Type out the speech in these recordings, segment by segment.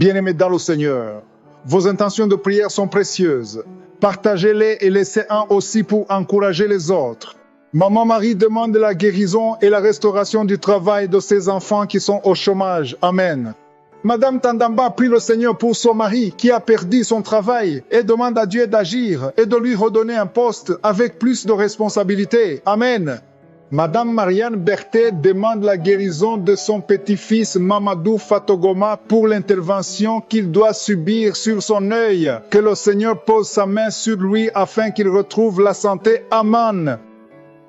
Bien-aimés dans le Seigneur, vos intentions de prière sont précieuses. Partagez-les et laissez-en aussi pour encourager les autres. Maman Marie demande la guérison et la restauration du travail de ses enfants qui sont au chômage. Amen. Madame Tandamba prie le Seigneur pour son mari qui a perdu son travail et demande à Dieu d'agir et de lui redonner un poste avec plus de responsabilités. Amen. Madame Marianne Berthet demande la guérison de son petit-fils Mamadou Fatogoma pour l'intervention qu'il doit subir sur son œil. Que le Seigneur pose sa main sur lui afin qu'il retrouve la santé. Amen.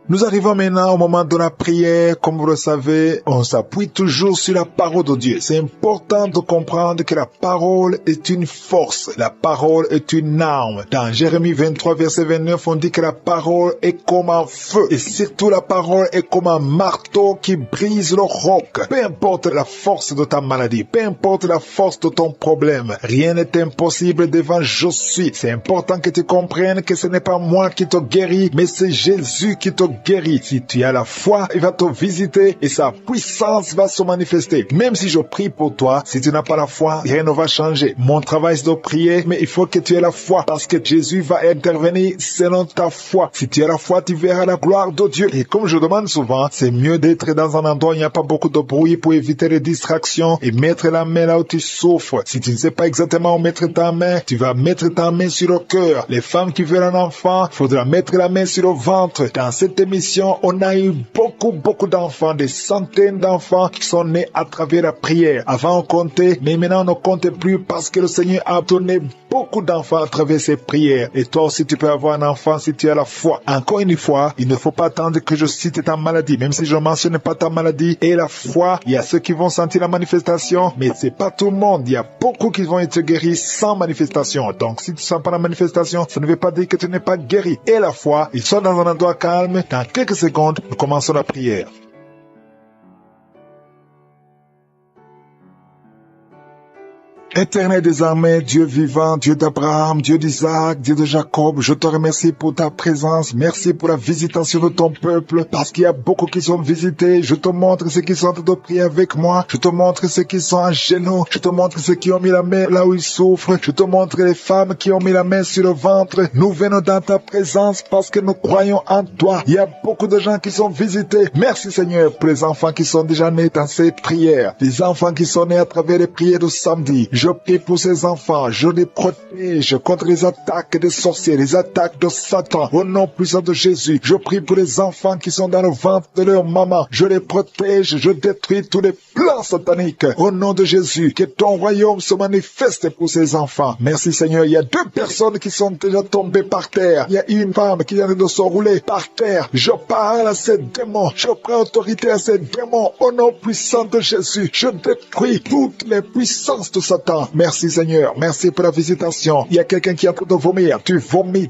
Nous arrivons maintenant au moment de la prière. Comme vous le savez, on s'appuie toujours sur la parole de Dieu. C'est important de comprendre que la parole est une force. La parole est une arme. Dans Jérémie 23, verset 29, on dit que la parole est comme un feu. Et surtout, la parole est comme un marteau qui brise le roc. Peu importe la force de ta maladie, peu importe la force de ton problème, rien n'est impossible devant je suis. C'est important que tu comprennes que ce n'est pas moi qui te guéris, mais c'est Jésus qui te guérit. Si tu as la foi, il va te visiter et sa puissance va se manifester. Même si je prie pour toi, si tu n'as pas la foi, rien ne va changer. Mon travail c'est de prier, mais il faut que tu aies la foi parce que Jésus va intervenir selon ta foi. Si tu as la foi, tu verras la gloire de Dieu. Et comme je demande souvent, c'est mieux d'être dans un endroit où il n'y a pas beaucoup de bruit pour éviter les distractions et mettre la main là où tu souffres. Si tu ne sais pas exactement où mettre ta main, tu vas mettre ta main sur le cœur. Les femmes qui veulent un enfant, il faudra mettre la main sur le ventre. Dans cette émission, on a eu beaucoup d'enfants, des centaines d'enfants qui sont nés à travers la prière. Avant on comptait, mais maintenant on ne compte plus parce que le Seigneur a donné beaucoup d'enfants à travers ces prières. Et toi aussi tu peux avoir un enfant si tu as la foi. Encore une fois, il ne faut pas attendre que je cite ta maladie, même si je ne mentionne pas ta maladie et la foi. Il y a ceux qui vont sentir la manifestation, mais c'est pas tout le monde. Il y a beaucoup qui vont être guéris sans manifestation. Donc si tu ne sens pas la manifestation, ça ne veut pas dire que tu n'es pas guéri. Et la foi, ils sont dans un endroit calme. Dans quelques secondes, nous commençons la prière. Éternel des armées, Dieu vivant, Dieu d'Abraham, Dieu d'Isaac, Dieu de Jacob, je te remercie pour ta présence. Merci pour la visitation de ton peuple, parce qu'il y a beaucoup qui sont visités. Je te montre ceux qui sont en train de prier avec moi. Je te montre ceux qui sont à genoux. Je te montre ceux qui ont mis la main là où ils souffrent. Je te montre les femmes qui ont mis la main sur le ventre. Nous venons dans ta présence parce que nous croyons en toi. Il y a beaucoup de gens qui sont visités. Merci Seigneur pour les enfants qui sont déjà nés dans ces prières. Les enfants qui sont nés à travers les prières de samedi. Je prie pour ces enfants, je les protège contre les attaques des sorciers, les attaques de Satan. Au nom puissant de Jésus, je prie pour les enfants qui sont dans le ventre de leur maman. Je les protège, je détruis tous les plans sataniques. Au nom de Jésus, que ton royaume se manifeste pour ces enfants. Merci Seigneur, il y a 2 personnes qui sont déjà tombées par terre. Il y a une femme qui vient de se rouler par terre. Je parle à ces démons, je prends autorité à ces démons. Au nom puissant de Jésus, je détruis toutes les puissances de Satan. Merci Seigneur, merci pour la visitation. Il y a quelqu'un qui est en train de vomir. Tu vomis.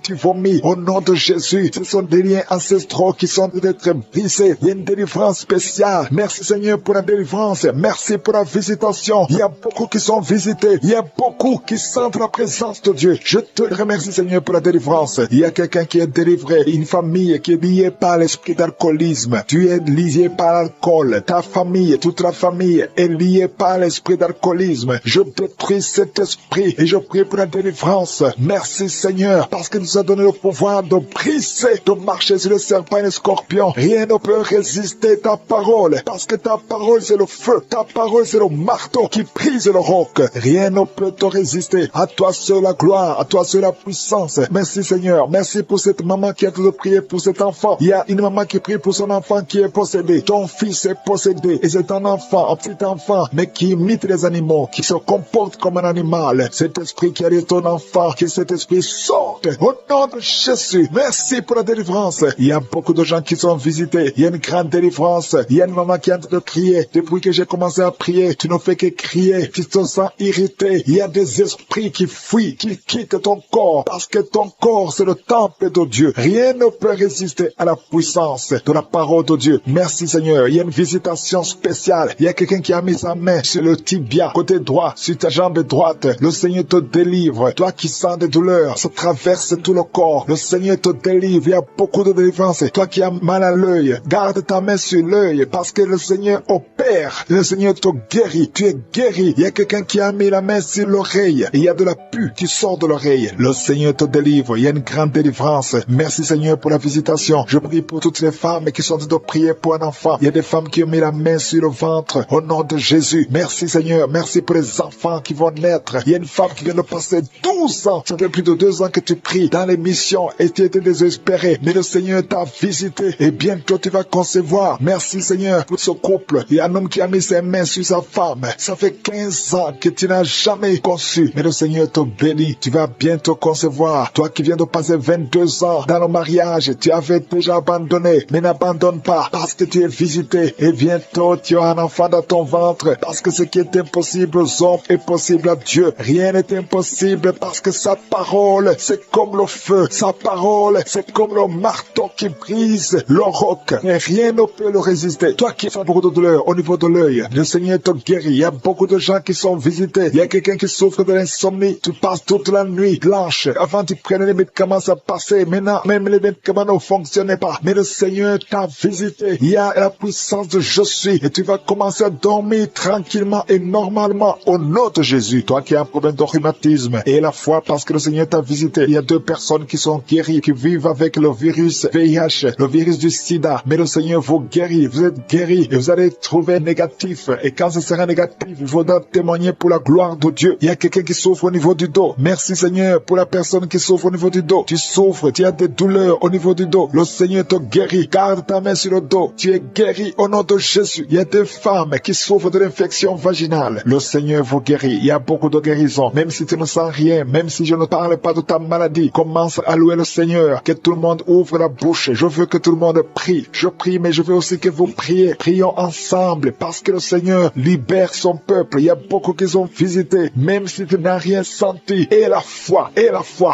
Au nom de Jésus, ce sont des liens ancestraux qui sont en train d'être brisés. Il y a une délivrance spéciale. Merci Seigneur pour la délivrance. Merci pour la visitation. Il y a beaucoup qui sont visités. Il y a beaucoup qui sentent la présence de Dieu. Je te remercie Seigneur pour la délivrance. Il y a quelqu'un qui est délivré. Une famille qui est liée par l'esprit d'alcoolisme. Tu es lié par l'alcool. Ta famille, toute la famille est liée par l'esprit d'alcoolisme. Je détruis cet esprit et je prie pour la délivrance. Merci Seigneur, parce que nous a donné le pouvoir de briser, de marcher sur le serpent et le scorpion. Rien ne peut résister ta parole, parce que ta parole c'est le feu, ta parole c'est le marteau qui brise le roc. Rien ne peut te résister. À toi seul la gloire, à toi seul la puissance. Merci Seigneur, merci pour cette maman qui a de prier pour cet enfant. Il y a une maman qui prie pour son enfant qui est possédé. Ton fils est possédé et c'est un enfant, un petit enfant, mais qui imite les animaux, qui se comporte comme un animal. Cet esprit qui est ton enfant, que cet esprit sorte au nom de Jésus. Merci pour la délivrance. Il y a beaucoup de gens qui sont visités. Il y a une grande délivrance. Il y a une maman qui est en train de crier. Depuis que j'ai commencé à prier, tu ne fais que crier. Tu te sens irrité. Il y a des esprits qui fuient, qui quittent ton corps, parce que ton corps c'est le temple de Dieu. Rien ne peut résister à la puissance de la parole de Dieu. Merci Seigneur. Il y a une visitation spéciale. Il y a quelqu'un qui a mis sa main sur le tibia côté droit, sur ta jambe droite, le Seigneur te délivre. Toi qui sens des douleurs, ça traverse tout le corps. Le Seigneur te délivre. Il y a beaucoup de délivrance. Toi qui as mal à l'œil, garde ta main sur l'œil parce que le Seigneur opère. Le Seigneur te guérit. Tu es guéri. Il y a quelqu'un qui a mis la main sur l'oreille. Il y a de la pus qui sort de l'oreille. Le Seigneur te délivre. Il y a une grande délivrance. Merci Seigneur pour la visitation. Je prie pour toutes les femmes qui sont en train de prier pour un enfant. Il y a des femmes qui ont mis la main sur le ventre. Au nom de Jésus. Merci Seigneur. Merci pour les enfants qui vont naître. Il y a une femme qui vient de passer 12 ans. Ça fait plus de 2 ans que tu pries dans les missions et tu étais désespéré. Mais le Seigneur t'a visité et bientôt tu vas concevoir. Merci Seigneur pour ce couple. Il y a un homme qui a mis ses mains sur sa femme. Ça fait 15 ans que tu n'as jamais conçu. Mais le Seigneur te bénit. Tu vas bientôt concevoir. Toi qui viens de passer 22 ans dans le mariage, tu avais déjà abandonné. Mais n'abandonne pas parce que tu es visité. Et bientôt tu auras un enfant dans ton ventre. Parce que ce qui est impossible aux hommes est possible à Dieu. Rien n'est impossible parce que sa parole, c'est comme le feu. Sa parole, c'est comme le marteau qui brise le roc. Et rien ne peut le résister. Toi qui as beaucoup de douleur au niveau de l'œil, le Seigneur te guérit. Il y a beaucoup de gens qui sont visités. Il y a quelqu'un qui souffre de l'insomnie. Tu passes toute la nuit blanche. Avant tu prenais les médicaments, ça passait. Maintenant, même les médicaments ne fonctionnaient pas. Mais le Seigneur t'a visité. Il y a la puissance de je suis. Et tu vas commencer à dormir tranquillement et normalement au nom de Jésus. Toi qui as un problème de rhumatisme et la foi parce que le Seigneur t'a visité. Il y a 2 personnes qui sont guéries, qui vivent avec le virus VIH, le virus du sida. Mais le Seigneur vous guérit. Vous êtes guéris et vous allez trouver négatif. Et quand ce sera négatif, il faudra témoigner pour la gloire de Dieu. Il y a quelqu'un qui souffre au niveau du dos. Merci Seigneur pour la personne qui souffre au niveau du dos. Tu souffres, tu as des douleurs au niveau du dos. Le Seigneur te guérit. Garde ta main sur le dos. Tu es guéri au nom de Jésus. Il y a des femmes qui souffrent de l'infection vaginale. Le Seigneur vous guérit. Il y a beaucoup de guérisons. Même si tu ne sens rien, même si je ne parle pas de ta maladie, commence à louer le Seigneur. Que tout le monde ouvre la bouche. Je veux que tout le monde prie. Je prie, mais je veux aussi que vous priez. Prions ensemble parce que le Seigneur libère son peuple. Il y a beaucoup qui sont visités, même si tu n'as rien senti. Et la foi,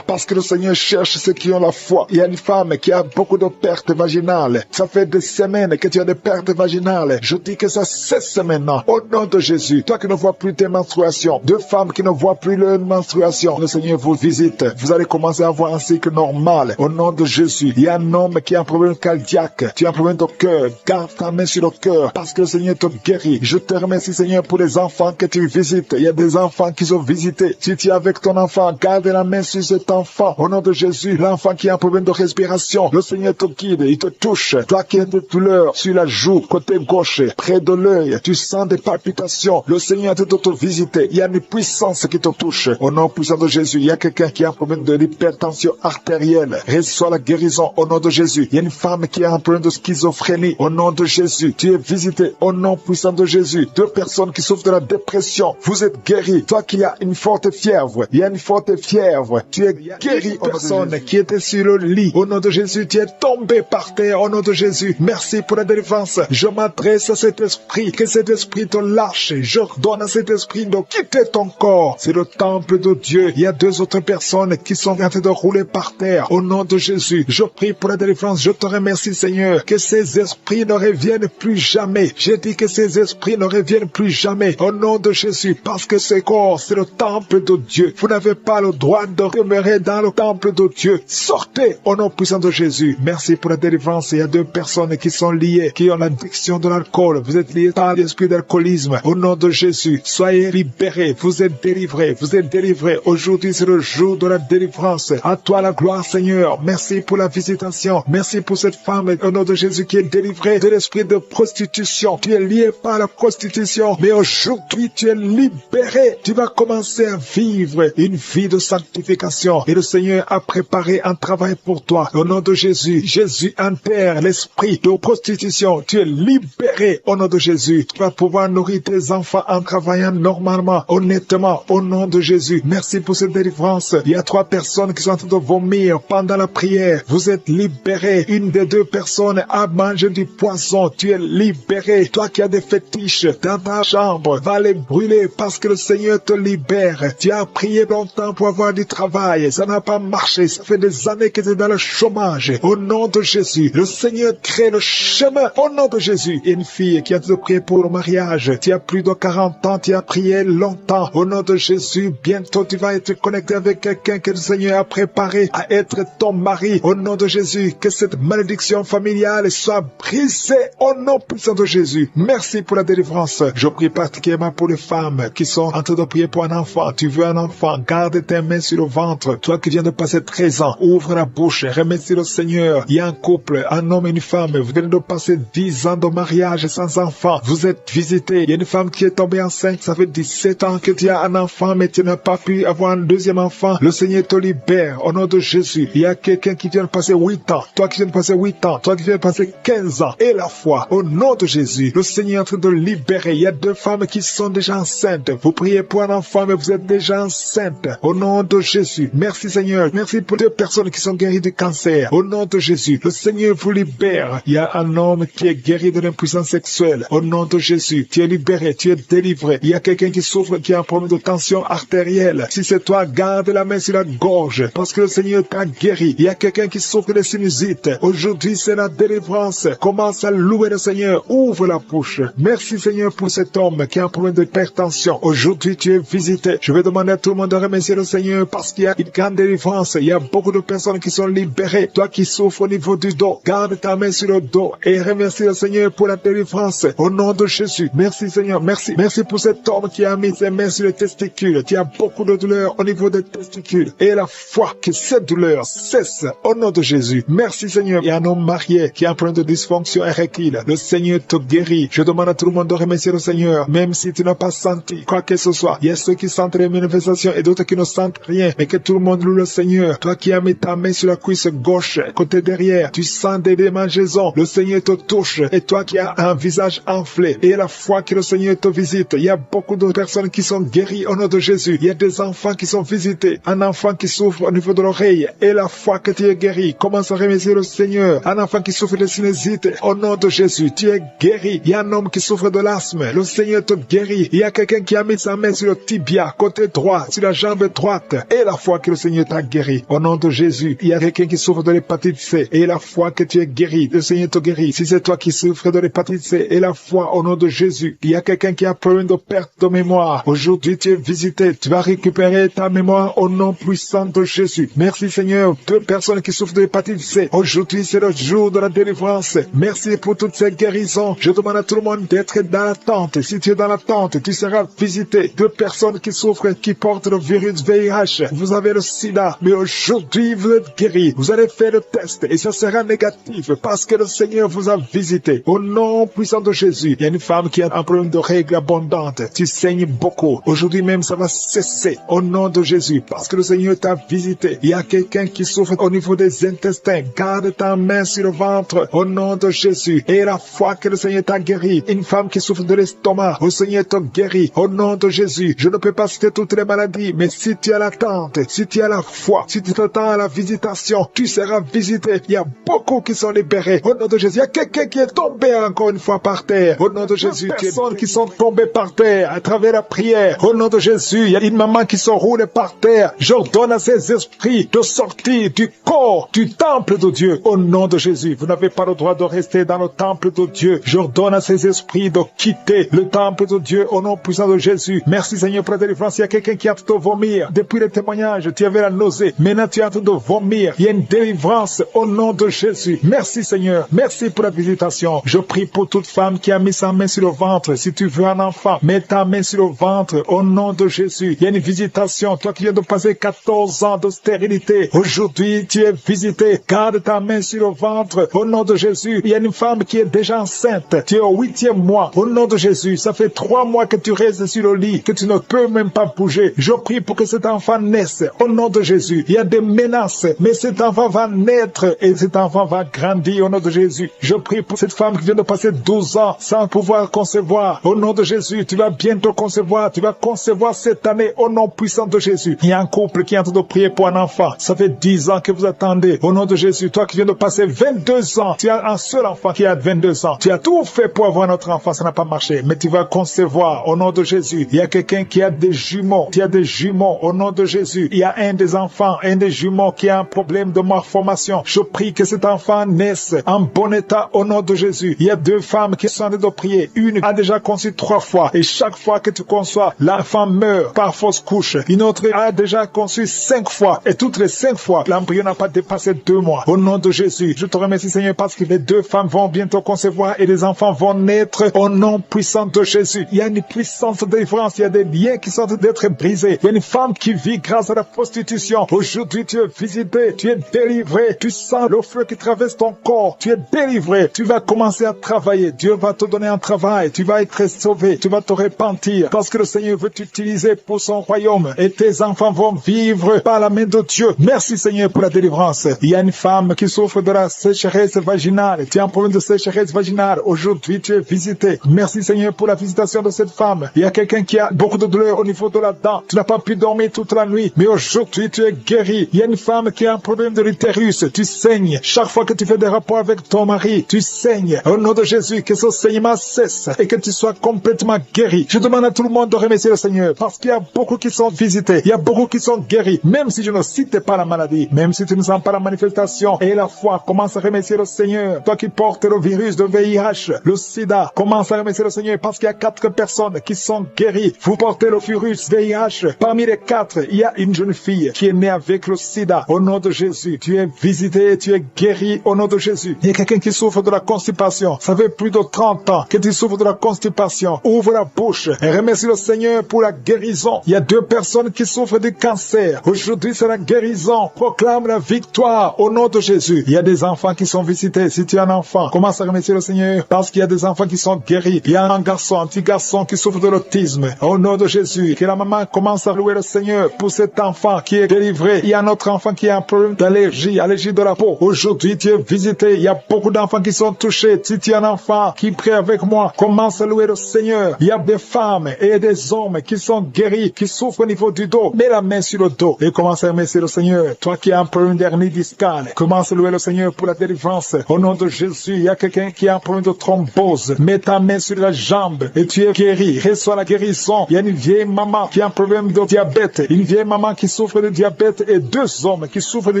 parce que le Seigneur cherche ceux qui ont la foi. Il y a une femme qui a beaucoup de pertes vaginales. Ça fait des semaines que tu as des pertes vaginales. Je dis que ça cesse maintenant. Au nom de Jésus, toi qui ne vois plus tes menstruations, 2 femmes qui ne voient plus leur menstruation, le Seigneur vous visite. Vous allez commencer à avoir un cycle normal. Au nom de Jésus, il y a un homme qui a un problème cardiaque. Tu as un problème de cœur. Garde ta main sur le cœur parce que le Seigneur te guérit. Je te remercie Seigneur pour les enfants que tu visites. Il y a des enfants qui sont visités. Si tu es avec ton enfant, garde la main sur cet enfant. Au nom de Jésus, l'enfant qui a un problème de respiration, le Seigneur te guide, il te touche. Toi qui as des douleurs sur la joue, côté gauche, près de l'œil, tu sens des palpitations. Le Seigneur te visiter. Il y a une puissance qui te touche. Au nom puissant de Jésus, il y a quelqu'un qui a un problème de l'hypertension artérielle. Reçois la guérison au nom de Jésus. Il y a une femme qui a un problème de schizophrénie. Au nom de Jésus, tu es visité. Au nom puissant de Jésus. 2 personnes qui souffrent de la dépression. Vous êtes guéris. Toi qui as une forte fièvre. Il y a une forte fièvre. Tu es guéri. Personne qui était sur le lit. Au nom de Jésus, tu es tombé par terre. Au nom de Jésus. Merci pour la délivrance. Je m'adresse à cet esprit. Que cet esprit te lâche. J'ordonne à cet esprit de quitter ton corps. C'est le temple de Dieu. Il y a 2 autres personnes qui sont en train de rouler par terre. Au nom de Jésus, je prie pour la délivrance. Je te remercie, Seigneur, que ces esprits ne reviennent plus jamais. J'ai dit que ces esprits ne reviennent plus jamais. Au nom de Jésus, parce que ce corps, c'est le temple de Dieu. Vous n'avez pas le droit de demeurer dans le temple de Dieu. Sortez au nom puissant de Jésus. Merci pour la délivrance. Il y a 2 personnes qui sont liées, qui ont l'addiction de l'alcool. Vous êtes liés par l'esprit d'alcoolisme. Au nom de Jésus, soyez libérés. Vous êtes délivrés. Vous êtes délivrés. Aujourd'hui, c'est le jour de la délivrance. À toi la gloire, Seigneur. Merci pour la visitation. Merci pour cette femme, au nom de Jésus, qui est délivrée de l'esprit de prostitution. Tu es lié par la prostitution. Mais aujourd'hui, tu es libéré. Tu vas commencer à vivre une vie de sanctification. Et le Seigneur a préparé un travail pour toi. Au nom de Jésus, Jésus enterre l'esprit de prostitution. Tu es libéré au nom de Jésus. Tu vas pouvoir nourrir tes enfants en travaillant normalement, honnêtement, au nom de Jésus. Merci pour cette délivrance. Il y a 3 personnes qui sont en train de vomir pendant la prière. Vous êtes libérés. Une des 2 personnes a mangé du poisson. Tu es libéré. Toi qui as des fétiches dans ta chambre, va les brûler parce que le Seigneur te libère. Tu as prié longtemps pour avoir du travail. Ça n'a pas marché. Ça fait des années que tu es dans le chômage. Au nom de Jésus, le Seigneur crée le chemin. Au nom de Jésus. Et une fille qui a prié pour le mariage. Tu as plus de 40 ans. Tu as prié longtemps longtemps. Au nom de Jésus, bientôt tu vas être connecté avec quelqu'un que le Seigneur a préparé à être ton mari. Au nom de Jésus, que cette malédiction familiale soit brisée au nom puissant de Jésus. Merci pour la délivrance. Je prie particulièrement pour les femmes qui sont en train de prier pour un enfant. Tu veux un enfant, garde tes mains sur le ventre. Toi qui viens de passer 13 ans, ouvre la bouche, remercie le Seigneur. Il y a un couple, un homme et une femme. Vous venez de passer 10 ans de mariage sans enfant. Vous êtes visité. Il y a une femme qui est tombée enceinte. Ça fait 17 ans que tu as un enfant, mais tu n'as pas pu avoir un deuxième enfant. Le Seigneur te libère au nom de Jésus. Il y a quelqu'un qui vient de passer 8 ans. Toi qui viens de passer 8 ans. Toi qui viens de passer 15 ans. Et la foi, au nom de Jésus, le Seigneur est en train de libérer. Il y a 2 femmes qui sont déjà enceintes. Vous priez pour un enfant, mais vous êtes déjà enceinte. Au nom de Jésus. Merci Seigneur. Merci pour 2 personnes qui sont guéries du cancer. Au nom de Jésus, le Seigneur vous libère. Il y a un homme qui est guéri de l'impuissance sexuelle. Au nom de Jésus, tu es libéré, tu es délivré. Il y a quelqu'un qui souffre, qui a un problème de tension artérielle. Si c'est toi, garde la main sur la gorge, parce que le Seigneur t'a guéri. Il y a quelqu'un qui souffre de sinusite. Aujourd'hui, c'est la délivrance. Commence à louer le Seigneur. Ouvre la bouche. Merci Seigneur pour cet homme qui a un problème d'hypertension. Aujourd'hui, tu es visité. Je vais demander à tout le monde de remercier le Seigneur parce qu'il y a une grande délivrance. Il y a beaucoup de personnes qui sont libérées. Toi qui souffres au niveau du dos, garde ta main sur le dos et remercie le Seigneur pour la délivrance. Au nom de Jésus. Merci Seigneur. Merci. Merci pour cet homme qui a mis ses mains sur les testicules. Tu as beaucoup de douleur au niveau des testicules. Et la foi que cette douleur cesse au nom de Jésus. Merci Seigneur. Il y a un homme marié qui a un problème de dysfonction érectile. Le Seigneur te guérit. Je demande à tout le monde de remercier le Seigneur, même si tu n'as pas senti quoi que ce soit. Il y a ceux qui sentent les manifestations et d'autres qui ne sentent rien. Mais que tout le monde loue le Seigneur. Toi qui as mis ta main sur la cuisse gauche, côté derrière, tu sens des démangeaisons. Le Seigneur te touche. Et toi qui as un visage enflé, et la foi que le Seigneur te visite. Il y a beaucoup de personnes qui sont guéries au nom de Jésus. Il y a des enfants qui sont visités. Un enfant qui souffre au niveau de l'oreille. Et la foi que tu es guéri. Commence à remercier le Seigneur. Un enfant qui souffre de sinusite. Au nom de Jésus, tu es guéri. Il y a un homme qui souffre de l'asthme. Le Seigneur te guérit. Il y a quelqu'un qui a mis sa main sur le tibia, côté droit, sur la jambe droite. Et la foi que le Seigneur t'a guéri. Au nom de Jésus, il y a quelqu'un qui souffre de l'hépatite C. Et la foi que tu es guéri. Le Seigneur te guérit. Si c'est toi qui souffres de l'hépatite C, et la foi au nom de Jésus. Il y a quelqu'un qui a problème de perte de mémoire. Aujourd'hui, tu es visité. Tu vas récupérer ta mémoire au nom puissant de Jésus. Merci Seigneur. 2 personnes qui souffrent de l'hépatite C. Aujourd'hui, c'est le jour de la délivrance. Merci pour toutes ces guérisons. Je demande à tout le monde d'être dans la tente. Si tu es dans la tente, tu seras visité. 2 personnes qui souffrent, qui portent le virus VIH. Vous avez le sida. Mais aujourd'hui, vous êtes guéris. Vous allez faire le test et ça sera négatif parce que le Seigneur vous a visité. Au nom puissant de Jésus. Il y a une femme qui a un problème de règles abondantes. Tu saignes beaucoup. Aujourd'hui même, ça va cesser. Au nom de Jésus. Parce que le Seigneur t'a visité. Il y a quelqu'un qui souffre au niveau des intestins. Garde ta main sur le ventre. Au nom de Jésus. Et la foi que le Seigneur t'a guéri. Une femme qui souffre de l'estomac. Le Seigneur t'a guéri. Au nom de Jésus. Je ne peux pas citer toutes les maladies. Mais si tu as l'attente, si tu as la foi, si tu t'attends à la visitation, tu seras visité. Il y a beaucoup qui sont libérés. Au nom de Jésus. Il y a quelqu'un qui est tombé encore une fois par terre. Au nom de Jésus. Il y a des personnes qui sont tombées par terre à travers la prière. Au nom de Jésus. Il y a une maman qui sont roulée par terre. J'ordonne à ces esprits de sortir du corps, du temple de Dieu. Au nom de Jésus. Vous n'avez pas le droit de rester dans le temple de Dieu. J'ordonne à ces esprits de quitter le temple de Dieu au nom puissant de Jésus. Merci Seigneur pour la délivrance. Il y a quelqu'un qui a en train de vomir. Depuis le témoignage, tu avais la nausée. Maintenant tu es en train de vomir. Il y a une délivrance au nom de Jésus. Merci Seigneur. Merci pour la visitation. Je prie pour toute femme qui a mis sa main sur le ventre. Si tu veux un enfant, mets ta main sur le ventre au nom de Jésus. Il y a une visitation. Toi qui viens de passer 14 ans de stérilité. Aujourd'hui, tu es visité. Garde ta main sur le ventre au nom de Jésus. Il y a une femme qui est déjà enceinte. Tu es au 8e mois. Au nom de Jésus. Ça fait 3 mois que tu restes sur le lit, que tu ne peux même pas bouger. Je prie pour que cet enfant naisse au nom de Jésus. Il y a des menaces, mais cet enfant va naître et cet enfant va grandir au nom de Jésus. Je prie pour cette femme qui vient de passer 12 ans sans pouvoir concevoir. Au nom de Jésus, tu vas bientôt concevoir. Tu vas concevoir cette année au nom puissant de Jésus. Il y a un couple qui est en train de prier pour un enfant. Ça fait 10 ans que vous attendez. Au nom de Jésus, toi qui viens de passer 22 ans, tu as un seul enfant qui a 22 ans. Tu as tout fait pour avoir notre enfant, ça n'a pas marché. Mais tu vas concevoir au nom de Jésus. Il y a quelqu'un qui a des jumeaux. Tu as des jumeaux au nom de Jésus. Il y a un des enfants, un des jumeaux qui a un problème de malformation. Je prie que cet enfant naisse en bon état au nom de Jésus. Il y a 2 femmes qui sont en train de prier. Une a déjà conçu 3 fois. Et chaque fois que tu conçoit, l'enfant meurt par fausse couche. Une autre a déjà conçu 5 fois. Et toutes les 5 fois, l'embryon n'a pas dépassé 2 mois. Au nom de Jésus, je te remercie Seigneur parce que les 2 femmes vont bientôt concevoir et les enfants vont naître au nom puissant de Jésus. Il y a une puissance de délivrance, il y a des liens qui sont d'être brisés. Il y a une femme qui vit grâce à la prostitution. Aujourd'hui, tu es visité, tu es délivré, tu sens le feu qui traverse ton corps, tu es délivré. Tu vas commencer à travailler, Dieu va te donner un travail, tu vas être sauvé, tu vas te repentir parce que le Seigneur veut t'utiliser pour son royaume et tes enfants vont vivre par la main de Dieu. Merci Seigneur pour la délivrance. Il y a une femme qui souffre de la sécheresse vaginale. Tu as un problème de sécheresse vaginale. Aujourd'hui, tu es visité. Merci Seigneur pour la visitation de cette femme. Il y a quelqu'un qui a beaucoup de douleur au niveau de la dent. Tu n'as pas pu dormir toute la nuit, mais aujourd'hui, tu es guéri. Il y a une femme qui a un problème de l'utérus. Tu saignes. Chaque fois que tu fais des rapports avec ton mari, tu saignes. Au nom de Jésus, que ce saignement cesse et que tu sois complètement guéri. Je demande à tout le monde de remercier le Seigneur parce qu'il y a beaucoup qui sont visités. Il y a beaucoup qui sont guéris. Même si je ne cite pas la maladie, même si tu ne sens pas la manifestation et la foi, commence à remercier le Seigneur. Toi qui portes le virus de VIH, le sida, commence à remercier le Seigneur parce qu'il y a 4 personnes qui sont guéries. Vous portez le virus VIH. Parmi les 4, il y a une jeune fille qui est née avec le sida. Au nom de Jésus, tu es visité, tu es guéri au nom de Jésus. Il y a quelqu'un qui souffre de la constipation. Ça fait plus de 30 ans que tu souffres de la constipation. Ouvre la bouche et remercie le Seigneur pour la guérison. Il y a 2 personnes qui souffrent du cancer. Aujourd'hui, c'est la guérison. Proclame la victoire au nom de Jésus. Il y a des enfants qui sont visités. Si tu es un enfant, commence à remercier le Seigneur parce qu'il y a des enfants qui sont guéris. Il y a un petit garçon qui souffre de l'autisme. Au nom de Jésus, que la maman commence à louer le Seigneur pour cet enfant qui est délivré. Il y a un autre enfant qui a un problème d'allergie, allergie de la peau. Aujourd'hui, tu es visité. Il y a beaucoup d'enfants qui sont touchés. Si tu es un enfant qui prie avec moi, commence à louer le Seigneur. Il y a des femmes et des hommes qui sont guéris, qui souffrent au niveau du dos. Mets la main sur le dos et commence à remercier le Seigneur. Toi qui as un problème d'hernie discale, commence à louer le Seigneur pour la délivrance. Au nom de Jésus, il y a quelqu'un qui a un problème de thrombose. Mets ta main sur la jambe et tu es guéri. Reçois la guérison. Il y a une vieille maman qui a un problème de diabète. Une vieille maman qui souffre de diabète et 2 hommes qui souffrent de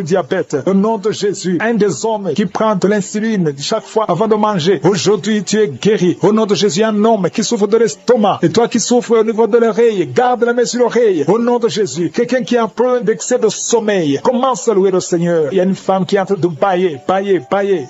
diabète. Au nom de Jésus, un des hommes qui prend de l'insuline chaque fois avant de manger. Aujourd'hui, tu es guéri. Au nom de Jésus, un homme qui souffre de l'estomac. Et toi qui souffres au niveau de l'oreille, garde la main sur l'oreille. Au nom de Jésus, quelqu'un qui a un problème d'excès de sommeil, commence à louer le Seigneur. Il y a une femme qui est en train de bailler.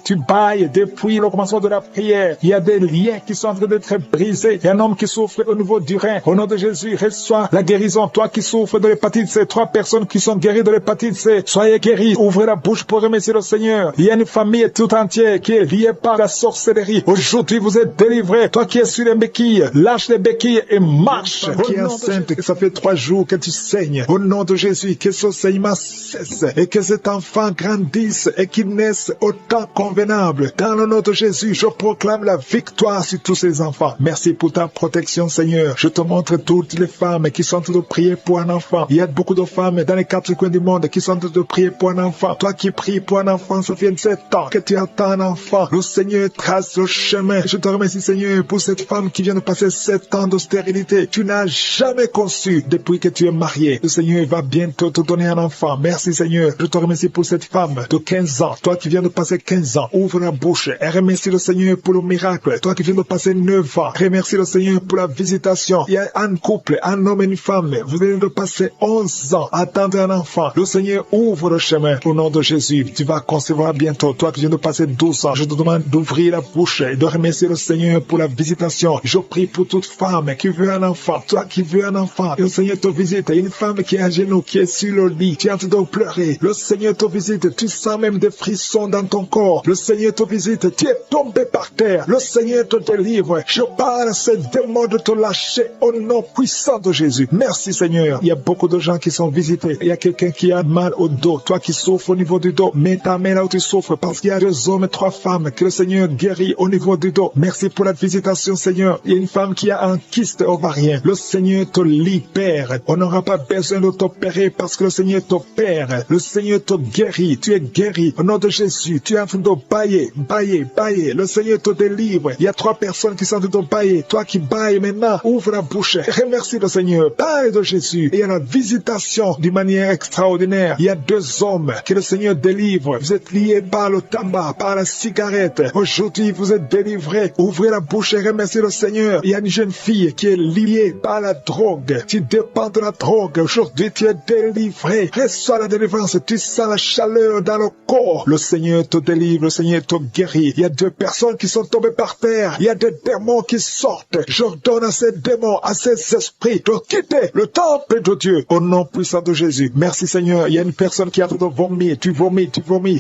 Tu bailles depuis le commencement de la prière. Il y a des liens qui sont en train d'être brisés. Il y a un homme qui souffre au niveau du rein. Au nom de Jésus, reçois la guérison. Toi qui souffres de l'hépatite C, 3 personnes qui sont guéries de l'hépatite C, soyez guéris. Ouvrez la bouche pour remercier le Seigneur. Il y a une famille tout entière qui est liée par la sorcellerie. Aujourd'hui, vous êtes délivrés. Toi qui es sur les béquilles, lâche les béquilles et marche. Qui est enceinte, ça fait 3 jours que tu saignes. Au nom de Jésus, que ce saignement cesse et que cet enfant grandisse et qu'il naisse au temps convenable. Dans le nom de Jésus, je proclame la victoire sur tous ces enfants. Merci pour ta protection, Seigneur. Je te montre toutes les femmes qui sont en train de prier pour un enfant. Il y a beaucoup de femmes dans les 4 coins du monde qui sont en train de prier pour un enfant. Toi qui pries pour un enfant, ça fait 7 ans que tu attends un enfant. Le Seigneur trace le chemin. Je te remercie, Seigneur, pour cette femme qui vient de passer 7 ans de stérilité. Tu n'as jamais conçu depuis que tu es marié. Le Seigneur va bientôt te donner un enfant. Merci, Seigneur. Je te remercie pour cette femme de 15 ans. Toi qui viens de passer 15 ans, ouvre la bouche et remercie le Seigneur pour le miracle. Toi qui viens de passer 9 ans, remercie le Seigneur pour la visitation. Il y a un couple, un homme et une femme. Vous venez de passer 11 ans à attendre un enfant. Le Seigneur ouvre le chemin. Au nom de Jésus, tu vas concevoir bientôt. Toi qui viens de passer 12 ans, je te demande d'ouvrir la bouche et de remercier le Seigneur pour la visitation. Je prie pour toute femme qui veut un enfant. Toi qui veux un enfant, le Seigneur te visite. Il y a une femme qui est à genoux, qui est sur le lit, tu es en train de pleurer. Le Seigneur te visite. Tu sens même des frissons dans ton corps. Le Seigneur te visite. Tu es tombé par terre. Le Seigneur te délivre. Je parle à ces démons de te lâcher au nom puissant de Jésus. Merci, Seigneur. Il y a beaucoup de gens qui sont visités. Il y a quelqu'un qui a mal au dos. Toi qui souffres au niveau du dos, mets ta main là où tu souffres parce qu'il y a 2 hommes et 3 femmes que le Seigneur guérit au niveau du dos. Merci pour la visitation, Seigneur. Il y a une femme qui a un kyste ovarien. Le Seigneur te libère. On n'aura pas besoin de t'opérer parce que le Seigneur t'opère. Le Seigneur te guérit. Tu es guéri. Au nom de Jésus, tu es en train de bailler. Le Seigneur te délivre. Il y a 3 personnes qui sont en train de bailler. Toi qui bailles maintenant, ouvre la bouche. Remercie le Seigneur. Parle de Jésus. Et il y a la visitation d'une manière extraordinaire. Il y a 2 hommes que le Seigneur délivre. Vous êtes liés par le tabac, par la cigarette. Aujourd'hui, vous êtes délivrés. Ouvrez la bouche et remerciez le Seigneur. Il y a une jeune fille qui est lié par la drogue. Tu dépends de la drogue. Aujourd'hui, tu es délivré. Reçois la délivrance. Tu sens la chaleur dans le corps. Le Seigneur te délivre. Le Seigneur te guérit. Il y a 2 personnes qui sont tombées par terre. Il y a des démons qui sortent. J'ordonne à ces démons, à ces esprits de quitter le temple de Dieu. Au nom puissant de Jésus. Merci Seigneur. Il y a une personne qui a de vomir. Tu vomis.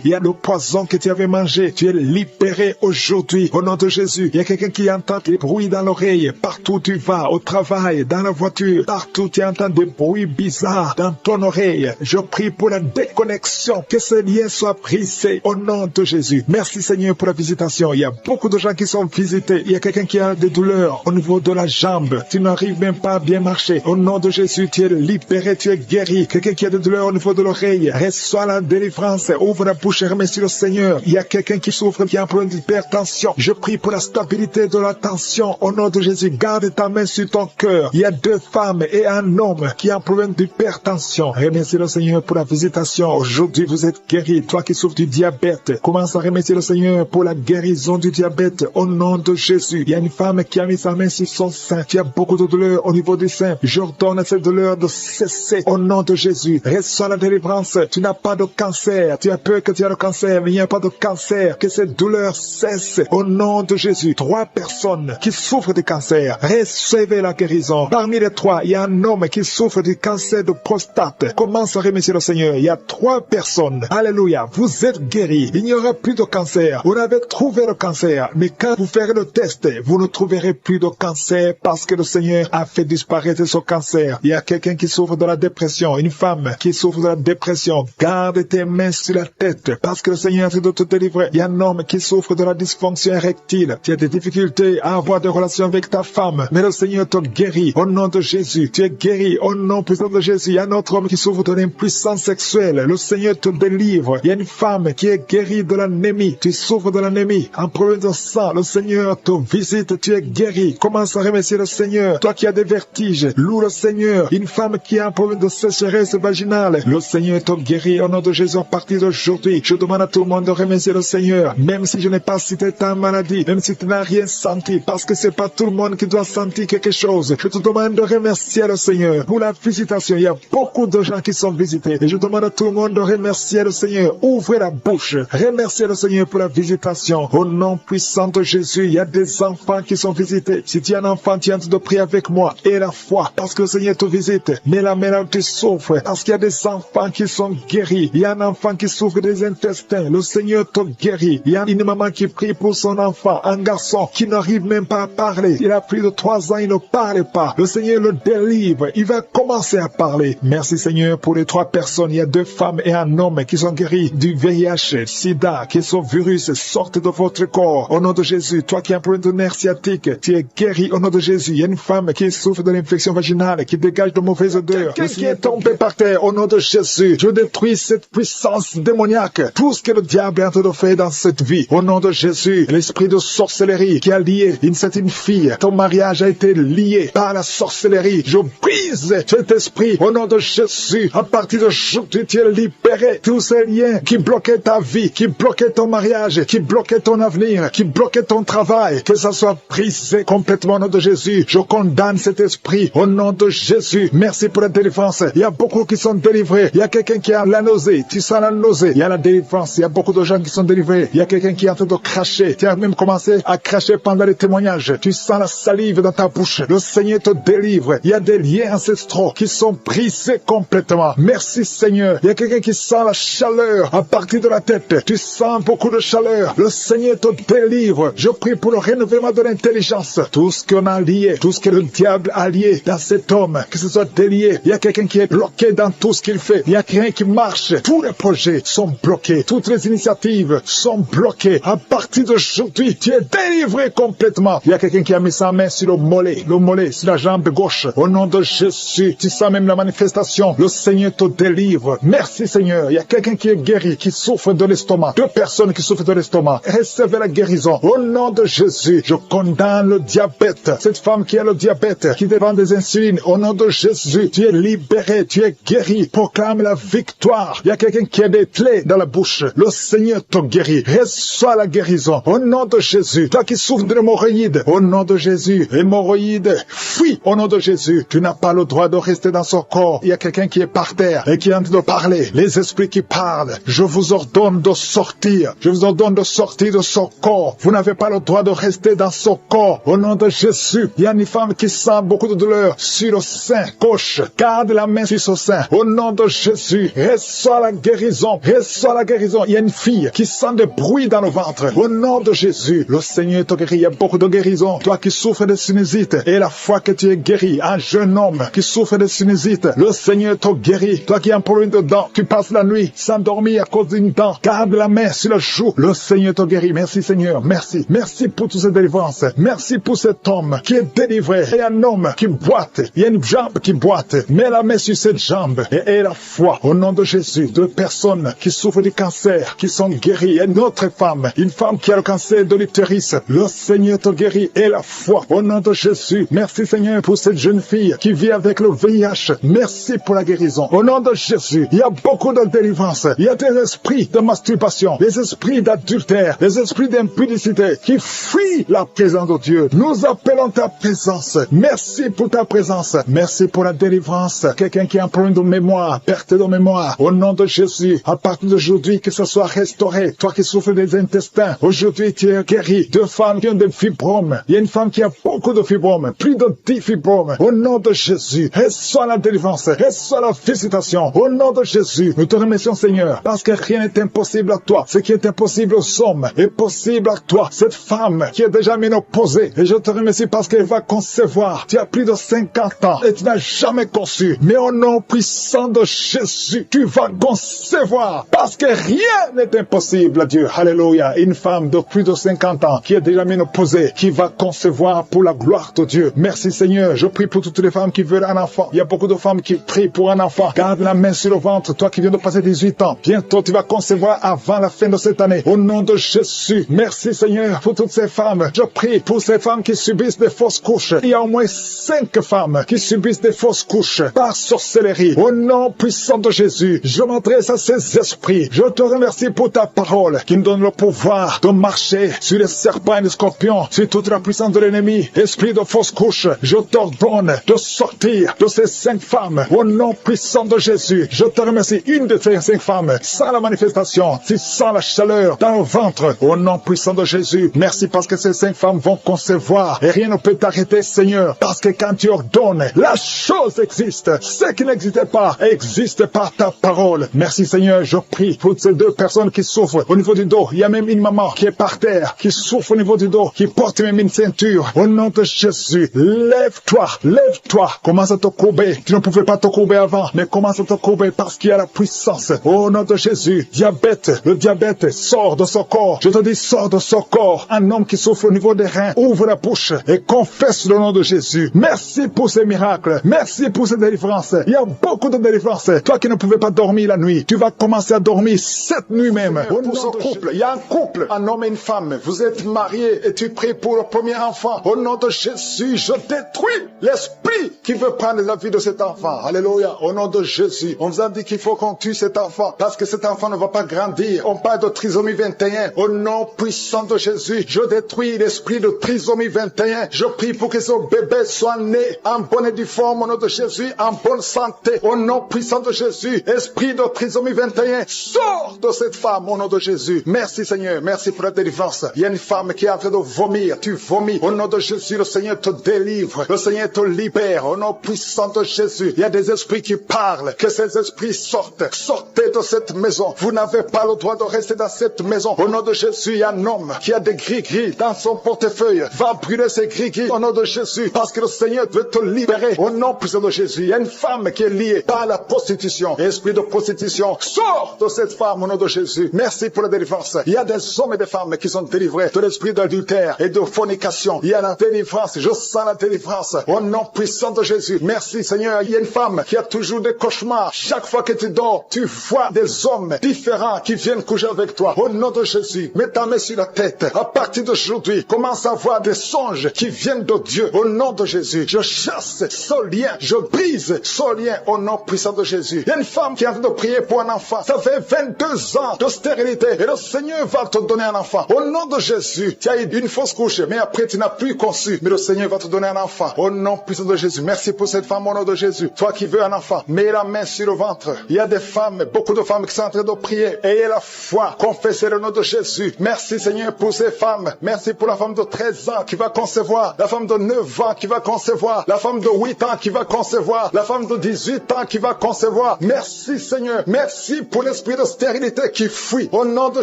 Il y a le poison que tu avais mangé. Tu es libéré aujourd'hui. Au nom de Jésus. Il y a quelqu'un qui entend des bruits dans l'oreille. Partout où tu vas, au travail, dans la voiture, partout tu entends des bruits bizarres dans ton oreille. Je prie pour la déconnexion. Que ce lien soit brisé au nom de Jésus. Merci Seigneur pour la visitation. Il y a beaucoup de gens qui sont visités. Il y a quelqu'un qui a des douleurs au niveau de la jambe. Tu n'arrives même pas à bien marcher. Au nom de Jésus, tu es libéré, tu es guéri. Quelqu'un qui a des douleurs au niveau de l'oreille, reçois la délivrance. Ouvre la bouche et remercie le Seigneur. Il y a quelqu'un qui souffre, qui a un problème d'hypertension. Je prie pour la stabilité de la tension. Au nom de Jésus, garde ta main sur ton cœur. Il y a 2 femmes et un homme qui a un problème d'hypertension. Remercie le Seigneur pour la visitation. Aujourd'hui, vous êtes guéri. Toi qui souffres du diabète, commence à remercier le Seigneur pour la guérison du diabète. Au nom de Jésus, il y a une femme qui a mis sa main sur son sein. Tu as beaucoup de douleurs au niveau du sein. J'ordonne à cette douleur de cesser. Au nom de Jésus, reçois la délivrance. Tu n'as pas de cancer. Tu as peur que tu as le cancer, mais il n'y a pas de cancer. Que cette douleur cesse. Au nom de Jésus, 3 personnes qui souffrent de cancer, recevez la guérison. Parmi les 3, il y a un homme qui souffre du cancer de prostate. Commence à remercier le Seigneur. Il y a 3 personnes. Alléluia. Vous êtes guéris. Il n'y aura plus de cancer. Vous avez trouvé le cancer. Mais quand vous ferez le test, vous ne trouverez plus de cancer parce que le Seigneur a fait disparaître ce cancer. Il y a quelqu'un qui souffre de la dépression. Une femme qui souffre de la dépression. Garde tes mains sur la tête parce que le Seigneur est de te délivrer. Il y a un homme qui souffre de la dysfonction érectile. Tu as des difficultés à avoir des relations avec ta femme. Mais le Seigneur te guérit. Au nom de Jésus, tu es guéri. Au nom puissant de Jésus, il y a un autre homme qui souffre de l'impuissance sexuelle. Le Seigneur te délivre. Il y a une femme qui est guérie de l'anémie. Tu souffres de l'anémie. Un problème de sang. Le Seigneur te visite. Tu es guéri. Commence à remercier le Seigneur. Toi qui as des vertiges, loue le Seigneur. Une femme qui a un problème de sécheresse vaginale. Le Seigneur te guérit. Au nom de Jésus, à partir d'aujourd'hui, je demande à tout le monde de remercier le Seigneur. Même si je n'ai pas cité ta maladie, même si tu n'as rien senti, parce que c'est pas tout le monde qui doit sentir quelque chose. Je te demande de remercier le Seigneur pour la visitation. Il y a beaucoup de gens qui sont visités. Et je demande à tout le monde de remercier le Seigneur. Ouvrez la bouche. Remerciez le Seigneur pour la visitation. Au nom puissant de Jésus, il y a des enfants qui sont visités. Si tu es un enfant, tu es en train de prier avec moi. Et la foi, parce que le Seigneur te visite. Mais la maladie souffre, parce qu'il y a des enfants qui sont guéris. Il y a un enfant qui souffre des intestins. Le Seigneur te guérit. Il y a une maman qui prie pour son enfant, un garçon qui n'arrive même pas à parler. Il a plus de 3 ans, il ne parle pas. Le Seigneur le délivre. Il va commencer à parler. Merci Seigneur pour les 3 personnes. Il y a 2 femmes et un homme qui sont guéris du VIH, SIDA, que ce virus sorte de votre corps. Au nom de Jésus, toi qui as un problème de nerf sciatique, tu es guéri au nom de Jésus. Il y a une femme qui souffre de l'infection vaginale, qui dégage de mauvaises odeurs. Le Seigneur est tombé par terre au nom de Jésus. Je détruis cette puissance démoniaque. Tout ce que le diable est en train de faire dans cette vie. Au nom de Jésus, l'esprit de sorcellerie qui a lié une certaine fille. Ton mariage a été lié par la sorcellerie. Je brise cet esprit au nom de Jésus. À partir d'aujourd'hui, tu es libéré. Tous ces liens qui bloquaient ta vie, qui bloquaient ton mariage, qui bloquaient ton avenir, qui bloquaient ton travail, que ça soit brisé complètement au nom de Jésus. Je condamne cet esprit au nom de Jésus. Merci pour la délivrance. Il y a beaucoup qui sont délivrés. Il y a quelqu'un qui a la nausée. Tu sens la nausée. Il y a la délivrance. Il y a beaucoup de gens qui sont délivrés. Il y a quelqu'un qui est en train de cracher. Tu as même commencé à cracher pendant les témoignages. Tu sens la salive dans ta bouche. Le Seigneur te délivre. Il y a des liens ancestraux qui sont brisés complètement. Merci Seigneur. Il y a quelqu'un qui sent la chaleur à partir de la tête. Tu sens beaucoup de chaleur. Le Seigneur te délivre. Je prie pour le renouvellement de l'intelligence. Tout ce qu'on a lié, tout ce que le diable a lié dans cet homme, que ce soit délié. Il y a quelqu'un qui est bloqué dans tout ce qu'il fait. Il y a quelqu'un qui marche. Tous les projets sont bloqués. Toutes les initiatives sont bloquées. À partir d'aujourd'hui, tu es délivré complètement. Il y a quelqu'un qui a mis sa main sur le mollet sur la jambe gauche. Au nom de Jésus, tu sens même la manifestation. Le Seigneur te délivre. Merci Seigneur. Il y a quelqu'un qui est guéri, qui souffre de l'estomac. 2 personnes qui souffrent de l'estomac. Recevez la guérison. Au nom de Jésus, je condamne le diabète. Cette femme qui a le diabète, qui dépend des insulines. Au nom de Jésus, tu es libéré, tu es guéri. Proclame la victoire. Il y a quelqu'un qui a des plaies dans la bouche. Le Seigneur te guérit. Reçois la guérison. Au nom de Jésus. Toi qui souffres de l'hémorroïde. Au nom de Jésus. Hémorroïde vide. Fuis au nom de Jésus. Tu n'as pas le droit de rester dans son corps. Il y a quelqu'un qui est par terre et qui est en train de parler. Les esprits qui parlent, je vous ordonne de sortir. Je vous ordonne de sortir de son corps. Vous n'avez pas le droit de rester dans son corps. Au nom de Jésus, il y a une femme qui sent beaucoup de douleur sur le sein gauche. Garde la main sur son sein. Au nom de Jésus, reçois la guérison. Reçois la guérison. Il y a une fille qui sent des bruits dans le ventre. Au nom de Jésus, le Seigneur te guérit. Il y a beaucoup de guérison. Toi qui souffres de sinusite et la fois que tu es guéri, un jeune homme qui souffre de sinusite, le Seigneur te guérit. Toi qui as un problème de dents, tu passes la nuit sans dormir à cause d'une dent. Garde la main sur le joue. Le Seigneur te guérit. Merci Seigneur. Merci. Merci pour toutes ces délivrances. Merci pour cet homme qui est délivré. Et un homme qui boite. Il y a une jambe qui boite. Mets la main sur cette jambe et aie la foi. Au nom de Jésus, deux personnes qui souffrent du cancer, qui sont guéries. Et une autre femme, une femme qui a le cancer de l'utérus. Le Seigneur te guérit et la foi. Au nom de Jésus. Merci Seigneur pour cette jeune fille qui vit avec le VIH. Merci pour la guérison. Au nom de Jésus, il y a beaucoup de délivrance. Il y a des esprits de masturbation, des esprits d'adultère, des esprits d'impudicité qui fuient la présence de Dieu. Nous appelons ta présence. Merci pour ta présence. Merci pour la délivrance. Quelqu'un qui a un problème de mémoire, perte de mémoire. Au nom de Jésus, à partir d'aujourd'hui, que ce soit restauré. Toi qui souffres des intestins, aujourd'hui tu es guéri. Deux femmes qui ont des fibromes. Il y a une femme qui a beaucoup de fibromes, plus de 10 fibromes. Au nom de Jésus, reçois la délivrance, reçois la visitation. Au nom de Jésus, nous te remercions Seigneur, parce que rien n'est impossible à toi. Ce qui est impossible aux hommes est possible à toi. Cette femme qui est déjà ménopausée, et je te remercie parce qu'elle va concevoir. Tu as plus de 50 ans et tu n'as jamais conçu. Mais au nom puissant de Jésus, tu vas concevoir, parce que rien n'est impossible à Dieu. Alléluia. Une femme de plus de 50 ans qui est déjà ménopausée, qui va concevoir pour la gloire de Dieu. Merci Seigneur. Je prie pour toutes les femmes qui veulent un enfant. Il y a beaucoup de femmes qui prient pour un enfant. Garde la main sur le ventre. Toi qui viens de passer 18 ans, bientôt tu vas concevoir avant la fin de cette année. Au nom de Jésus. Merci Seigneur pour toutes ces femmes. Je prie pour ces femmes qui subissent des fausses couches. Il y a au moins 5 femmes qui subissent des fausses couches par sorcellerie. Au nom puissant de Jésus, je m'adresse à ces esprits. Je te remercie pour ta parole qui nous donne le pouvoir de marcher sur les serpents et les scorpions, sur toute la puissance de l'ennemi. Esprit de fausse couche, je t'ordonne de sortir de ces 5 femmes. Au nom puissant de Jésus, je te remercie. Une de ces 5 femmes, sans la manifestation, si sans la chaleur dans le ventre. Au nom puissant de Jésus, merci parce que ces 5 femmes vont concevoir et rien ne peut t'arrêter Seigneur, parce que quand tu ordonnes, la chose existe. Ce qui n'existait pas existe par ta parole. Merci Seigneur, je prie pour ces 2 personnes qui souffrent au niveau du dos. Il y a même une maman qui est par terre, qui souffre au niveau du dos, qui porte même une ceinture. Au nom de Jésus, lève-toi, lève-toi. Commence à te courber. Tu ne pouvais pas te courber avant, mais commence à te courber parce qu'il y a la puissance. Au nom de Jésus, diabète, le diabète sort de son corps. Je te dis, sors de son corps. Un homme qui souffre au niveau des reins, ouvre la bouche et confesse le nom de Jésus. Merci pour ces miracles. Merci pour ces délivrances. Il y a beaucoup de délivrances. Toi qui ne pouvais pas dormir la nuit, tu vas commencer à dormir cette nuit même. Pour ce couple, il y a un couple, un homme et une femme. Vous êtes mariés et tu pries pour le premier enfant. Au nom de Jésus, je détruis l'esprit qui veut prendre la vie de cet enfant. Alléluia. Au nom de Jésus, on vous a dit qu'il faut qu'on tue cet enfant parce que cet enfant ne va pas grandir. On parle de trisomie 21. Au nom puissant de Jésus, je détruis l'esprit de trisomie 21. Je prie pour que ce bébé soit né en bonne et due forme. Au nom de Jésus, en bonne santé. Au nom puissant de Jésus, esprit de trisomie 21, sors de cette femme au nom de Jésus. Merci Seigneur, merci pour la délivrance. Il y a une femme qui est en train de vomir. Tu vomis. Au nom de Jésus, le Seigneur te délivre. Le Seigneur te libère. Au nom puissant de Jésus, il y a des esprits qui parlent. Que ces esprits sortent. Sortez de cette maison. Vous n'avez pas le droit de rester dans cette maison. Au nom de Jésus, il y a un homme qui a des gris-gris dans son portefeuille. Va brûler ces gris-gris au nom de Jésus parce que le Seigneur veut te libérer. Au nom puissant de Jésus, il y a une femme qui est liée par la prostitution. Esprit de prostitution, sors de cette femme au nom de Jésus. Merci pour la délivrance. Il y a des hommes et des femmes qui sont délivrés de l'esprit d'adultère et de fornication. Il y a la délivrance. Je sens la délivrance. Au nom puissant de Jésus. Merci Seigneur. Il y a une femme qui a toujours des cauchemars. Chaque fois que tu dors, tu vois des hommes différents qui viennent coucher avec toi. Au nom de Jésus, mets ta main sur la tête. À partir d'aujourd'hui, commence à voir des songes qui viennent de Dieu. Au nom de Jésus, je chasse ce lien. Je brise ce lien au nom puissant de Jésus. Il y a une femme qui est en train de prier pour un enfant. Ça fait 22 ans de stérilité. Et le Seigneur va te donner un enfant. Au nom de Jésus, tu as eu une fausse couche, mais après tu n'as plus conçu. Mais le Seigneur Seigneur va te donner un enfant. Au nom puissant de Jésus. Merci pour cette femme au nom de Jésus. Toi qui veux un enfant, mets la main sur le ventre. Il y a des femmes, beaucoup de femmes qui sont en train de prier. Ayez la foi. Confessez le nom de Jésus. Merci Seigneur pour ces femmes. Merci pour la femme de 13 ans qui va concevoir. La femme de 9 ans qui va concevoir. La femme de 8 ans qui va concevoir. La femme de 18 ans qui va concevoir. Merci Seigneur. Merci pour l'esprit de stérilité qui fuit. Au nom de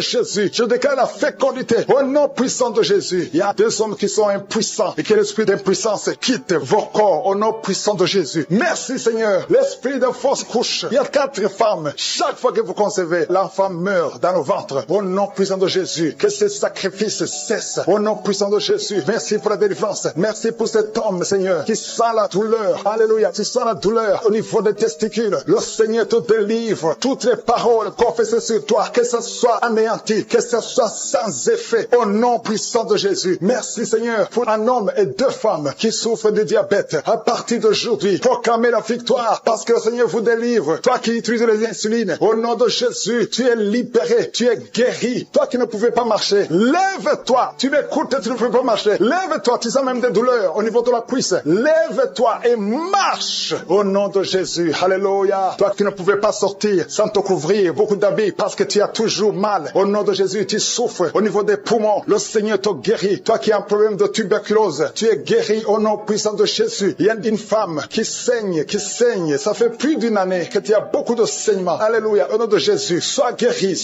Jésus, je déclare la fécondité. Au nom puissant de Jésus. Il y a deux hommes qui sont impuissants et que l'esprit d'impuissance quitte vos corps au nom puissant de Jésus. Merci Seigneur. L'esprit de fausse couche. Il y a 4 femmes. Chaque fois que vous concevez, l'enfant meurt dans le ventre. Au nom puissant de Jésus. Que ce sacrifice cesse. Au nom puissant de Jésus. Merci pour la délivrance. Merci pour cet homme, Seigneur, qui sent la douleur. Alléluia. Qui sent la douleur au niveau des testicules. Le Seigneur te délivre. Toutes les paroles confessées sur toi, que ce soit anéanti, que ce soit sans effet. Au nom puissant de Jésus. Merci Seigneur pour un homme et 2 femmes qui souffrent de diabète. À partir d'aujourd'hui, proclamez la victoire parce que le Seigneur vous délivre. Toi qui utilises les insulines, au nom de Jésus, tu es libéré, tu es guéri. Toi qui ne pouvais pas marcher, lève-toi. Tu m'écoutes et tu ne peux pas marcher. Lève-toi, tu sens même des douleurs au niveau de la cuisse. Lève-toi et marche au nom de Jésus. Alléluia. Toi qui ne pouvais pas sortir sans te couvrir beaucoup d'habits parce que tu as toujours mal. Au nom de Jésus, tu souffres au niveau des poumons. Le Seigneur te guérit. Toi qui as un problème de tuberculose, tu es guéri au nom puissant de Jésus. Il y a une femme qui saigne. Ça fait plus d'une année que tu as beaucoup de saignements. Alléluia. Au nom de Jésus, sois guéri.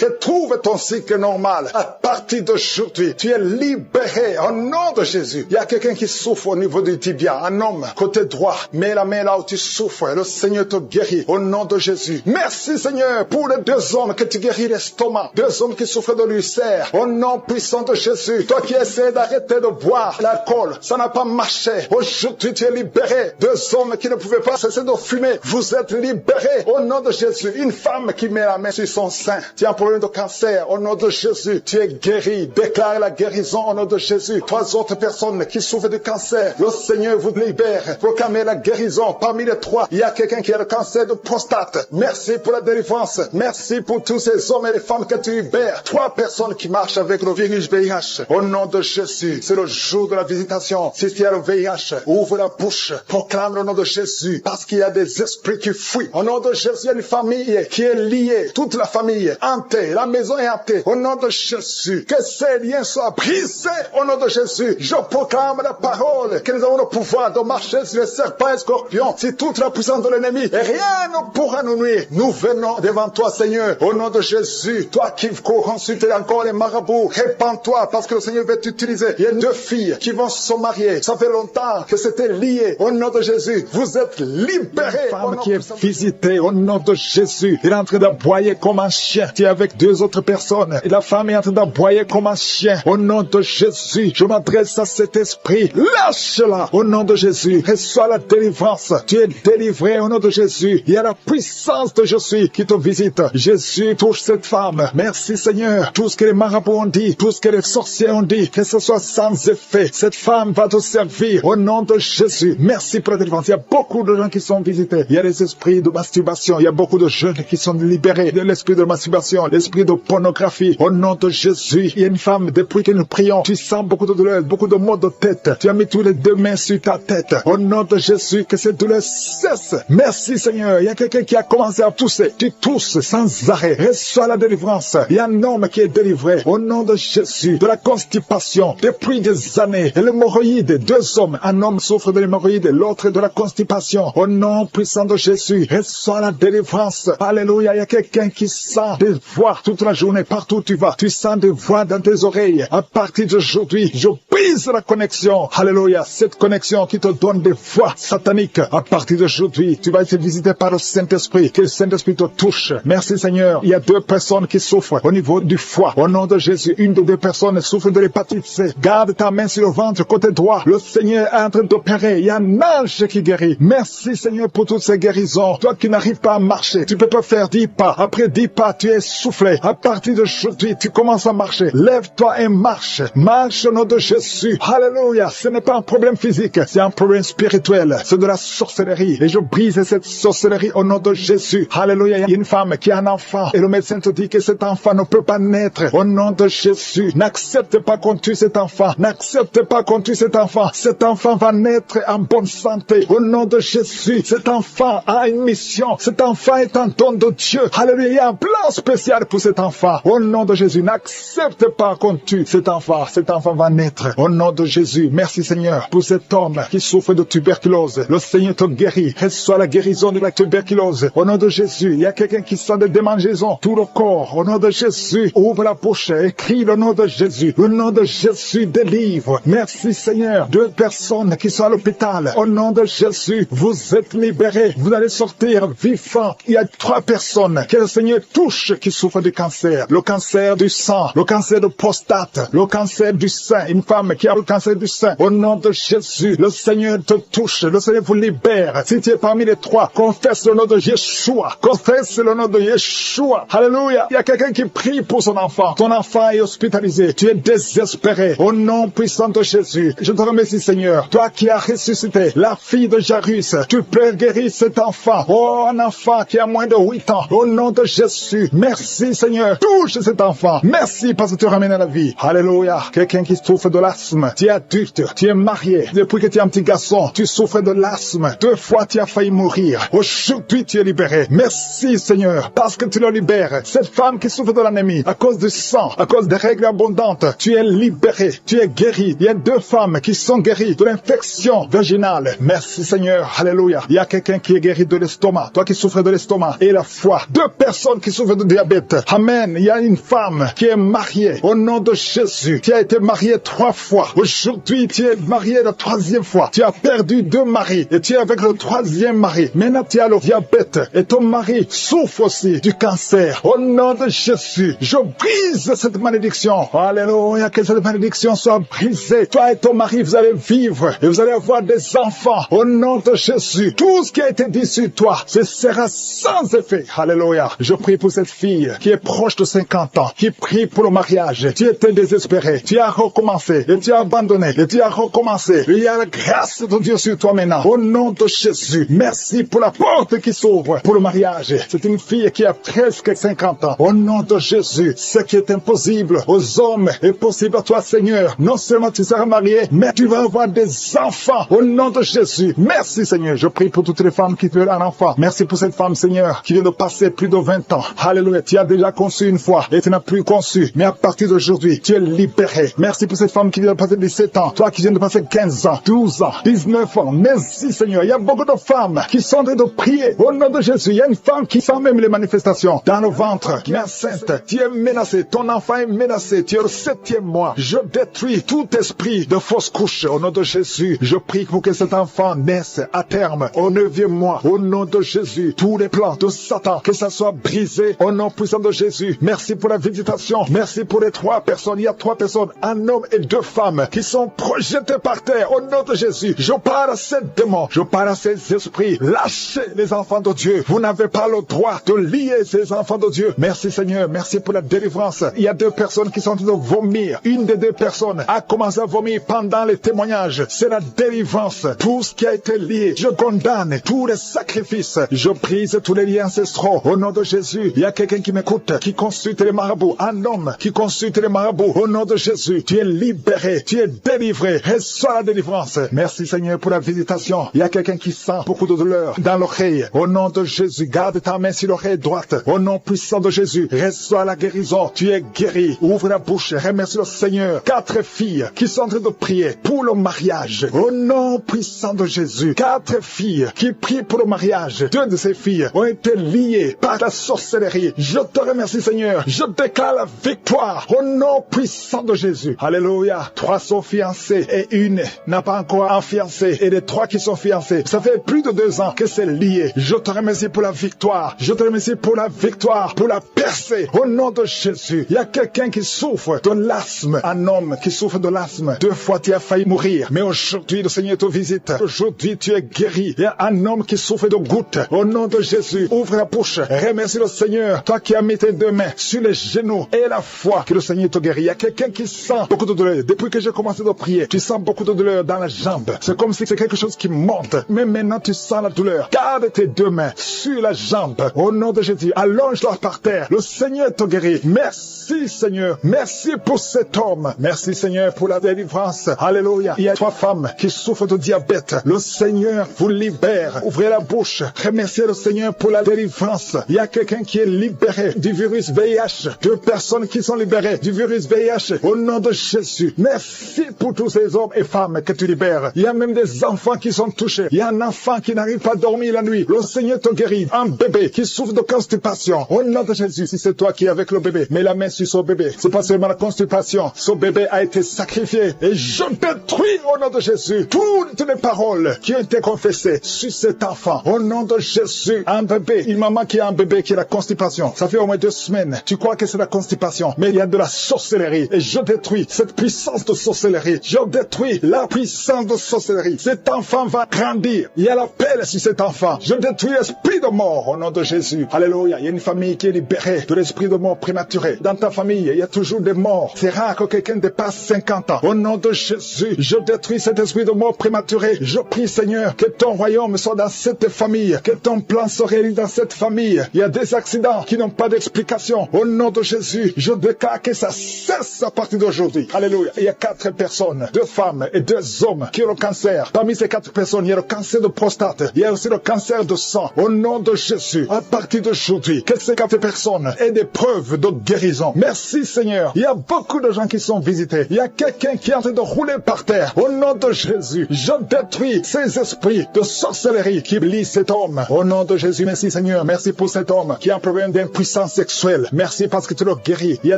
Retrouve ton cycle normal. À partir d'aujourd'hui, tu es libéré au nom de Jésus. Il y a quelqu'un qui souffre au niveau du tibia. Un homme, côté droit. Mets la main là où tu souffres. Le Seigneur te guérit au nom de Jésus. Merci Seigneur pour les 2 hommes que tu guéris l'estomac. 2 hommes qui souffrent de l'ulcère. Au nom puissant de Jésus. Toi qui essaies d'arrêter de boire l'alcool, ça n'a pas marché. Aujourd'hui tu es libéré. 2 hommes qui ne pouvaient pas cesser de fumer. Vous êtes libérés au nom de Jésus. Une femme qui met la main sur son sein. Tu as un problème de cancer. Au nom de Jésus, tu es guéri. Déclare la guérison au nom de Jésus. 3 autres personnes qui souffrent de cancer. Le Seigneur vous libère. Proclamez la guérison. Parmi les 3, il y a quelqu'un qui a le cancer de prostate. Merci pour la délivrance. Merci pour tous ces hommes et les femmes que tu libères. 3 personnes qui marchent avec le virus VIH. Au nom de Jésus, c'est le jour de la visitation. Si tu as le VIH, ouvre la bouche. Proclame le nom de Jésus. Parce qu'il y a des esprits qui fuient. Au nom de Jésus, il y a une famille qui est liée. Toute la famille hantée. La maison est hantée. Au nom de Jésus, que ces liens soient brisés. Au nom de Jésus, je proclame la parole. Que nous avons le pouvoir de marcher sur les serpents et scorpions. Si toute la puissance de l'ennemi, et rien ne pourra nous nuire. Nous venons devant toi, Seigneur. Au nom de Jésus, toi qui consultes encore les marabouts, répands-toi parce que le Seigneur veut t'utiliser. Il y a 2 filles qui vont se marier. Ça fait longtemps que c'était lié. Au nom de Jésus, vous êtes libérés. Femme qui est visitée au nom de Jésus. Il est en train d'aboyer comme un chien. Tu es avec 2 autres personnes. Et la femme est en train d'aboyer comme un chien. Au nom de Jésus, je m'adresse à cet esprit. Lâche-la. Au nom de Jésus, reçois la délivrance. Tu es délivré au nom de Jésus. Il y a la puissance de Jésus qui te visite. Jésus touche cette femme. Merci Seigneur. Tout ce que les marabouts ont dit, tout ce que les sorciers ont dit, que ce soit sans effet. Cette femme va te servir au nom de Jésus. Merci pour la délivrance. Il y a beaucoup de gens qui sont visités. Il y a des esprits de masturbation. Il y a beaucoup de jeunes qui sont libérés de l'esprit de masturbation, l'esprit de pornographie. Au nom de Jésus, il y a une femme, depuis que nous prions, tu sens beaucoup de douleur, beaucoup de maux de tête. Tu as mis tous les 2 mains sur ta tête. Au nom de Jésus, que cette douleur cesse. Merci Seigneur. Il y a quelqu'un qui a commencé à tousser. Tu tousses sans arrêt. Reçois la délivrance. Il y a un homme qui est délivré. Au nom de Jésus, de la constipation, depuis des années. Et l'hémorroïde, 2 hommes. Un homme souffre de l'hémorroïde, l'autre de la constipation. Au nom puissant de Jésus, reçois la délivrance. Alléluia. Il y a quelqu'un qui sent des voix toute la journée, partout où tu vas. Tu sens des voix dans tes oreilles. À partir d'aujourd'hui, je brise la connexion. Alléluia. Cette connexion qui te donne des voix sataniques. À partir d'aujourd'hui, tu vas être visité par le Saint-Esprit. Que le Saint-Esprit te touche. Merci Seigneur. Il y a 2 personnes qui souffrent au niveau du foie. Au nom de Jésus, une des 2 personnes souffre de l'hépatite C. Garde ta main sur le ventre, côté droit. Le Seigneur est en train d'opérer. Il y a un ange qui guérit. Merci Seigneur pour toutes ces guérisons. Toi qui n'arrives pas à marcher, tu peux pas faire 10 pas. Après 10 pas, tu es soufflé. À partir d'aujourd'hui, tu commences à marcher. Lève-toi et marche. Marche au nom de Jésus. Alléluia. Ce n'est pas un problème physique, c'est un problème spirituel. C'est de la sorcellerie. Et je brise cette sorcellerie au nom de Jésus. Alléluia. Il y a une femme qui a un enfant et le médecin te dit que cet enfant ne peut pas naître. Au nom de Jésus, n'accepte pas qu'on tue cet enfant. N'accepte pas pas qu'on tue cet enfant. Cet enfant va naître en bonne santé. Au nom de Jésus, cet enfant a une mission. Cet enfant est un don de Dieu. Alléluia, il y a un plan spécial pour cet enfant. Au nom de Jésus, n'accepte pas qu'on tue cet enfant. Cet enfant va naître. Au nom de Jésus, merci Seigneur pour cet homme qui souffre de tuberculose. Le Seigneur te guérit. Reçois la guérison de la tuberculose. Au nom de Jésus, il y a quelqu'un qui sent des démangeaisons. Tout le corps. Au nom de Jésus, ouvre la bouche et crie le nom de Jésus. Le nom de Jésus délivre. Merci Seigneur. 2 personnes qui sont à l'hôpital. Au nom de Jésus, vous êtes libérés. Vous allez sortir vivants. Il y a 3 personnes que le Seigneur touche qui souffrent du cancer. Le cancer du sang, le cancer de prostate, le cancer du sein. Une femme qui a le cancer du sein. Au nom de Jésus, le Seigneur te touche. Le Seigneur vous libère. Si tu es parmi les 3, confesse le nom de Yeshua. Confesse le nom de Yeshua. Alléluia. Il y a quelqu'un qui prie pour son enfant. Ton enfant est hospitalisé. Tu es désespéré. Au nom puissant de Jésus, je te remercie Seigneur. Toi qui as ressuscité la fille de Jairus, tu peux guérir cet enfant. Oh, un enfant qui a moins de 8 ans. Au nom de Jésus, merci Seigneur. Touche cet enfant. Merci parce que tu ramènes à la vie. Alléluia. Quelqu'un qui souffre de l'asthme. Tu es adulte. Tu es marié. Depuis que tu es un petit garçon, tu souffres de l'asthme. 2 fois tu as failli mourir. Aujourd'hui tu es libéré. Merci Seigneur parce que tu le libères. Cette femme qui souffre de l'anémie à cause du sang, à cause des règles abondantes, tu es libéré. Tu es guéri. Il y a 2 femmes qui sont guéries de l'infection vaginale. Merci Seigneur. Alléluia. Il y a quelqu'un qui est guéri de l'estomac. Toi qui souffres de l'estomac et la foie. 2 personnes qui souffrent de diabète. Amen. Il y a une femme qui est mariée. Au nom de Jésus. Tu as été mariée 3 fois. Aujourd'hui, tu es mariée la 3e fois. Tu as perdu 2 maris et tu es avec le 3e mari. Maintenant, tu as le diabète et ton mari souffre aussi du cancer. Au nom de Jésus, je brise cette malédiction. Alléluia. Que cette malédiction soit brisée. Toi et ton mari, vous allez vivre et vous allez avoir des enfants. Au nom de Jésus, tout ce qui a été dit sur toi, ce sera sans effet. Alléluia. Je prie pour cette fille qui est proche de 50 ans, qui prie pour le mariage. Tu étais désespéré. Tu as recommencé et tu as abandonné et tu as recommencé. Il y a la grâce de Dieu sur toi maintenant. Au nom de Jésus, merci pour la porte qui s'ouvre pour le mariage. C'est une fille qui a presque 50 ans. Au nom de Jésus, ce qui est impossible aux hommes est possible à toi, Seigneur. Non seulement tu seras marié, mais tu vas avoir des enfants. Au nom de Jésus, merci Seigneur. Je prie pour toutes les femmes qui veulent un enfant. Merci pour cette femme, Seigneur, qui vient de passer plus de 20 ans. Alléluia. Tu as déjà conçu une fois et tu n'as plus conçu. Mais à partir d'aujourd'hui, tu es libéré. Merci pour cette femme qui vient de passer 17 ans. Toi qui viens de passer 15 ans, 12 ans, 19 ans. Merci Seigneur. Il y a beaucoup de femmes qui sont en train de prier. Au nom de Jésus, il y a une femme qui sent même les manifestations dans le ventre, qui est enceinte. Tu es menacé. Ton enfant est menacé. Tu es au 7e mois. Je détruis tout esprit de fausse couche. Au nom de Jésus, je prie pour que cet enfant naisse à terme au 9e mois. Au nom de Jésus, tous les plans de Satan, que ça soit brisé au nom puissant de Jésus. Merci pour la visitation. Merci pour les 3 personnes. Il y a 3 personnes, un homme et 2 femmes qui sont projetées par terre. Au nom de Jésus, je parle à ces démons. Je parle à ces esprits. Lâchez les enfants de Dieu. Vous n'avez pas le droit de lier ces enfants de Dieu. Merci Seigneur. Merci pour la délivrance. Il y a 2 personnes qui sont en train de vomir. Une des 2 personnes a commencé à vomir pendant les témoignages. C'est la délivrance. Tout ce qui a été lié, je condamne tous les sacrifices. Je brise tous les liens ancestraux. Au nom de Jésus, il y a quelqu'un qui m'écoute, qui consulte les marabouts. Un homme qui consulte les marabouts. Au nom de Jésus, tu es libéré. Tu es délivré. Reçois la délivrance. Merci Seigneur pour la visitation. Il y a quelqu'un qui sent beaucoup de douleur dans l'oreille. Au nom de Jésus, garde ta main sur l'oreille droite. Au nom puissant de Jésus, reçois la guérison. Tu es guéri. Ouvre la bouche. Remercie le Seigneur. 4 filles qui sont en train de prier pour le mariage. Au nom puissant de Jésus. 4 filles qui prient pour le mariage. 2 de ces filles ont été liées par la sorcellerie. Je te remercie Seigneur. Je déclare la victoire au nom puissant de Jésus. Alléluia. 3 sont fiancées et une n'a pas encore un fiancé. Et les 3 qui sont fiancés, ça fait plus de 2 ans que c'est lié. Je te remercie pour la victoire. Je te remercie pour la victoire, pour la percée. Au nom de Jésus. Il y a quelqu'un qui souffre de l'asthme. Un homme qui souffre de l'asthme. 2 fois tu as failli mourir. Mais aujourd'hui le Seigneur te visite. Aujourd'hui tu es guéri. Il y a un homme qui souffre de gouttes. Au nom de Jésus, ouvre la bouche. Remercie le Seigneur. Toi qui as mis tes 2 mains sur les genoux et la foi que le Seigneur te guérit. Il y a quelqu'un qui sent beaucoup de douleur. Depuis que j'ai commencé de prier, tu sens beaucoup de douleur dans la jambe. C'est comme si c'est quelque chose qui monte. Mais maintenant tu sens la douleur. Garde tes 2 mains sur la jambe. Au nom de Jésus, allonge-la par terre. Le Seigneur te guérit. Merci Seigneur. Merci pour cet homme. Merci Seigneur pour la délivrance. délivrance. Alléluia. Il y a 3 femmes qui souffrent de diabète. Le Seigneur vous libère. Ouvrez la bouche. Remerciez le Seigneur pour la délivrance. Il y a quelqu'un qui est libéré du virus VIH. 2 personnes qui sont libérées du virus VIH. Au nom de Jésus. Merci pour tous ces hommes et femmes que tu libères. Il y a même des enfants qui sont touchés. Il y a un enfant qui n'arrive pas à dormir la nuit. Le Seigneur te guérit. Un bébé qui souffre de constipation. Au nom de Jésus. Si c'est toi qui es avec le bébé, mets la main sur son bébé. C'est pas seulement la constipation. Son bébé a été sacrifié. Et je détruis au nom de Jésus toutes les paroles qui ont été confessées sur cet enfant. Au nom de Jésus. Un bébé, une maman qui a un bébé qui a la constipation. Ça fait au moins 2 semaines. Tu crois que c'est la constipation. Mais il y a de la sorcellerie. Et je détruis cette puissance de sorcellerie. Je détruis la puissance de sorcellerie. Cet enfant va grandir. Il y a l'appel sur cet enfant. Je détruis l'esprit de mort au nom de Jésus. Alléluia. Il y a une famille qui est libérée de l'esprit de mort prématuré. Dans ta famille, il y a toujours des morts. C'est rare que quelqu'un dépasse 50 ans. Au nom de Jésus, je détruis cet esprit de mort prématuré. Je prie, Seigneur, que ton royaume soit dans cette famille. Que ton plan se réalise dans cette famille. Il y a des accidents qui n'ont pas d'explication. Au nom de Jésus, je déclare que ça cesse à partir d'aujourd'hui. Alléluia. Il y a 4 personnes, 2 femmes et 2 hommes qui ont le cancer. Parmi ces 4 personnes, il y a le cancer de prostate. Il y a aussi le cancer de sang. Au nom de Jésus, à partir d'aujourd'hui, que ces 4 personnes aient des preuves de guérison. Merci Seigneur. Il y a beaucoup de gens qui sont visités. Il y a quelqu'un qui est en train de rouler par terre. Au nom de Jésus, je détruis ces esprits de sorcellerie qui lient cet homme. Au nom de Jésus, merci Seigneur. Merci pour cet homme qui a un problème d'impuissance sexuelle. Merci parce que tu le guéris. Il y a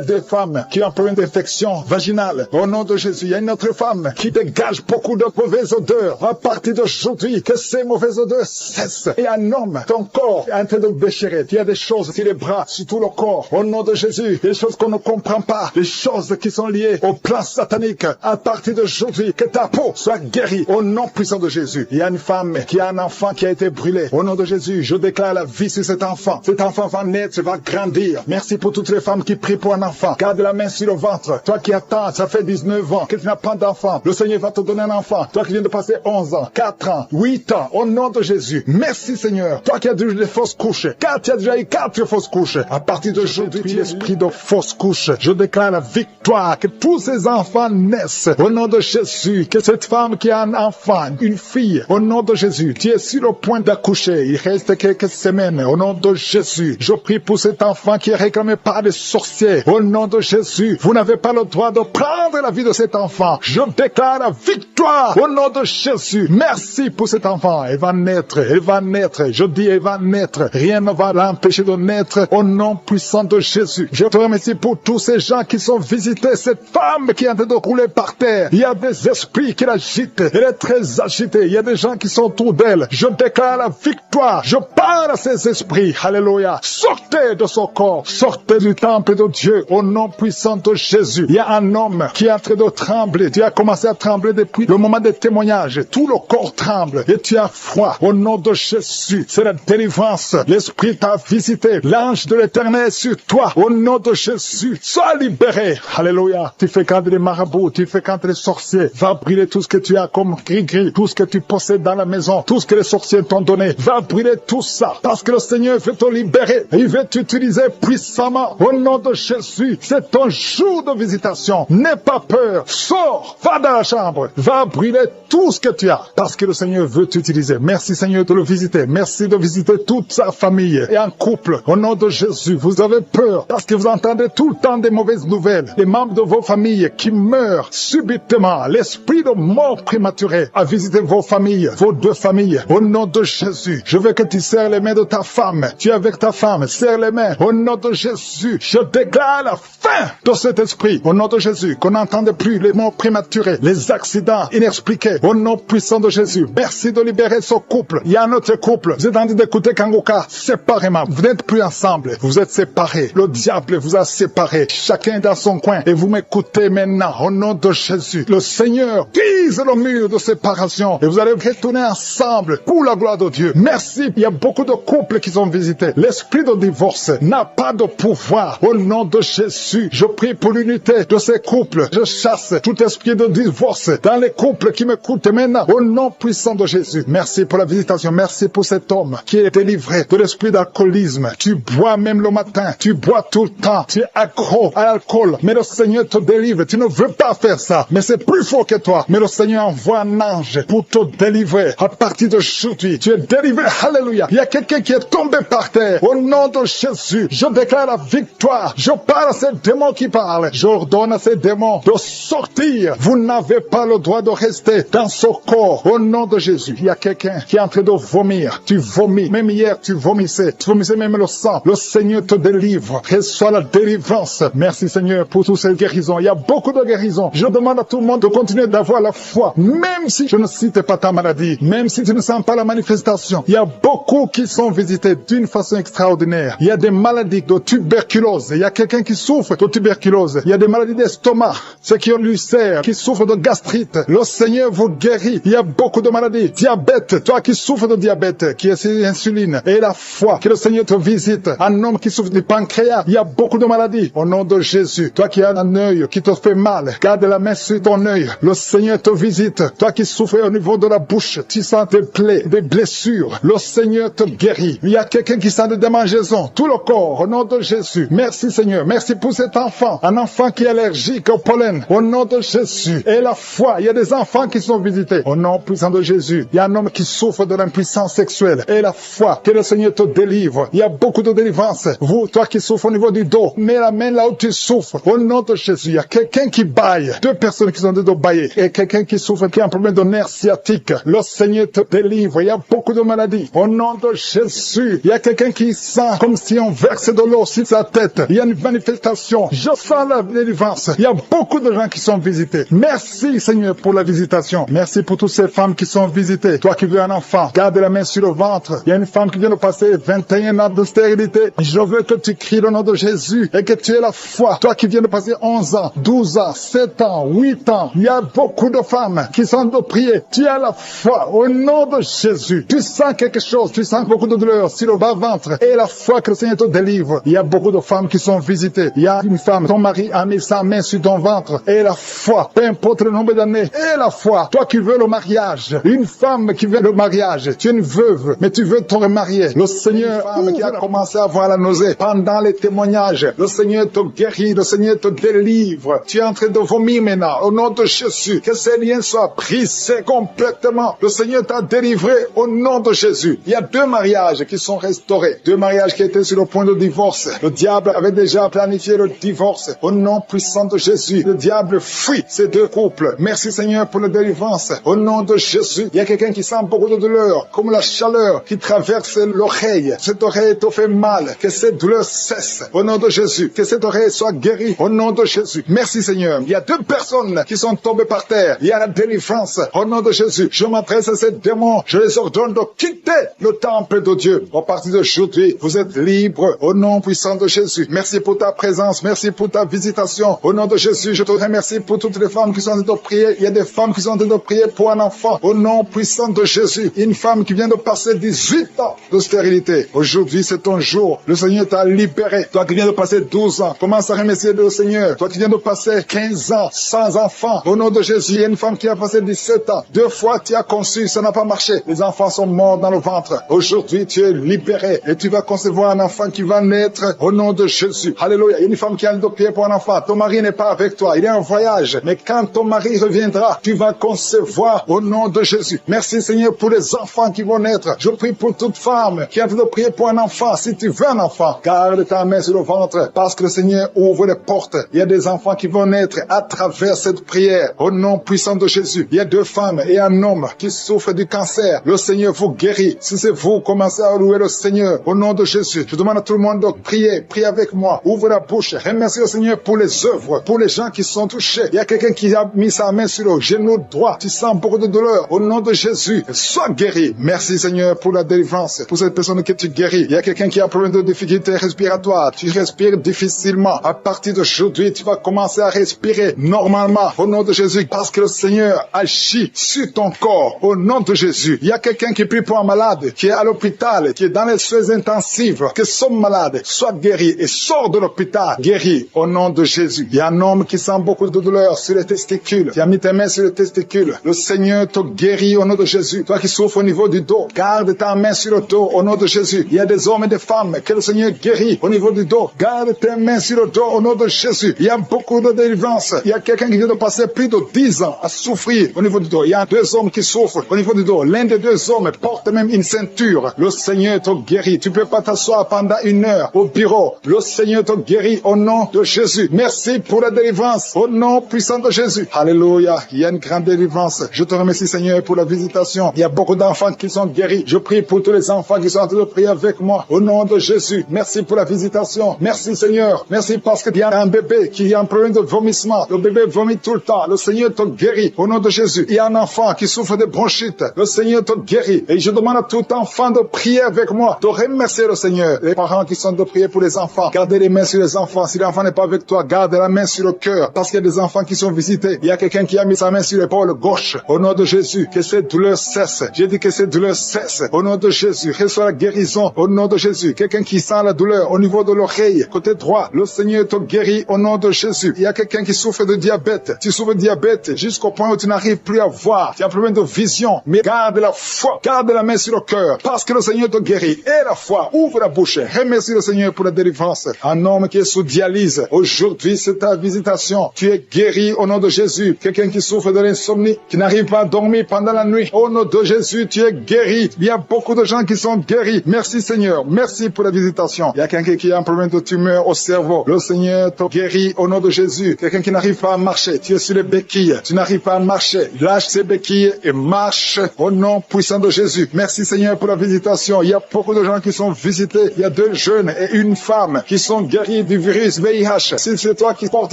2 femmes qui ont un problème d'infection vaginale. Au nom de Jésus, il y a une autre femme qui dégage beaucoup de mauvaises odeurs. À partir d'aujourd'hui, que ces mauvaises odeurs cessent. Et un homme, ton corps est en train de déchirer. Il y a des choses sur les bras, sur tout le corps. Au nom de Jésus, des choses qu'on ne comprend pas. Des choses qui sont liées au plan satanique. À partir d'aujourd'hui, que ta peau soit guérie. Au nom puissant de Jésus. Il y a une femme qui a un enfant qui a été brûlé. Au nom de Jésus, je déclare la vie sur cet enfant. Cet enfant va naître, va grandir. Merci pour toutes les femmes qui prient pour un enfant. Garde la main sur le ventre. Toi qui attends, ça fait 19 ans que tu n'as pas d'enfant. Le Seigneur va te donner un enfant. Toi qui viens de passer 11 ans, 4 ans, 8 ans. Au nom de Jésus. Merci Seigneur. Toi qui as déjà eu des fausses couches. Car tu as déjà eu 4 fausses couches. À partir d'aujourd'hui, l'esprit de fausses couches. Je déclare la victoire. Que tous ces enfants naissent. Au nom de Jésus. Que cette femme qui a un enfant, une fille. Au nom de Jésus. Tu es sur le point d'accoucher. Il reste quelques semaines. Au nom de Jésus. Je prie pour cet enfant qui est réclamé par des sorciers. Au nom de Jésus. Vous n'avez pas le droit de prendre la vie de cet enfant. Je déclare la victoire. Au nom de Jésus. Merci pour cet enfant. Elle va naître. Elle va naître. Je dis elle va naître. Rien ne va l'empêcher de naître. Au nom puissant de Jésus. Je te remercie pour tous ces gens qui sont visités. Cette femme qui est en train de rouler par terre. Il y a des esprits qui l'agitent. Elle est très agitée. Il y a des gens qui sont autour d'elle. Je déclare la victoire. Je parle à ces esprits. Alléluia. Sortez de son corps. Sortez du temple de Dieu. Au nom puissant de Jésus. Il y a un homme qui est en train de trembler. Tu as commencé à trembler depuis le moment des témoignages. Tout le corps tremble et tu as froid. Au nom de Jésus. C'est la délivrance. L'Esprit t'a visité. L'ange de l'Éternel est sur toi. Au nom de Jésus. Sois libéré. Alléluia. Tu fais quand les marabouts. Tu fais quand les sorciers. Va brûler tout ce que tu as comme gris-gris. Tout ce que tu possèdes dans la maison. Tout ce que les sorciers t'ont donné. Va brûler tout ça. Parce que le Seigneur veut te libérer. Il veut t'utiliser puissamment. Au nom de Jésus. C'est ton jour de visitation. N'aie pas peur. Sors. Va dans la chambre. Va brûler tout ce que tu as. Parce que le Seigneur veut t'utiliser. Merci Seigneur de le visiter. Merci de visiter toute sa famille. Et en couple. Au nom de Jésus. Vous avez peur. Parce que vous entendez tout le temps des mauvaises nouvelles. Des membres de vos familles qui meurent subitement. L'esprit de mort prématurée a visité vos familles. Vos 2 familles. Au nom de Jésus. Je veux que tu serres les mains de ta femme. Tu es avec ta femme. Serre les mains. Au nom de Jésus. Je déclare la fin de cet esprit. Au nom de Jésus. Qu'on n'entende plus les morts prématurées. Les accidents inexpliqués. Au nom puissant de Jésus. Merci de libérer ce couple. Il y a un autre couple. Vous êtes en train d'écouter Kangoka séparément. Vous n'êtes plus ensemble. Vous êtes séparés. Le diable vous a séparés. Chacun dans son coin. Et vous m'écoutez maintenant. Au nom de Jésus. Le Seigneur brise le mur de séparation. Et vous allez retourner ensemble pour la gloire de Dieu. Merci. Il y a beaucoup de couples qui sont visités. L'esprit de divorce divorce n'a pas de pouvoir. Au nom de Jésus, je prie pour l'unité de ces couples. Je chasse tout esprit de divorce dans les couples qui m'écoutent maintenant. Au nom puissant de Jésus. Merci pour la visitation. Merci pour cet homme qui est délivré de l'esprit d'alcoolisme. Tu bois même le matin. Tu bois tout le temps. Tu es accro à l'alcool. Mais le Seigneur te délivre. Tu ne veux pas faire ça. Mais c'est plus fort que toi. Mais le Seigneur envoie un ange pour te délivrer. À partir d'aujourd'hui, tu es délivré. Alléluia. Il y a quelqu'un qui est tombé par terre. Au nom de Jésus, je déclare la victoire. Je parle à ces démons qui parlent. J'ordonne à ces démons de sortir. Vous n'avez pas le droit de rester dans ce corps. Au nom de Jésus. Il y a quelqu'un qui est en train de vomir. Tu vomis. Même hier, tu vomissais. Tu vomissais même le sang. Le Seigneur te délivre. Reçois la délivrance. Merci Seigneur pour toutes ces guérisons. Il y a beaucoup de guérisons. Je demande à tout le monde de continuer d'avoir la foi. Même si je ne cite pas ta maladie. Même si tu ne sens pas la manifestation. Il y a beaucoup qui sont visités d'une façon extraordinaire. Il y a des maladies de tuberculose. Il y a quelqu'un qui souffre de tuberculose. Il y a des maladies d'estomac. Ceux qui ont l'ulcère, qui souffrent de gastrite. Le Seigneur vous guérit. Il y a beaucoup de maladies. Diabète. Toi qui souffres de diabète, qui est sur l'insuline. Et la foi. Que le Seigneur te visite. Un homme qui souffre du pancréas. Il y a beaucoup de maladies. Au nom de Jésus. Toi qui as un œil qui te fait mal. Garde la main sur ton œil. Le Seigneur te visite. Toi qui souffres au niveau de la bouche. Tu sens des plaies, des blessures. Le Seigneur te guérit. Il y a quelqu'un qui sent des démangeaisons. Tout le corps. Au nom de Jésus. Merci Seigneur. Merci pour cet enfant. Un enfant qui est allergique au pollen. Au nom de Jésus. Et la foi. Il y a des enfants qui sont visités. Au nom puissant de Jésus. Il y a un homme qui souffre de l'impuissance sexuelle. Et la foi. Que le Seigneur te délivre. Il y a beaucoup de délivrance. Vous, toi qui souffres au niveau du dos. Mets la main là où tu souffres. Au nom de Jésus. Il y a quelqu'un qui baille. Deux personnes qui sont de dos baillés. Et quelqu'un qui souffre, qui a un problème de nerf sciatique. Le Seigneur te délivre. Il y a beaucoup de maladies. Au nom de Jésus. Il y a quelqu'un qui sent comme si on verse de l'eau sur sa tête. Il y a une manifestation. Je sens la délivrance. Il y a beaucoup de gens qui sont visités. Merci Seigneur pour la visitation. Merci pour toutes ces femmes qui sont visitées. Toi qui veux un enfant, garde la main sur le ventre. Il y a une femme qui vient de passer 21 ans de stérilité. Je veux que tu cries le nom de Jésus et que tu aies la foi. Toi qui viens de passer 11 ans, 12 ans, 7 ans, 8 ans. Il y a beaucoup de femmes qui sont de prier. Tu as la foi au nom de Jésus. Tu sens quelque chose. Tu sens beaucoup de douleur sur le bas-ventre. Et la foi que le Seigneur te délivre. Il y a beaucoup de femmes qui sont visitées. Il y a une femme, ton mari a mis sa main sur ton ventre. Et la foi, peu importe le nombre d'années. Et la foi, toi qui veux le mariage. Une femme qui veut le mariage. Tu es une veuve, mais tu veux te remarier. Le Seigneur, femme qui a commencé à avoir la nausée pendant les témoignages. Le Seigneur te guérit, le Seigneur te délivre. Tu es en train de vomir maintenant. Au nom de Jésus, que ces liens soient brisés complètement. Le Seigneur t'a délivré au nom de Jésus. Il y a 2 mariages qui sont restaurés. 2 mariages qui étaient sur le point de divorce. Le diable avait déjà planifié le divorce. Au nom puissant de Jésus, le diable fuit ces 2 couples. Merci Seigneur pour la délivrance. Au nom de Jésus, il y a quelqu'un qui sent beaucoup de douleur, comme la chaleur qui traverse l'oreille. Cette oreille te fait mal. Que cette douleur cesse. Au nom de Jésus. Que cette oreille soit guérie. Au nom de Jésus. Merci Seigneur. Il y a 2 personnes qui sont tombées par terre. Il y a la délivrance. Au nom de Jésus. Je m'adresse à ces démons. Je les ordonne de quitter le temple de Dieu. À partir d'aujourd'hui, vous êtes libres. Au nom puissant de Jésus. Merci pour ta présence. Merci pour ta visitation. Au nom de Jésus, je te remercie pour toutes les femmes qui sont en train de prier. Il y a des femmes qui sont en train de prier pour un enfant. Au nom puissant de Jésus. Une femme qui vient de passer 18 ans de stérilité. Aujourd'hui, c'est ton jour. Le Seigneur t'a libéré. Toi qui viens de passer 12 ans, commence à remercier le Seigneur. Toi qui viens de passer 15 ans sans enfant. Au nom de Jésus, il y a une femme qui a passé 17 ans. 2 fois tu as conçu, ça n'a pas marché. Les enfants sont morts dans le ventre. Aujourd'hui, tu es libéré et tu vas concevoir un enfant qui va naître au nom de Jésus. Alléluia. Il y a une femme qui a de prier pour un enfant. Ton mari n'est pas avec toi. Il est en voyage. Mais quand ton mari reviendra, tu vas concevoir au nom de Jésus. Merci Seigneur pour les enfants qui vont naître. Je prie pour toute femme qui a de prier pour un enfant. Si tu veux un enfant, garde ta main sur le ventre parce que le Seigneur ouvre les portes. Il y a des enfants qui vont naître à travers cette prière au nom puissant de Jésus. Il y a 2 femmes et un homme qui souffrent du cancer. Le Seigneur vous guérit. Si c'est vous, commencez à louer le Seigneur au nom de Jésus. Je demande à tout le monde de prier. Priez avec moi. Ouvre la bouche. Remercie le Seigneur pour les œuvres, pour les gens qui sont touchés. Il y a quelqu'un qui a mis sa main sur le genou droit. Tu sens beaucoup de douleur. Au nom de Jésus, sois guéri. Merci Seigneur pour la délivrance, pour cette personne que tu guéris. Il y a quelqu'un qui a un problème de difficulté respiratoire. Tu respires difficilement. À partir d'aujourd'hui, tu vas commencer à respirer normalement au nom de Jésus parce que le Seigneur agit sur ton corps au nom de Jésus. Il y a quelqu'un qui prie pour un malade qui est à l'hôpital, qui est dans les soins intensifs. délivre, que son malade soit guéri et sort de l'hôpital guéri au nom de Jésus. Il y a un homme qui sent beaucoup de douleur sur les testicules. Tu as mis tes mains sur les testicules. Le Seigneur te guérit au nom de Jésus. Toi qui souffres au niveau du dos, garde ta main sur le dos au nom de Jésus. Il y a des hommes et des femmes que le Seigneur guérit au niveau du dos. Garde tes mains sur le dos au nom de Jésus. Il y a beaucoup de délivrance. Il y a quelqu'un qui vient de passer plus de 10 ans à souffrir au niveau du dos. Il y a 2 hommes qui souffrent au niveau du dos. L'un des 2 hommes porte même une ceinture. Le Seigneur te guérit. Tu peux pas t'asseoir pendant 1 heure au bureau. Le Seigneur te guérit au nom de Jésus. Merci pour la délivrance au nom puissant de Jésus. Alléluia. Il y a une grande délivrance. Je te remercie Seigneur pour la visitation. Il y a beaucoup d'enfants qui sont guéris. Je prie pour tous les enfants qui sont en train de prier avec moi au nom de Jésus. Merci pour la visitation. Merci Seigneur. Merci parce qu'il y a un bébé qui a un problème de vomissement. Le bébé vomit tout le temps. Le Seigneur te guérit au nom de Jésus. Il y a un enfant qui souffre de bronchite. Le Seigneur te guérit. Et je demande à tout enfant de prier avec moi, de remercier le Seigneur. Les parents qui sont de prier pour les enfants, gardez les mains sur les enfants. Si l'enfant n'est pas avec toi, garde la main sur le cœur. Parce qu'il y a des enfants qui sont visités. Il y a quelqu'un qui a mis sa main sur l'épaule gauche. Au nom de Jésus, que cette douleur cesse. J'ai dit que cette douleur cesse. Au nom de Jésus, reçois la guérison. Au nom de Jésus, quelqu'un qui sent la douleur au niveau de l'oreille, côté droit, le Seigneur te guérit au nom de Jésus. Il y a quelqu'un qui souffre de diabète. Tu souffres de diabète jusqu'au point où tu n'arrives plus à voir. Tu as un problème de vision. Mais garde la foi. Garde la main sur le cœur. Parce que le Seigneur te guérit. Et la foi. Ouvre la bouche. Remercie le Seigneur pour la délivrance. Un homme qui est sous dialyse. Aujourd'hui, c'est ta visitation. Tu es guéri au nom de Jésus. Quelqu'un qui souffre de l'insomnie, qui n'arrive pas à dormir pendant la nuit. Au nom de Jésus, tu es guéri. Il y a beaucoup de gens qui sont guéris. Merci Seigneur. Merci pour la visitation. Il y a quelqu'un qui a un problème de tumeur au cerveau. Le Seigneur te guérit au nom de Jésus. Quelqu'un qui n'arrive pas à marcher. Tu es sur les béquilles. Tu n'arrives pas à marcher. Lâche ces béquilles et marche au nom puissant de Jésus. Merci Seigneur pour la visitation. Il y a beaucoup de gens qui sont visités. Il y a 2 jeunes et une femme qui sont guéris du virus VIH. Si c'est toi qui portes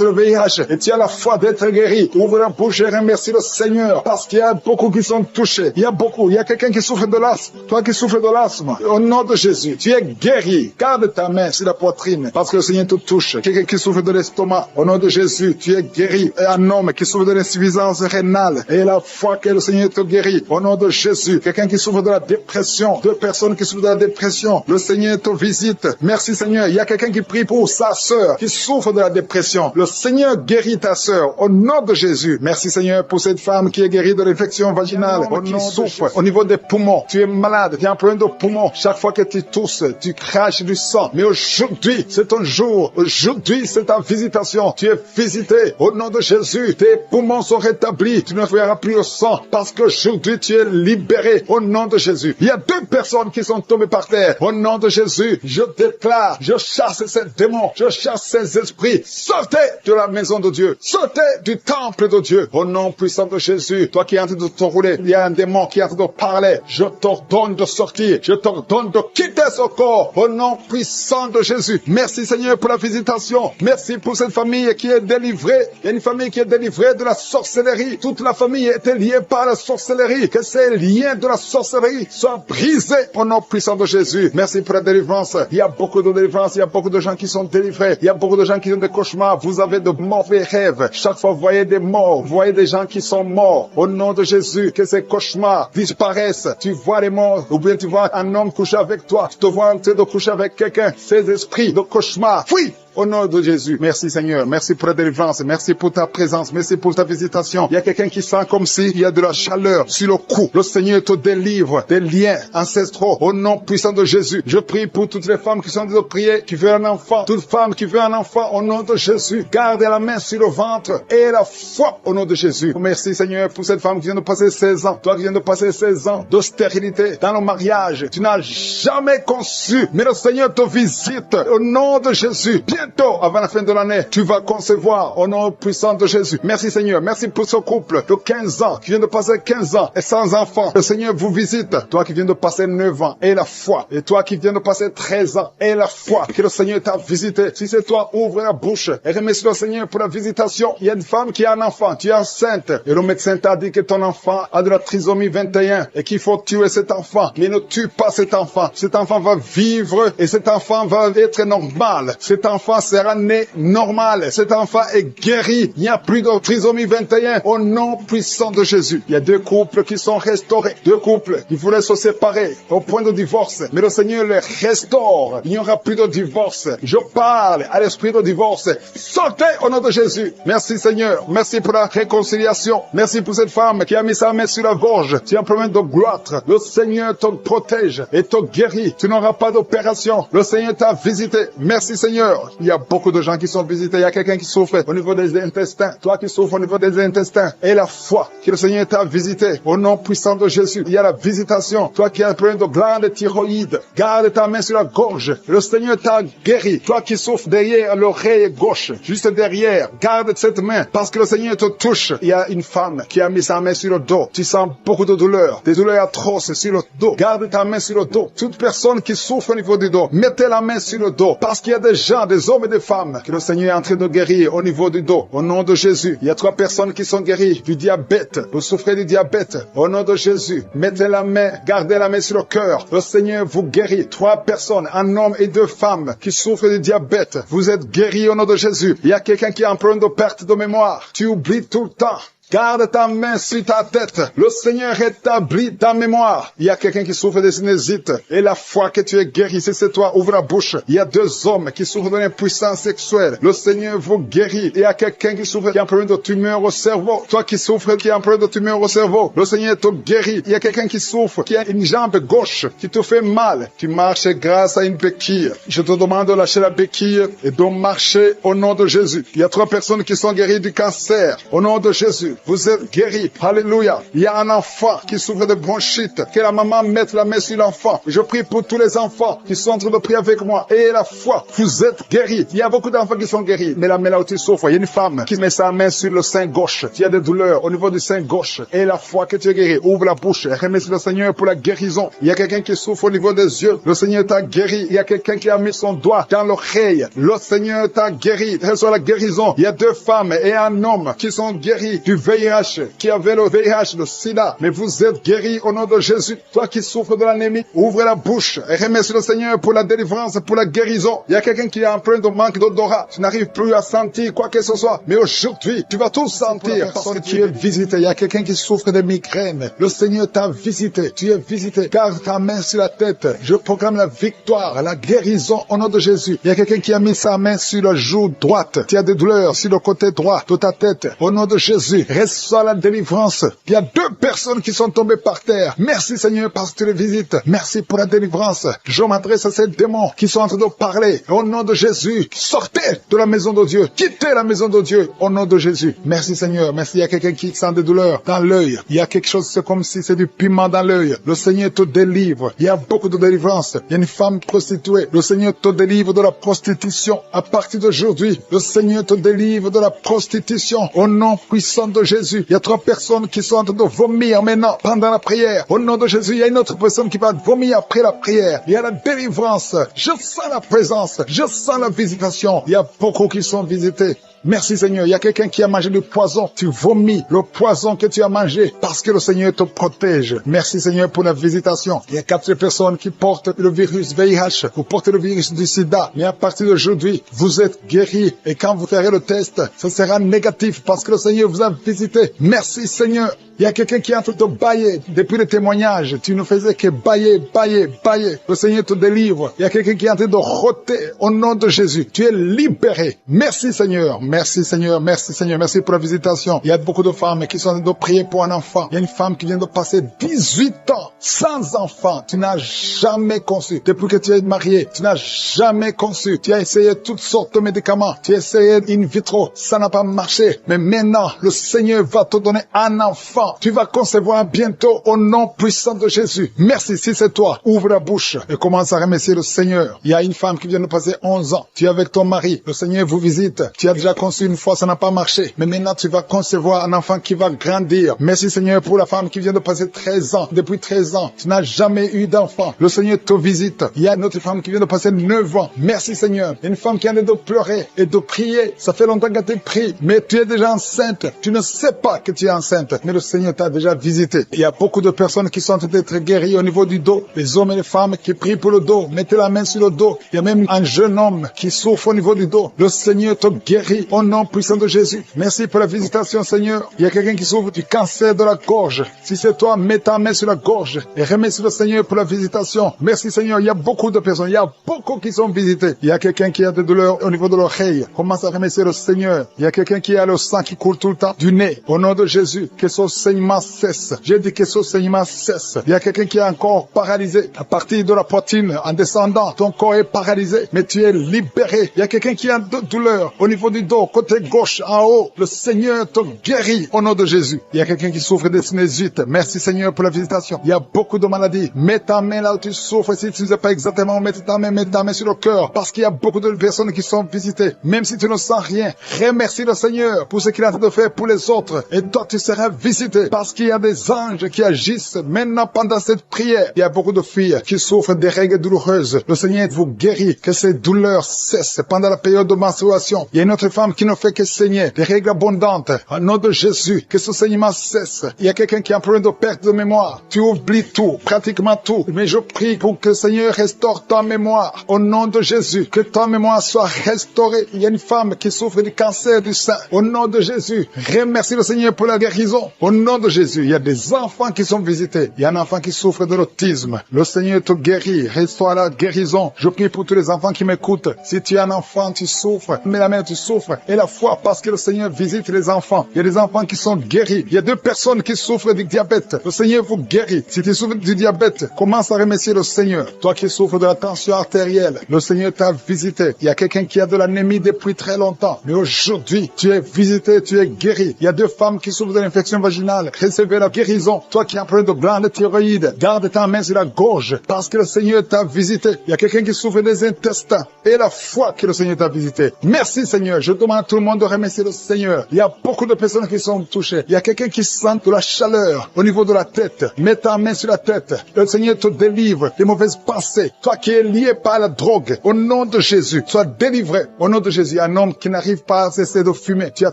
le VIH et tu as la foi d'être guéri, ouvre la bouche et remercie le Seigneur parce qu'il y a beaucoup qui sont touchés. Il y a beaucoup. Il y a quelqu'un qui souffre de l'asthme. Toi qui souffres de l'asthme, au nom de Jésus, tu es guéri. Garde ta main sur la poitrine parce que le Seigneur te touche. Quelqu'un qui souffre de l'estomac, au nom de Jésus, tu es guéri. Et un homme qui souffre de l'insuffisance rénale et la foi que le Seigneur te guérit, au nom de Jésus. Quelqu'un qui souffre de la dépression, 2 personnes qui souffrent de la dépression, le Seigneur te visite. Merci Seigneur. Il y a quelqu'un qui prie pour sa sœur qui souffre de la dépression. Le Seigneur guérit ta sœur au nom de Jésus. Merci Seigneur pour cette femme qui est guérie de l'infection vaginale, qui souffre au niveau des poumons. Tu es malade, tu as un problème de poumons. Chaque fois que tu tousses, tu craches du sang. Mais aujourd'hui, c'est ton jour. Aujourd'hui, c'est ta visitation. Tu es visité au nom de Jésus. Tes poumons sont rétablis. Tu ne verras plus le sang parce qu'aujourd'hui, tu es libéré au nom de Jésus. Il y a 2 personnes qui sont tombées par terre. Au nom de Jésus, je déclare, je chasse ces démons, je chasse ces esprits. Sortez de la maison de Dieu. Sortez du temple de Dieu. Au nom puissant de Jésus, toi qui es en train de t'enrouler, il y a un démon qui est en train de parler. Je t'ordonne de sortir. Je t'ordonne de quitter ce corps. Au nom puissant de Jésus. Merci Seigneur pour la visitation. Merci pour cette famille qui est délivrée. Il y a une famille qui est délivrée de la sorcellerie. Toute la famille était liée par la sorcellerie. Que ces liens de la sorcellerie soient brisés au nom puissant de Jésus. Merci pour la délivrance. Il y a beaucoup de délivrance. Il y a beaucoup de gens qui sont délivrés. Il y a beaucoup de gens qui ont des cauchemars. Vous avez de mauvais rêves. Chaque fois, vous voyez des morts. Vous voyez des gens qui sont morts. Au nom de Jésus, que ces cauchemars disparaissent. Tu vois les morts. Ou bien tu vois un homme coucher avec toi. Tu te vois en train de coucher avec quelqu'un. Ces esprits de cauchemar, fuis! Au nom de Jésus. Merci Seigneur. Merci pour la délivrance. Merci pour ta présence. Merci pour ta visitation. Il y a quelqu'un qui sent comme s'il y a de la chaleur sur le cou. Le Seigneur te délivre des liens ancestraux. Au nom puissant de Jésus. Je prie pour toutes les femmes qui sont en train de prier, qui veulent un enfant. Toute femme qui veut un enfant, au nom de Jésus. Garde la main sur le ventre et la foi au nom de Jésus. Merci Seigneur pour cette femme qui vient de passer 16 ans. Toi qui viens de passer 16 ans de stérilité dans le mariage. Tu n'as jamais conçu. Mais le Seigneur te visite au nom de Jésus. Bientôt, avant la fin de l'année, tu vas concevoir au nom puissant de Jésus. Merci Seigneur. Merci pour ce couple de 15 ans qui vient de passer 15 ans et sans enfant. Le Seigneur vous visite. Toi qui viens de passer 9 ans et la foi. Et toi qui viens de passer 13 ans et la foi. Que le Seigneur t'a visité. Si c'est toi, ouvre la bouche et remercie le Seigneur pour la visitation. Il y a une femme qui a un enfant. Tu es enceinte. Et le médecin t'a dit que ton enfant a de la trisomie 21 et qu'il faut tuer cet enfant. Mais ne tue pas cet enfant. Cet enfant va vivre et cet enfant va être normal. Cet enfant enfant sera né normal. Cet enfant est guéri. Il n'y a plus de trisomie 21 au nom puissant de Jésus. Il y a 2 couples qui sont restaurés. 2 couples qui voulaient se séparer au point de divorce. Mais le Seigneur les restaure. Il n'y aura plus de divorce. Je parle à l'esprit de divorce. Sortez au nom de Jésus. Merci Seigneur. Merci pour la réconciliation. Merci pour cette femme qui a mis sa main sur la gorge. Tu as un problème de gloître. Le Seigneur te protège et te guérit. Tu n'auras pas d'opération. Le Seigneur t'a visité. Merci Seigneur. Il y a beaucoup de gens qui sont visités. Il y a quelqu'un qui souffre au niveau des intestins. Toi qui souffres au niveau des intestins. Et la foi que le Seigneur t'a visité. Au nom puissant de Jésus. Il y a la visitation. Toi qui as un problème de glande thyroïde. Garde ta main sur la gorge. Le Seigneur t'a guéri. Toi qui souffres derrière l'oreille gauche. Juste derrière. Garde cette main. Parce que le Seigneur te touche. Il y a une femme qui a mis sa main sur le dos. Tu sens beaucoup de douleurs. Des douleurs atroces sur le dos. Garde ta main sur le dos. Toute personne qui souffre au niveau du dos. Mettez la main sur le dos. Parce qu'il y a des gens, des hommes et des femmes que le Seigneur est en train de guérir au niveau du dos. Au nom de Jésus. Il y a 3 personnes qui sont guéries du diabète. Vous souffrez du diabète. Au nom de Jésus. Mettez la main. Gardez la main sur le cœur. Le Seigneur vous guérit. 3 personnes, un homme et 2 femmes qui souffrent du diabète. Vous êtes guéris au nom de Jésus. Il y a quelqu'un qui a un problème de perte de mémoire. Tu oublies tout le temps. Garde ta main sur ta tête. Le Seigneur rétablit ta mémoire. Il y a quelqu'un qui souffre de sinusite. Et la foi que tu es guéri, si c'est toi, ouvre la bouche. Il y a 2 hommes qui souffrent de l'impuissance sexuelle. Le Seigneur vous guérit. Il y a quelqu'un qui souffre, qui a un problème de tumeur au cerveau. Toi qui souffres, qui a un problème de tumeur au cerveau. Le Seigneur te guérit. Il y a quelqu'un qui souffre, qui a une jambe gauche, qui te fait mal. Tu marches grâce à une béquille. Je te demande de lâcher la béquille et de marcher au nom de Jésus. Il y a 3 personnes qui sont guéries du cancer. Au nom de Jésus. Vous êtes guéris. Alléluia. Il y a un enfant qui souffre de bronchite. Que la maman mette la main sur l'enfant. Je prie pour tous les enfants qui sont en train de prier avec moi. Et la foi. Vous êtes guéris. Il y a beaucoup d'enfants qui sont guéris. Mais la main là où tu souffres, il y a une femme qui met sa main sur le sein gauche. Tu as des douleurs au niveau du sein gauche. Et la foi que tu es guéri. Ouvre la bouche. Remercie le Seigneur pour la guérison. Il y a quelqu'un qui souffre au niveau des yeux. Le Seigneur t'a guéri. Il y a quelqu'un qui a mis son doigt dans l'oreille. Le Seigneur t'a guéri. Reçois la guérison. Il y a 2 femmes et un homme qui sont guéris du VIH, qui avait le VIH, le sida, mais vous êtes guéris au nom de Jésus. Toi qui souffres de l'anémie, ouvre la bouche et remercie le Seigneur pour la délivrance, pour la guérison. Il y a quelqu'un qui a un problème de manque d'odorat. Tu n'arrives plus à sentir quoi que ce soit, mais aujourd'hui, tu vas tout sentir parce que tu es visité. Il y a quelqu'un qui souffre de migraines. Le Seigneur t'a visité. Tu es visité. Garde ta main sur la tête. Je proclame la victoire, la guérison au nom de Jésus. Il y a quelqu'un qui a mis sa main sur la joue droite. Tu as des douleurs sur le côté droit de ta tête. Au nom de Jésus, reçois la délivrance. Il y a 2 personnes qui sont tombées par terre. Merci Seigneur parce que tu les visites. Merci pour la délivrance. Je m'adresse à ces démons qui sont en train de parler. Au nom de Jésus, sortez de la maison de Dieu. Quittez la maison de Dieu au nom de Jésus. Merci Seigneur. Merci. Il y a quelqu'un qui sent des douleurs dans l'œil. Il y a quelque chose, c'est comme si c'est du piment dans l'œil. Le Seigneur te délivre. Il y a beaucoup de délivrance. Il y a une femme prostituée. Le Seigneur te délivre de la prostitution. À partir d'aujourd'hui, le Seigneur te délivre de la prostitution. Au nom puissant de Jésus. Il y a 3 personnes qui sont en train de vomir maintenant pendant la prière. Au nom de Jésus, il y a une autre personne qui va vomir après la prière. Il y a la délivrance. Je sens la présence. Je sens la visitation. Il y a beaucoup qui sont visités. Merci Seigneur. Il y a quelqu'un qui a mangé du poison. Tu vomis le poison que tu as mangé parce que le Seigneur te protège. Merci Seigneur pour la visitation. Il y a 4 personnes qui portent le virus VIH. Vous portez le virus du sida. Mais à partir d'aujourd'hui, vous êtes guéris. Et quand vous ferez le test, ce sera négatif parce que le Seigneur vous a visité. Merci Seigneur. Il y a quelqu'un qui est en train de bailler. Depuis le témoignage, tu ne faisais que bailler, bailler, bailler. Le Seigneur te délivre. Il y a quelqu'un qui est en train de rôter au nom de Jésus. Tu es libéré. Merci Seigneur. Merci Seigneur. Merci Seigneur. Merci pour la visitation. Il y a beaucoup de femmes qui sont en train de prier pour un enfant. Il y a une femme qui vient de passer 18 ans sans enfant. Tu n'as jamais conçu. Depuis que tu es marié, tu n'as jamais conçu. Tu as essayé toutes sortes de médicaments. Tu as essayé in vitro. Ça n'a pas marché. Mais maintenant, le Seigneur va te donner un enfant. Tu vas concevoir bientôt au nom puissant de Jésus. Merci, si c'est toi, ouvre la bouche et commence à remercier le Seigneur. Il y a une femme qui vient de passer 11 ans. Tu es avec ton mari. Le Seigneur vous visite. Tu as déjà conçu une fois, ça n'a pas marché. Mais maintenant, tu vas concevoir un enfant qui va grandir. Merci Seigneur pour la femme qui vient de passer 13 ans. Depuis 13 ans, tu n'as jamais eu d'enfant. Le Seigneur te visite. Il y a une autre femme qui vient de passer 9 ans. Merci Seigneur. Une femme qui a de pleurer et de prier. Ça fait longtemps que tu pries, mais tu es déjà enceinte. Tu ne sais pas que tu es enceinte, mais le Seigneur t'a déjà visité. Il y a beaucoup de personnes qui sont en train d'être guéries au niveau du dos. Les hommes et les femmes qui prient pour le dos. Mettez la main sur le dos. Il y a même un jeune homme qui souffre au niveau du dos. Le Seigneur te guérit au nom puissant de Jésus. Merci pour la visitation, Seigneur. Il y a quelqu'un qui souffre du cancer de la gorge. Si c'est toi, mets ta main sur la gorge et remercie le Seigneur pour la visitation. Merci Seigneur. Il y a beaucoup de personnes. Il y a beaucoup qui sont visitées. Il y a quelqu'un qui a des douleurs au niveau de l'oreille. Commence à remercier le Seigneur. Il y a quelqu'un qui a le sang qui coule tout le temps du nez. Au nom de Jésus, que ce saignement cesse. J'ai dit que ce saignement cesse. Il y a quelqu'un qui est encore paralysé à partir de la poitrine en descendant. Ton corps est paralysé, mais tu es libéré. Il y a quelqu'un qui a de douleur au niveau du dos, côté gauche, en haut. Le Seigneur te guérit au nom de Jésus. Il y a quelqu'un qui souffre de sinusite. Merci Seigneur pour la visitation. Il y a beaucoup de maladies. Mets ta main là où tu souffres. Si tu ne sais pas exactement, mets ta main sur le cœur. Parce qu'il y a beaucoup de personnes qui sont visitées. Même si tu ne sens rien, remercie le Seigneur pour ce qu'il a de faire pour les autres. Et toi, tu seras visité. Parce qu'il y a des anges qui agissent maintenant pendant cette prière. Il y a beaucoup de filles qui souffrent des règles douloureuses. Le Seigneur vous guérit. Que ces douleurs cessent pendant la période de menstruation. Il y a une autre femme qui ne fait que saigner. Des règles abondantes. Au nom de Jésus, que ce saignement cesse. Il y a quelqu'un qui a un problème de perte de mémoire. Tu oublies tout, pratiquement tout. Mais je prie pour que le Seigneur restaure ta mémoire. Au nom de Jésus, que ta mémoire soit restaurée. Il y a une femme qui souffre du cancer du sein. Au nom de Jésus, remercie le Seigneur pour la guérison. Au nom de Jésus, il y a des enfants qui sont visités. Il y a un enfant qui souffre de l'autisme. Le Seigneur te guérit. Restaure la guérison. Je prie pour tous les enfants qui m'écoutent. Si tu es un enfant, tu souffres. Mais la mère, tu souffres. Et la foi, parce que le Seigneur visite les enfants. Il y a des enfants qui sont guéris. Il y a 2 personnes qui souffrent du diabète. Le Seigneur vous guérit. Si tu souffres du diabète, commence à remercier le Seigneur. Toi qui souffres de la tension artérielle, le Seigneur t'a visité. Il y a quelqu'un qui a de l'anémie depuis très longtemps. Mais aujourd'hui, tu es visité, tu es guéri. Il y a 2 femmes qui souffrent de l'infection vaginale. Recevez la guérison. Toi qui as un problème de glande thyroïde, garde ta main sur la gorge parce que le Seigneur t'a visité. Il y a quelqu'un qui souffre des intestins et la foi que le Seigneur t'a visité. Merci Seigneur. Je demande à tout le monde de remercier le Seigneur. Il y a beaucoup de personnes qui sont touchées. Il y a quelqu'un qui sent de la chaleur au niveau de la tête. Mets ta main sur la tête. Le Seigneur te délivre des mauvaises pensées. Toi qui es lié par la drogue, au nom de Jésus, sois délivré. Au nom de Jésus, un homme qui n'arrive pas à cesser de fumer. Tu as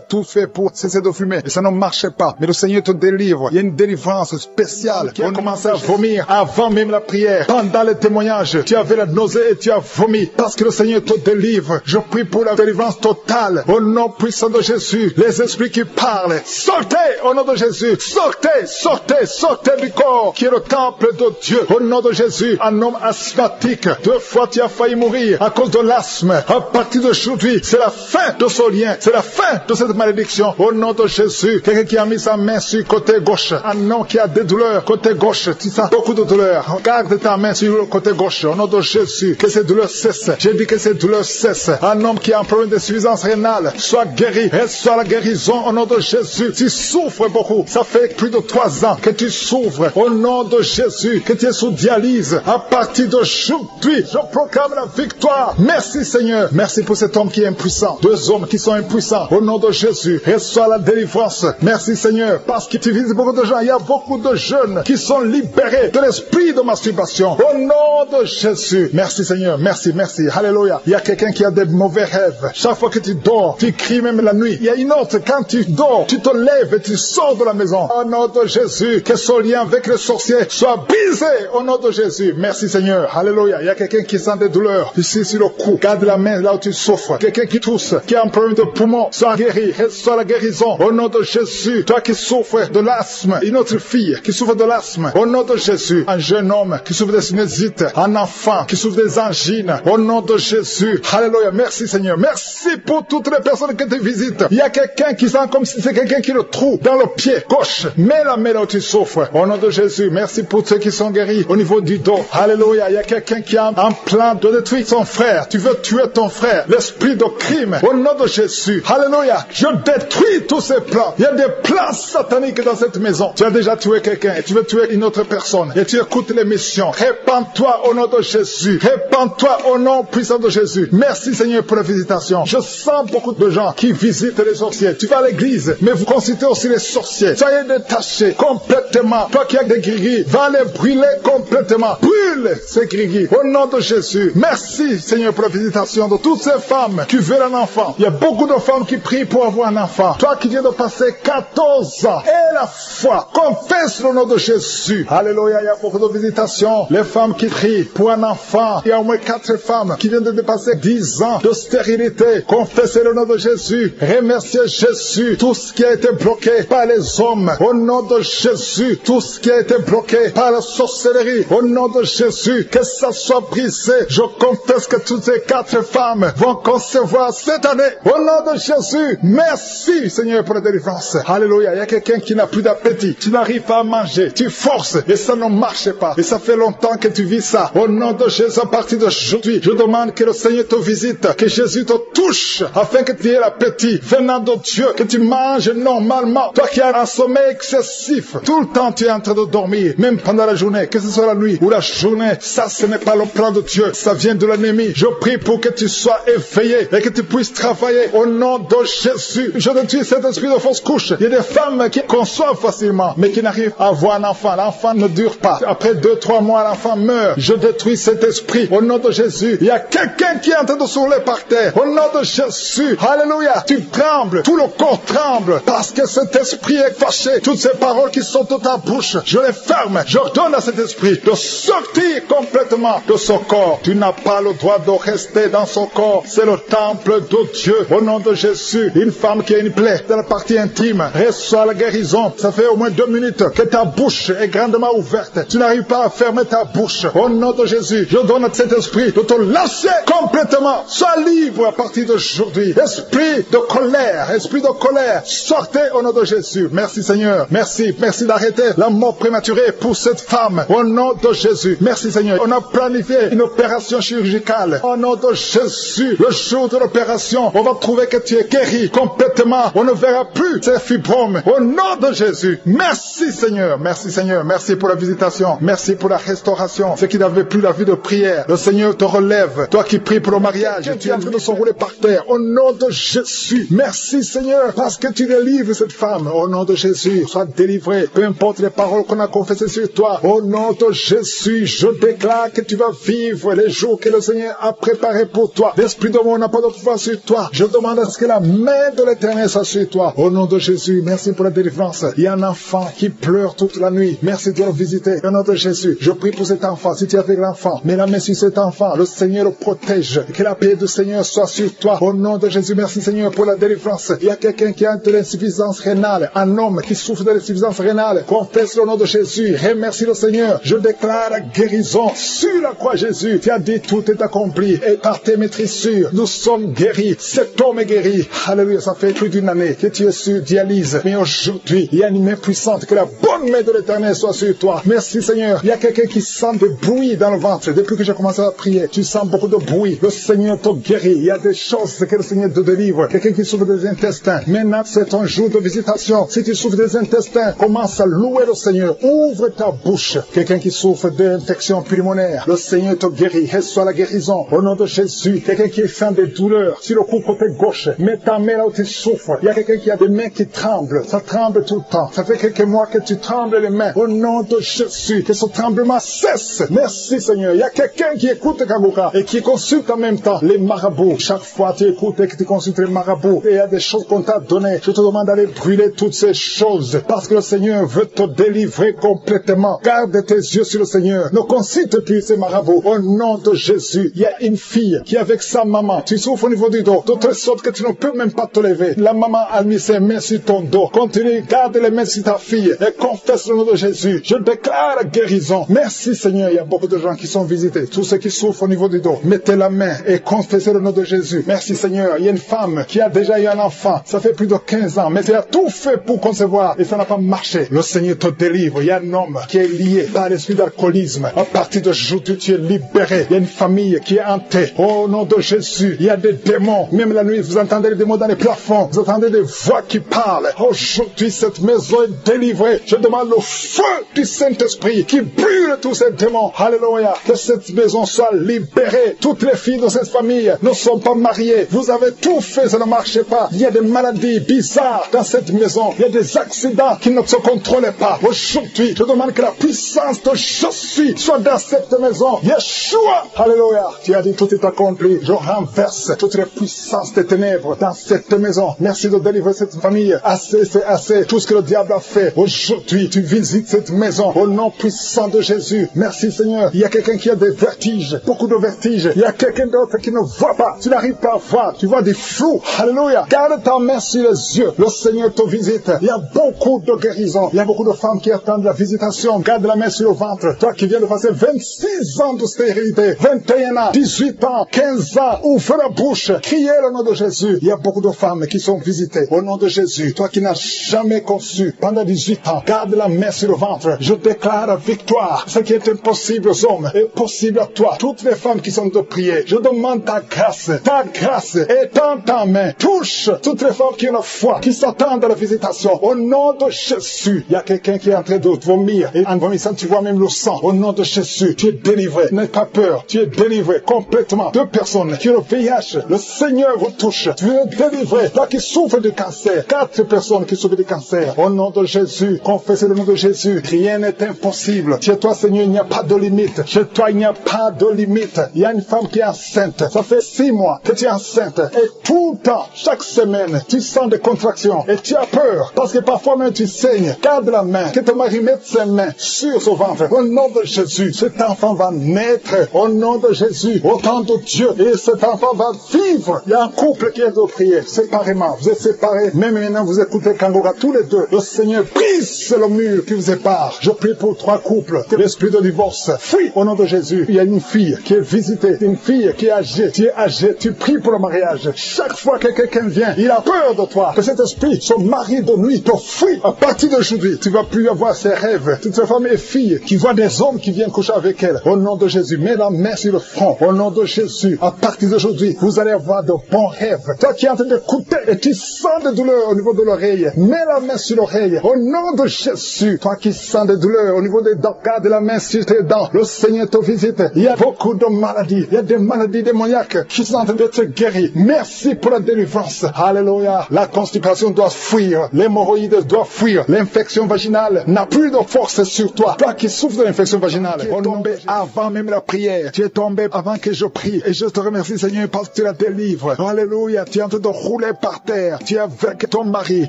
tout fait pour cesser de fumer et ça ne marchait pas. Mais le Seigneur te délivre. Il y a une délivrance spéciale. On commence à vomir avant même la prière. Pendant le témoignage, tu avais la nausée et tu as vomi parce que le Seigneur te délivre. Je prie pour la délivrance totale. Au nom puissant de Jésus, les esprits qui parlent, sortez au nom de Jésus. Sortez, sortez, sortez du corps qui est le temple de Dieu. Au nom de Jésus, un homme asthmatique. 2 fois tu as failli mourir à cause de l'asthme. À partir d'aujourd'hui, c'est la fin de ce lien. C'est la fin de cette malédiction. Au nom de Jésus, quelqu'un qui a mis sa main sur le côté gauche. Un homme qui a des douleurs côté gauche. Tu sens beaucoup de douleurs. Garde ta main sur le côté gauche. Au nom de Jésus, que ces douleurs cessent. J'ai dit que ces douleurs cessent. Un homme qui a un problème d'insuffisance rénale, soit guéri. Reçois la guérison au nom de Jésus. Tu souffres beaucoup. Ça fait plus de 3 ans que tu souffres. Au nom de Jésus, que tu es sous dialyse. À partir d'aujourd'hui, je proclame la victoire. Merci Seigneur. Merci pour cet homme qui est impuissant. 2 hommes qui sont impuissants. Au nom de Jésus, reçois la délivrance. Merci Seigneur. Parce que tu visites beaucoup de gens. Il y a beaucoup de jeunes qui sont libérés de l'esprit de masturbation. Au nom de Jésus. Merci Seigneur. Merci, merci. Alléluia. Il y a quelqu'un qui a des mauvais rêves. Chaque fois que tu dors, tu cries même la nuit. Il y a une autre, quand tu dors, tu te lèves et tu sors de la maison. Au nom de Jésus, que ce lien avec le sorcier soit brisé. Au nom de Jésus. Merci Seigneur. Alléluia. Il y a quelqu'un qui sent des douleurs ici sur le cou. Garde la main là où tu souffres. Quelqu'un qui tousse, qui a un problème de poumon, soit guéri. Reçois la guérison. Au nom de Jésus. Toi qui souffres de l'asthme, une autre fille qui souffre de l'asthme. Au nom de Jésus. Un jeune homme qui souffre de sinusite. Un enfant qui souffre des angines. Au nom de Jésus. Alléluia. Merci Seigneur. Merci pour toutes les personnes que tu visites. Il y a quelqu'un qui sent comme si c'est quelqu'un qui le trouve dans le pied gauche. Mets la main là où tu souffres. Au nom de Jésus. Merci pour ceux qui sont guéris au niveau du dos. Alléluia. Il y a quelqu'un qui a un plan de détruire son frère. Tu veux tuer ton frère. L'esprit de crime. Au nom de Jésus. Alléluia. Je détruis tous ces plans. Il y a des plans sataniques dans cette maison. Tu as déjà tué quelqu'un et tu veux tuer une autre personne. Et tu écoutes l'émission. Répands-toi répands-toi au nom de Jésus. Répands-toi au nom puissant de Jésus. Merci Seigneur pour la visitation. Je sens beaucoup de gens qui visitent les sorciers. Tu vas à l'église, mais vous consultez aussi les sorciers. Soyez détachés complètement. Toi qui as des gris-gris, va les brûler complètement. Brûle ces gris-gris au nom de Jésus. Merci Seigneur pour la visitation de toutes ces femmes qui veulent un enfant. Il y a beaucoup de femmes qui prient pour avoir un enfant. Toi qui viens de passer 14 ans et la foi, confesse le nom de Jésus. Alléluia, il y a beaucoup de visitations. Les femmes qui prient pour un enfant. Il y a au moins 4 femmes qui viennent de dépasser 10 ans de stérilité. Confessez le nom de Jésus. Remerciez Jésus. Tout ce qui a été bloqué par les hommes, au nom de Jésus. Tout ce qui a été bloqué par la sorcellerie, au nom de Jésus, que ça soit brisé. Je confesse que toutes ces 4 femmes vont concevoir cette année, au nom de Jésus. Merci Seigneur pour la délivrance. Alléluia, il y a quelqu'un qui n'a plus d'appétit. Tu n'arrives pas à manger, tu forces et ça ne marche pas. Et ça fait longtemps que tu vis ça. Au nom de Jésus, à partir d'aujourd'hui, je demande que le Seigneur te visite, que Jésus te touche, afin que tu aies l'appétit venant de Dieu, que tu manges normalement. Toi qui as un sommeil excessif, tout le temps tu es en train de dormir, même pendant la journée, que ce soit la nuit ou la journée, ça ce n'est pas le plan de Dieu, ça vient de l'ennemi. Je prie pour que tu sois éveillé et que tu puisses travailler au nom de Jésus. Je détruis cet esprit de fausse couche. Il y a des femmes qui conçoivent facilement, mais qui n'arrivent à avoir un enfant. L'enfant ne dure pas. Après 2-3 mois, l'enfant meurt. Je détruis cet esprit au nom de Jésus. Il y a quelqu'un qui est en train de s'ouler par terre. Au nom de Jésus. Alléluia. Tu trembles. Tout le corps tremble. Parce que cet esprit est fâché. Toutes ces paroles qui sont dans ta bouche, je les ferme. J'ordonne à cet esprit de sortir complètement de son corps. Tu n'as pas le droit de rester dans son corps. C'est le temple de Dieu. Au nom de Jésus. Une femme qui a une plaie dans la partie intime reçoit la guérison. Ça fait au moins 2 minutes que ta bouche est grandement ouverte. Tu n'arrives pas à fermer ta bouche. Au nom de Jésus, je donne à cet esprit de te lâcher complètement. Sois libre à partir d'aujourd'hui. Esprit de colère, sortez au nom de Jésus. Merci Seigneur. Merci d'arrêter la mort prématurée pour cette femme. Au nom de Jésus. Merci Seigneur. On a planifié une opération chirurgicale. Au nom de Jésus, le jour de l'opération, on va trouver que tu es guéri complètement. On ne verra plus ces fibromes. Au nom de Jésus. Merci Seigneur. Merci pour la visitation. Merci pour la restauration. Ceux qui n'avaient plus la vie de prière, le Seigneur te relève. Toi qui pries pour le mariage, tu es en train de s'enrouler par terre. Au nom de Jésus. Merci Seigneur, parce que tu délivres cette femme. Au nom de Jésus, sois délivré. Peu importe les paroles qu'on a confessées sur toi. Au nom de Jésus, je déclare que tu vas vivre les jours que le Seigneur a préparés pour toi. L'esprit de mort n'a pas de pouvoir sur toi. Je demande à ce que la main de l'Éternel soit sur toi. Au nom de Jésus, merci pour la délivrance. Il y a un enfant qui pleure toute la nuit. Merci de le visiter. Au nom de Jésus, je prie pour cet enfant. Si tu es avec l'enfant, mets la main sur cet enfant. Le Seigneur le protège. Que la paix du Seigneur soit sur toi. Au nom de Jésus, merci Seigneur pour la délivrance. Il y a quelqu'un qui a de l'insuffisance rénale. Un homme qui souffre de l'insuffisance rénale. Confesse le nom de Jésus. Remercie le Seigneur. Je déclare la guérison. Sur la croix Jésus, tu as dit tout est accompli. Et par tes maîtrissures, nous sommes guéris. Cet homme est guéri. Alléluia, ça fait plus d'une année que tu es sur dialyse. Mais aujourd'hui, il y a une main puissante. Que la bonne main de l'Éternel soit sur toi. Merci Seigneur. Il y a quelqu'un qui sent des bruits dans le ventre. Depuis que j'ai commencé à prier, tu sens beaucoup de bruit. Le Seigneur te guérit. Il y a des choses que le Seigneur te délivre. Quelqu'un qui souffre des intestins. Maintenant, c'est ton jour de visitation. Si tu souffres des intestins, commence à louer le Seigneur. Ouvre ta bouche. Quelqu'un qui souffre d'infection pulmonaire, le Seigneur te guérit. Reçois la guérison. Au nom de Jésus. Quelqu'un qui sent des douleurs sur le cou côté gauche, mets ta main là où tu souffres. Il y a quelqu'un qui a des mains qui tremblent. Ça tremble tout le temps. Ça fait quelques mois que tu trembles les mains. Au nom de Jésus, que ce tremblement cesse. Merci Seigneur. Il y a quelqu'un qui écoute Kagoura et qui consulte en même temps les marabouts. Chaque fois tu écoutes et que tu consultes les marabouts, et il y a des choses qu'on t'a données. Je te demande d'aller brûler toutes ces choses, parce que le Seigneur veut te délivrer complètement. Garde tes yeux sur le Seigneur. Ne consulte plus ces marabouts. Au nom de Jésus, il y a une fille qui est avec sa maman. Tu souffres au niveau du dos, de telle sorte que tu ne peux même pas te lever. La maman a mis ses mains sur ton dos. Continue, garde les mains sur ta fille et confesse le nom de Jésus. Je déclare la guérison. Merci Seigneur. Il y a beaucoup de gens qui sont visités. Tous ceux qui souffrent au niveau du dos, mettez la main et confessez le nom de Jésus. Jésus. Merci Seigneur. Il y a une femme qui a déjà eu un enfant. Ça fait plus de 15 ans, mais tu as tout fait pour concevoir et ça n'a pas marché. Le Seigneur te délivre. Il y a un homme qui est lié par l'esprit d'alcoolisme. À partir d'aujourd'hui, tu es libéré. Il y a une famille qui est hantée. Au nom de Jésus, il y a des démons. Même la nuit, vous entendez les démons dans les plafonds. Vous entendez des voix qui parlent. Aujourd'hui, cette maison est délivrée. Je demande le feu du Saint-Esprit qui brûle tous ces démons. Alléluia. Que cette maison soit libérée. Toutes les filles de cette famille ne sont pas mariées. Vous avez tout fait, ça ne marchait pas. Il y a des maladies bizarres dans cette maison. Il y a des accidents qui ne se contrôlent pas. Aujourd'hui, je demande que la puissance de je suis soit dans cette maison. Yeshua. Alléluia. Tu as dit tout est accompli. Je renverse toutes les puissances des ténèbres dans cette maison. Merci de délivrer cette famille. Assez, c'est assez. Tout ce que le diable a fait. Aujourd'hui, tu visites cette maison au nom puissant de Jésus. Merci Seigneur. Il y a quelqu'un qui a des vertiges. Beaucoup de vertiges. Il y a quelqu'un d'autre qui ne voit pas. Tu n'arrives pas à voir. Tu vois des flous. Alléluia. Garde ta main sur les yeux. Le Seigneur te visite. Il y a beaucoup de guérisons. Il y a beaucoup de femmes qui attendent la visitation. Garde la main sur le ventre. Toi qui viens de passer 26 ans de stérilité, 21 ans, 18 ans, 15 ans, ouvre la bouche. Criez le nom de Jésus. Il y a beaucoup de femmes qui sont visitées au nom de Jésus. Toi qui n'as jamais conçu pendant 18 ans, garde la main sur le ventre. Je déclare la victoire. Ce qui est impossible aux hommes est possible à toi. Toutes les femmes qui sont de prier, je demande ta grâce. Ta grâce est dans ta main. Touche toutes les femmes qui ont la foi, qui s'attendent à la visitation. Au nom de Jésus, il y a quelqu'un qui est en train de vomir. Et en vomissant, tu vois même le sang. Au nom de Jésus, tu es délivré. N'aie pas peur. Tu es délivré complètement. 2 personnes qui ont le VIH, le Seigneur vous touche. Tu es délivré. Toi qui souffres de cancer. 4 personnes qui souffrent de cancer. Au nom de Jésus, confessez le nom de Jésus. Rien n'est impossible. Chez toi, Seigneur, il n'y a pas de limite. Chez toi, il n'y a pas de limite. Il y a une femme qui est enceinte. Ça fait 6 mois que tu es enceinte. Et tout le temps, chaque semaine, tu sens des contractions. Et tu as peur. Parce que parfois même tu saignes. Garde la main. Que ton mari mette ses mains sur son ventre. Au nom de Jésus, cet enfant va naître. Au nom de Jésus, au temps de Dieu. Et cet enfant va vivre. Il y a un couple qui est de prier séparément. Vous êtes séparés. Même maintenant, vous écoutez Kangora tous les deux. Le Seigneur brise le mur qui vous sépare. Je prie pour 3 couples. Que l'esprit de divorce fuit au nom de Jésus. Il y a une fille qui est visitée. Une fille qui est âgée. Tu es âgé. Tu pries pour le mariage. Chaque fois que quelqu'un vient, il a peur de toi. Que cet esprit, son mari de nuit, te fuit. À partir d'aujourd'hui, tu vas plus avoir ces rêves. Toutes ces femmes et filles qui voient des hommes qui viennent coucher avec elles. Au nom de Jésus, mets la main sur le front. Au nom de Jésus, à partir d'aujourd'hui, vous allez avoir de bons rêves. Toi qui es en train d'écouter et tu sens des douleurs au niveau de l'oreille, mets la main sur l'oreille. Au nom de Jésus, toi qui sens des douleurs au niveau des dents, garde la main sur tes dents. Le Seigneur te visite. Il y a beaucoup de maladies. Il y a des maladies démoniaques qui sont en train d'être guéries. Merci pour la délivrance. Alléluia. La constipation doit fuir. L'hémorroïde doit fuir. L'infection vaginale n'a plus de force sur toi. Toi qui souffres de l'infection vaginale, tu es tombé avant même la prière. Tu es tombé avant que je prie. Et je te remercie, Seigneur, parce que tu la délivres. Alléluia. Tu es en train de rouler par terre. Tu es avec ton mari.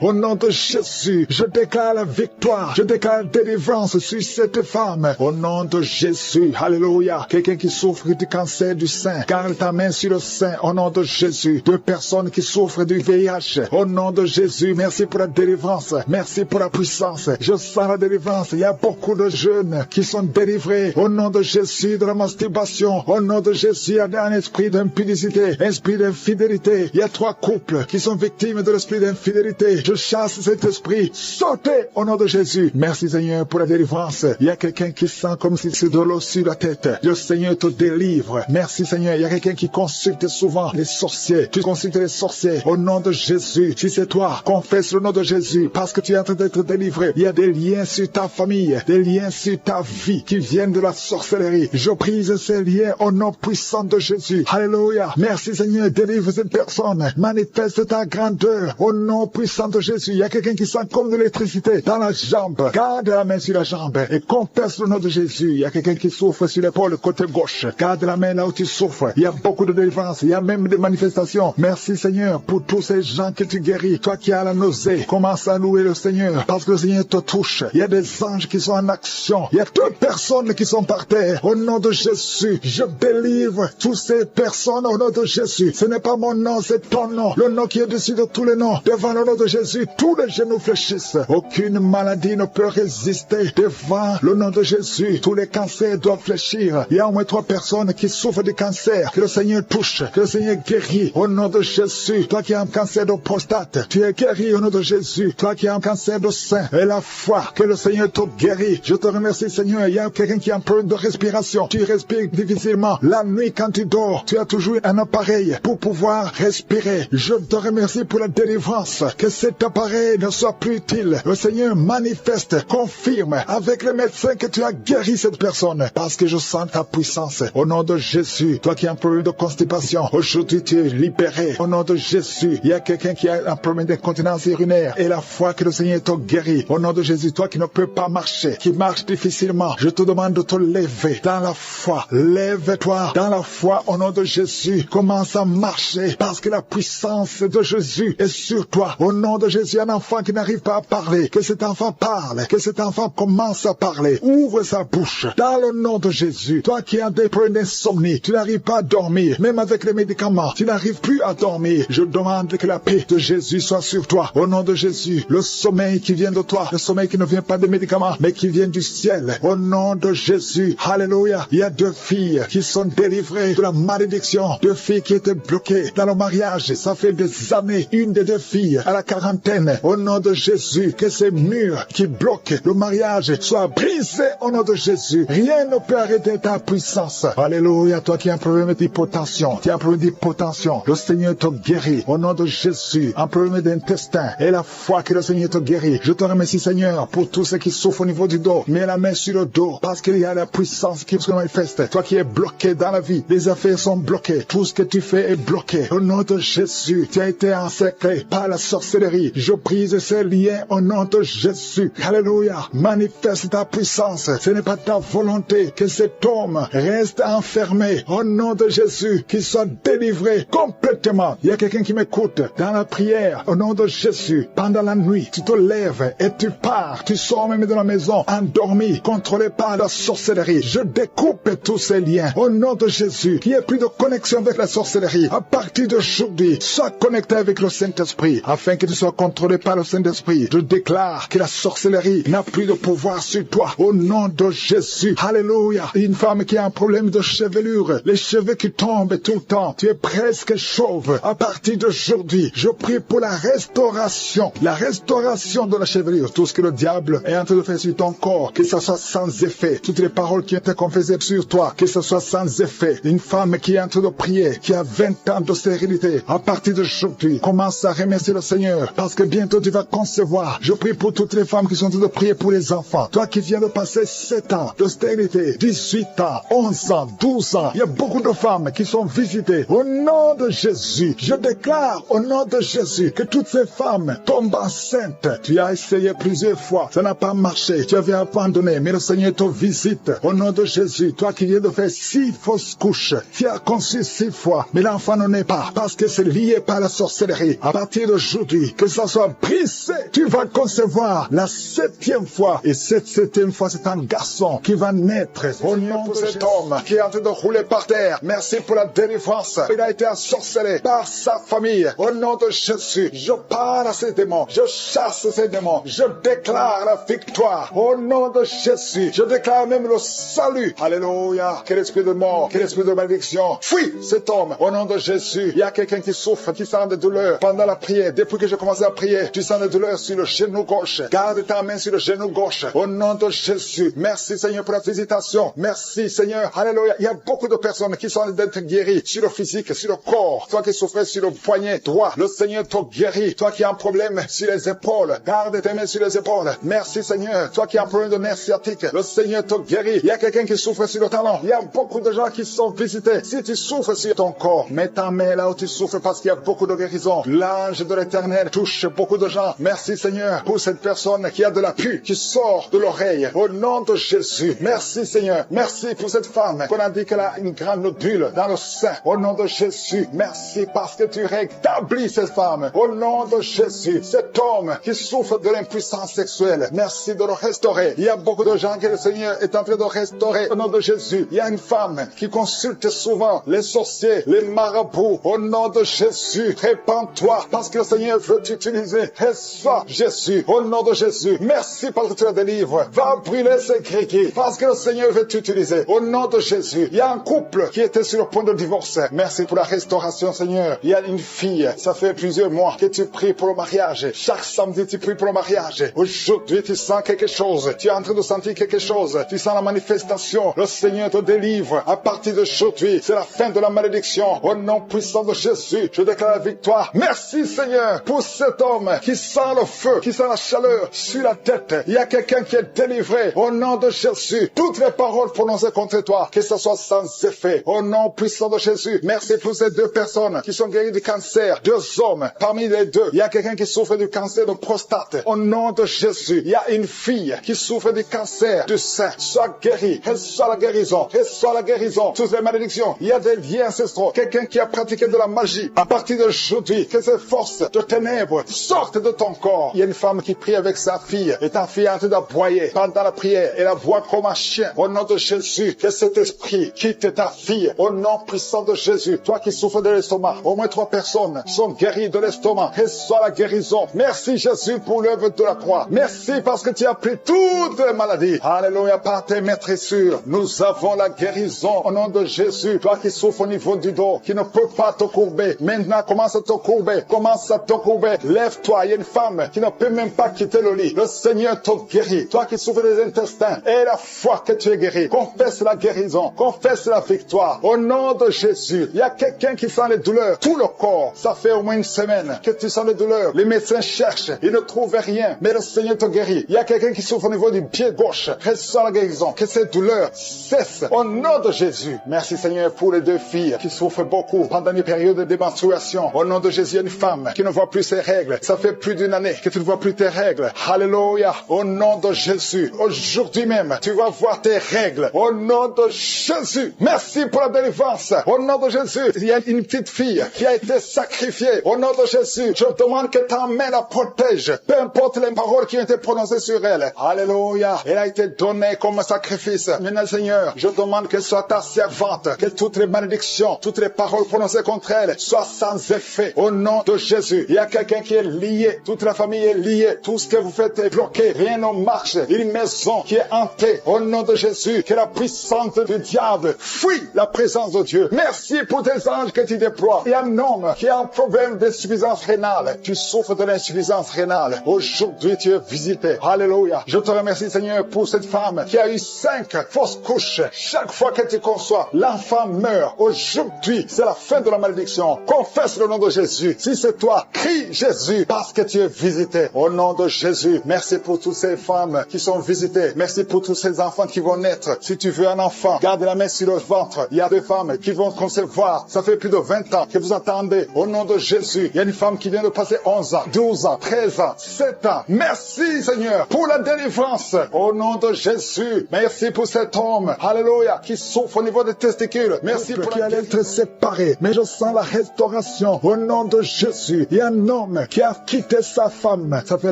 Au nom de Jésus, je déclare la victoire. Je déclare la délivrance sur cette femme. Au nom de Jésus. Alléluia. Quelqu'un qui souffre du cancer du sein, garde ta main sur le sein. Au nom de Jésus. 2 personnes qui souffrent du VIH. Au nom de Jésus. Merci pour la délivrance. Merci pour la puissance. Je sens la délivrance. Il y a beaucoup de jeunes qui sont délivrés. Au nom de Jésus, de la masturbation. Au nom de Jésus, il y a un esprit d'impudicité, un esprit d'infidélité. Il y a 3 couples qui sont victimes de l'esprit d'infidélité. Je chasse cet esprit. Sautez au nom de Jésus. Merci Seigneur pour la délivrance. Il y a quelqu'un qui sent comme si c'est de l'eau sur la tête. Le Seigneur te délivre. Merci Seigneur. Il y a quelqu'un qui consulte souvent les sorciers. Tu consultes les sorciers. Au nom de Jésus. Si c'est toi, confesse le nom de Jésus parce que tu es en train d'être délivré. Il y a des liens sur ta famille, des liens sur ta vie qui viennent de la sorcellerie. Je brise ces liens au nom puissant de Jésus. Alléluia. Merci Seigneur. Délivre cette personne. Manifeste ta grandeur au nom puissant de Jésus. Il y a quelqu'un qui sent comme de l'électricité dans la jambe. Garde la main sur la jambe et confesse le nom de Jésus. Il y a quelqu'un qui souffre sur l'épaule côté gauche. Garde la main là où tu souffres. Il y a beaucoup de délivrance. Il y a même des manifestations. Merci Seigneur pour tous ces gens que tu guéris. Toi qui as la nausée, commence à louer le Seigneur parce que le Seigneur te touche. Il y a des anges qui sont en action. Il y a 2 personnes qui sont par terre. Au nom de Jésus, je délivre toutes ces personnes au nom de Jésus. Ce n'est pas mon nom, c'est ton nom. Le nom qui est dessus de tous les noms. Devant le nom de Jésus, tous les genoux fléchissent. Aucune maladie ne peut résister devant le nom de Jésus. Tous les cancers doivent fléchir. Il y a au moins 3 personnes qui souffrent du cancer. Que le Seigneur touche. Que le Seigneur guérit au nom de Jésus. Toi qui as un cancer de prostate, tu es guéri au nom de Jésus. Toi qui as un cancer de sein, et la foi que le Seigneur te guérit. Je te remercie, Seigneur. Il y a quelqu'un qui a un problème de respiration. Tu respires difficilement. La nuit, quand tu dors, tu as toujours un appareil pour pouvoir respirer. Je te remercie pour la délivrance. Que cet appareil ne soit plus utile. Le Seigneur manifeste, confirme avec les médecins que tu as guéri cette personne. Parce que je sens ta puissance. Au nom de Jésus, toi qui as un problème de constipation, aujourd'hui tu es libéré. Au nom de Jésus, il y a quelqu'un qui a un problème d'incontinence urinaire. Et la foi que le Seigneur te guérit. Au nom de Jésus, toi qui ne peux pas marcher, qui marche difficilement, je te demande de te lever dans la foi. Lève-toi dans la foi au nom de Jésus. Commence à marcher parce que la puissance de Jésus est sur toi. Au nom de Jésus, un enfant qui n'arrive pas à parler, que cet enfant parle, que cet enfant commence à parler. Ouvre sa bouche dans le nom de Jésus. Toi qui as des problèmes d'insomnie, tu n'arrives pas à dormir, même avec les médicaments, tu n'arrives plus à dormir. Je demande que la paix de Jésus soit sur toi. Au nom de Jésus, le sommeil qui vient de toi, le sommeil qui ne vient pas des médicaments, mais qui vient du ciel. Au nom de Jésus, alléluia. Il y a 2 filles qui sont délivrées de la malédiction. 2 filles qui étaient bloquées dans le mariage. Ça fait des années. Une des 2 filles à la quarantaine. Au nom de Jésus, que ces murs qui bloquent le mariage soient brisés au nom de Jésus. Rien ne peut arrêter ta puissance. Alléluia. Toi qui as un problème d'hypotension, tu as un problème d'hypotension, le Seigneur te guérit. Au nom de Jésus, un problème d'intestin et la foi que le Seigneur te guérit. Je te remercie, Seigneur, pour tous ceux qui souffrent au niveau du dos. Mets la main sur le dos parce qu'il y a la puissance qui se manifeste. Toi qui es bloqué dans la vie, les affaires sont bloquées. Tout ce que tu fais est bloqué. Au nom de Jésus, tu as été encerclé par la sorcellerie. Je brise ces liens au nom de Jésus. Alléluia. Manifeste ta puissance. Ce n'est pas ta volonté que cet homme reste enfermé. Au nom de Jésus, qu'il soit délivré complètement. Il y a quelqu'un qui m'écoute dans la prière. Au nom de Jésus, pendant la nuit, tu te lèves et tu pars. Tu sors même de la maison endormi, contrôlé par la sorcellerie. Je découpe tous ces liens. Au nom de Jésus, qu'il n'y ait plus de connexion avec la sorcellerie. À partir d'aujourd'hui, sois connecté avec le Saint-Esprit, afin que tu sois contrôlé par le Saint-Esprit. Je déclare que la sorcellerie n'a plus de pouvoir sur toi. Au nom de Jésus. Alléluia. Une femme qui a un problème de chevelure, les cheveux qui tombent tout le temps, tu es presque chauve. À partir d'aujourd'hui, je prie pour la restauration de la chevelure. Tout ce que le diable est en train de faire sur ton corps, que ça soit sans effet. Toutes les paroles qui ont été confessées sur toi, que ce soit sans effet. Une femme qui est en train de prier, qui a 20 ans de stérilité, à partir d'aujourd'hui, commence à remercier le Seigneur, parce que bientôt tu vas concevoir. Je prie pour toutes les femmes qui sont en train de prier pour les enfants. Toi qui viens de passer 7 ans de stérilité, 18 ans, 11 ans, 12 ans, il y a beaucoup de femmes qui sont visitées. Au nom de Jésus, je déclare au nom de Jésus que toutes ces femmes tombent enceintes. Tu as essayé plusieurs fois, ça n'a pas marché, tu avais abandonné, mais le Seigneur te visite. Au nom de Jésus, toi qui viens de faire 6 fausses couches, tu as conçu 6 fois, mais l'enfant ne naît pas, parce que c'est lié par la sorcellerie. À partir d'aujourd'hui, que ça soit brisé, tu vas concevoir la 7e fois, et cette 7e fois, c'est un garçon qui va naître. Au nom de cet homme qui est en train de rouler par terre, merci pour la délivrance. Il a été ensorcelé par sa famille. Au nom de Jésus, je parle à ces démons, je chasse ces démons, je déclare la victoire. Au nom de Jésus, je déclare même le salut. Alléluia. Quel esprit de mort, quel esprit de malédiction, fuis cet homme. Au nom de Jésus, il y a quelqu'un qui souffre, qui sent des douleurs pendant la prière. Depuis que j'ai commencé à prier, tu sens des douleurs sur le genou gauche. Garde ta main sur le genou gauche. Au nom de Jésus, merci Seigneur pour la visitation. Merci Seigneur. Alléluia. Il y a beaucoup de personnes qui sont en train d'être guéries sur le physique, sur le corps. Toi qui souffrais sur le poignet droit, le Seigneur te guérit. Toi qui as un problème sur les épaules, garde tes mains sur les épaules. Merci Seigneur. Toi qui as un problème de nerf sciatique, le Seigneur te guérit. Il y a quelqu'un qui souffre sur le talon. Il y a beaucoup de gens qui sont visités. Si tu souffres sur ton corps, mets ta main là où tu souffres parce qu'il y a beaucoup de guérison. L'ange de l'Éternel touche beaucoup de gens. Merci Seigneur pour cette personne qui a de la pus qui sort de l'oreille. Au nom de Jésus. Merci Seigneur. Merci pour cette femme qu'on a dit qu'elle a une grande nodule dans le sein. Au nom de Jésus. Merci parce que tu rétablis cette femme. Au nom de Jésus. Cet homme qui souffre de l'impuissance sexuelle. Merci de le restaurer. Il y a beaucoup de gens que le Seigneur est en train de restaurer. Au nom de Jésus. Il y a une femme qui consulte souvent les sorciers, les marabouts. Au nom de Jésus. Répands-toi parce que le Seigneur veut t'utiliser. Reçois Jésus. Au nom de Jésus. Merci parce que tu la délivres. Va brûler ces grégues parce que le Seigneur veut t'utiliser. Au nom de Jésus. Il y a un couple qui était sur le point de divorce. Mais Merci pour la restauration, Seigneur. Il y a une fille, ça fait plusieurs mois que tu pries pour le mariage. Chaque samedi, tu pries pour le mariage. Aujourd'hui, tu sens quelque chose. Tu es en train de sentir quelque chose. Tu sens la manifestation. Le Seigneur te délivre. À partir d'aujourd'hui, c'est la fin de la malédiction. Au nom puissant de Jésus, je déclare la victoire. Merci, Seigneur, pour cet homme qui sent le feu, qui sent la chaleur sur la tête. Il y a quelqu'un qui est délivré. Au nom de Jésus, toutes les paroles prononcées contre toi, que ce soit sans effet. Au nom puissant de Jésus, merci pour ces deux personnes qui sont guéries du cancer. Deux hommes. Parmi les deux, il y a quelqu'un qui souffre du cancer de prostate. Au nom de Jésus, il y a une fille qui souffre du cancer du sein. Sois guérie. Reçois la guérison. Reçois la guérison. Toutes les malédictions. Il y a des liens ancestraux. Quelqu'un qui a pratiqué de la magie. À partir d'aujourd'hui, que ces forces de ténèbres sortent de ton corps. Il y a une femme qui prie avec sa fille. Et ta fille est en train d'aboyer pendant la prière. Elle aboie comme un chien. Au nom de Jésus, que cet esprit quitte ta fille. Au nom puissant de Jésus. Toi qui souffres de l'estomac. Au moins 3 personnes sont guéries de l'estomac. Reçois la guérison. Merci Jésus pour l'œuvre de la croix. Merci parce que tu as pris toutes les maladies. Alléluia, par tes maîtressures. Nous avons la guérison au nom de Jésus. Toi qui souffres au niveau du dos, qui ne peux pas te courber. Maintenant, commence à te courber. Commence à te courber. Lève-toi. Il y a une femme qui ne peut même pas quitter le lit. Le Seigneur te guérit. Toi qui souffres des intestins, aie la foi que tu es guéri. Confesse la guérison. Confesse la victoire. Au nom de Jésus. Il y a quelqu'un qui sent les douleurs. Tout le corps. Ça fait au moins une semaine que tu sens les douleurs. Les médecins cherchent. Ils ne trouvent rien. Mais le Seigneur te guérit. Il y a quelqu'un qui souffre au niveau du pied gauche. Reçois la guérison. Que ces douleurs cessent. Au nom de Jésus. Merci Seigneur pour les deux filles qui souffrent beaucoup pendant une période de menstruation. Au nom de Jésus, il y a une femme qui ne voit plus ses règles. Ça fait plus d'une année que tu ne vois plus tes règles. Alléluia. Au nom de Jésus. Aujourd'hui même, tu vas voir tes règles. Au nom de Jésus. Merci pour la délivrance. Au nom de Jésus. Il y a une petite fille qui a été sacrifiée. Au nom de Jésus. Je demande que ta main la protège. Peu importe les paroles qui ont été prononcées sur elle. Alléluia. Elle a été donnée comme sacrifice. Maintenant, Seigneur, je demande qu'elle soit ta servante. Que toutes les malédictions, toutes les paroles prononcées contre elle soient sans effet. Au nom de Jésus. Il y a quelqu'un qui est lié. Toute la famille est liée. Tout ce que vous faites est bloqué. Rien ne marche. Une maison qui est hantée. Au nom de Jésus. Que la puissance du diable fuit la présence de Dieu. Merci pour tes anges que tu déploies. Il y a un homme qui a un problème d'insuffisance rénale. Tu souffres de l'insuffisance rénale. Aujourd'hui, tu es visité. Alléluia. Je te remercie, Seigneur, pour cette femme qui a eu 5 fausses couches. Chaque fois que tu conçois, l'enfant meurt. Aujourd'hui, c'est la fin de la malédiction. Confesse le nom de Jésus. Si c'est toi, crie Jésus parce que tu es visité. Au nom de Jésus, merci pour toutes ces femmes qui sont visitées. Merci pour tous ces enfants qui vont naître. Si tu veux un enfant, garde la main sur le ventre. Il y a des femmes qui vont concevoir. Ça fait plus de 20 ans que vous attendez. Au nom de Jésus, il y a une femme qui vient de passer 11 ans, 12 ans, 13 ans, 7 ans. Merci Seigneur pour la délivrance. Au nom de Jésus, merci pour cet homme, alléluia, qui souffre au niveau des testicules. Merci pour qui allait être séparé. Mais je sens la restauration. Au nom de Jésus, il y a un homme qui a quitté sa femme. Ça fait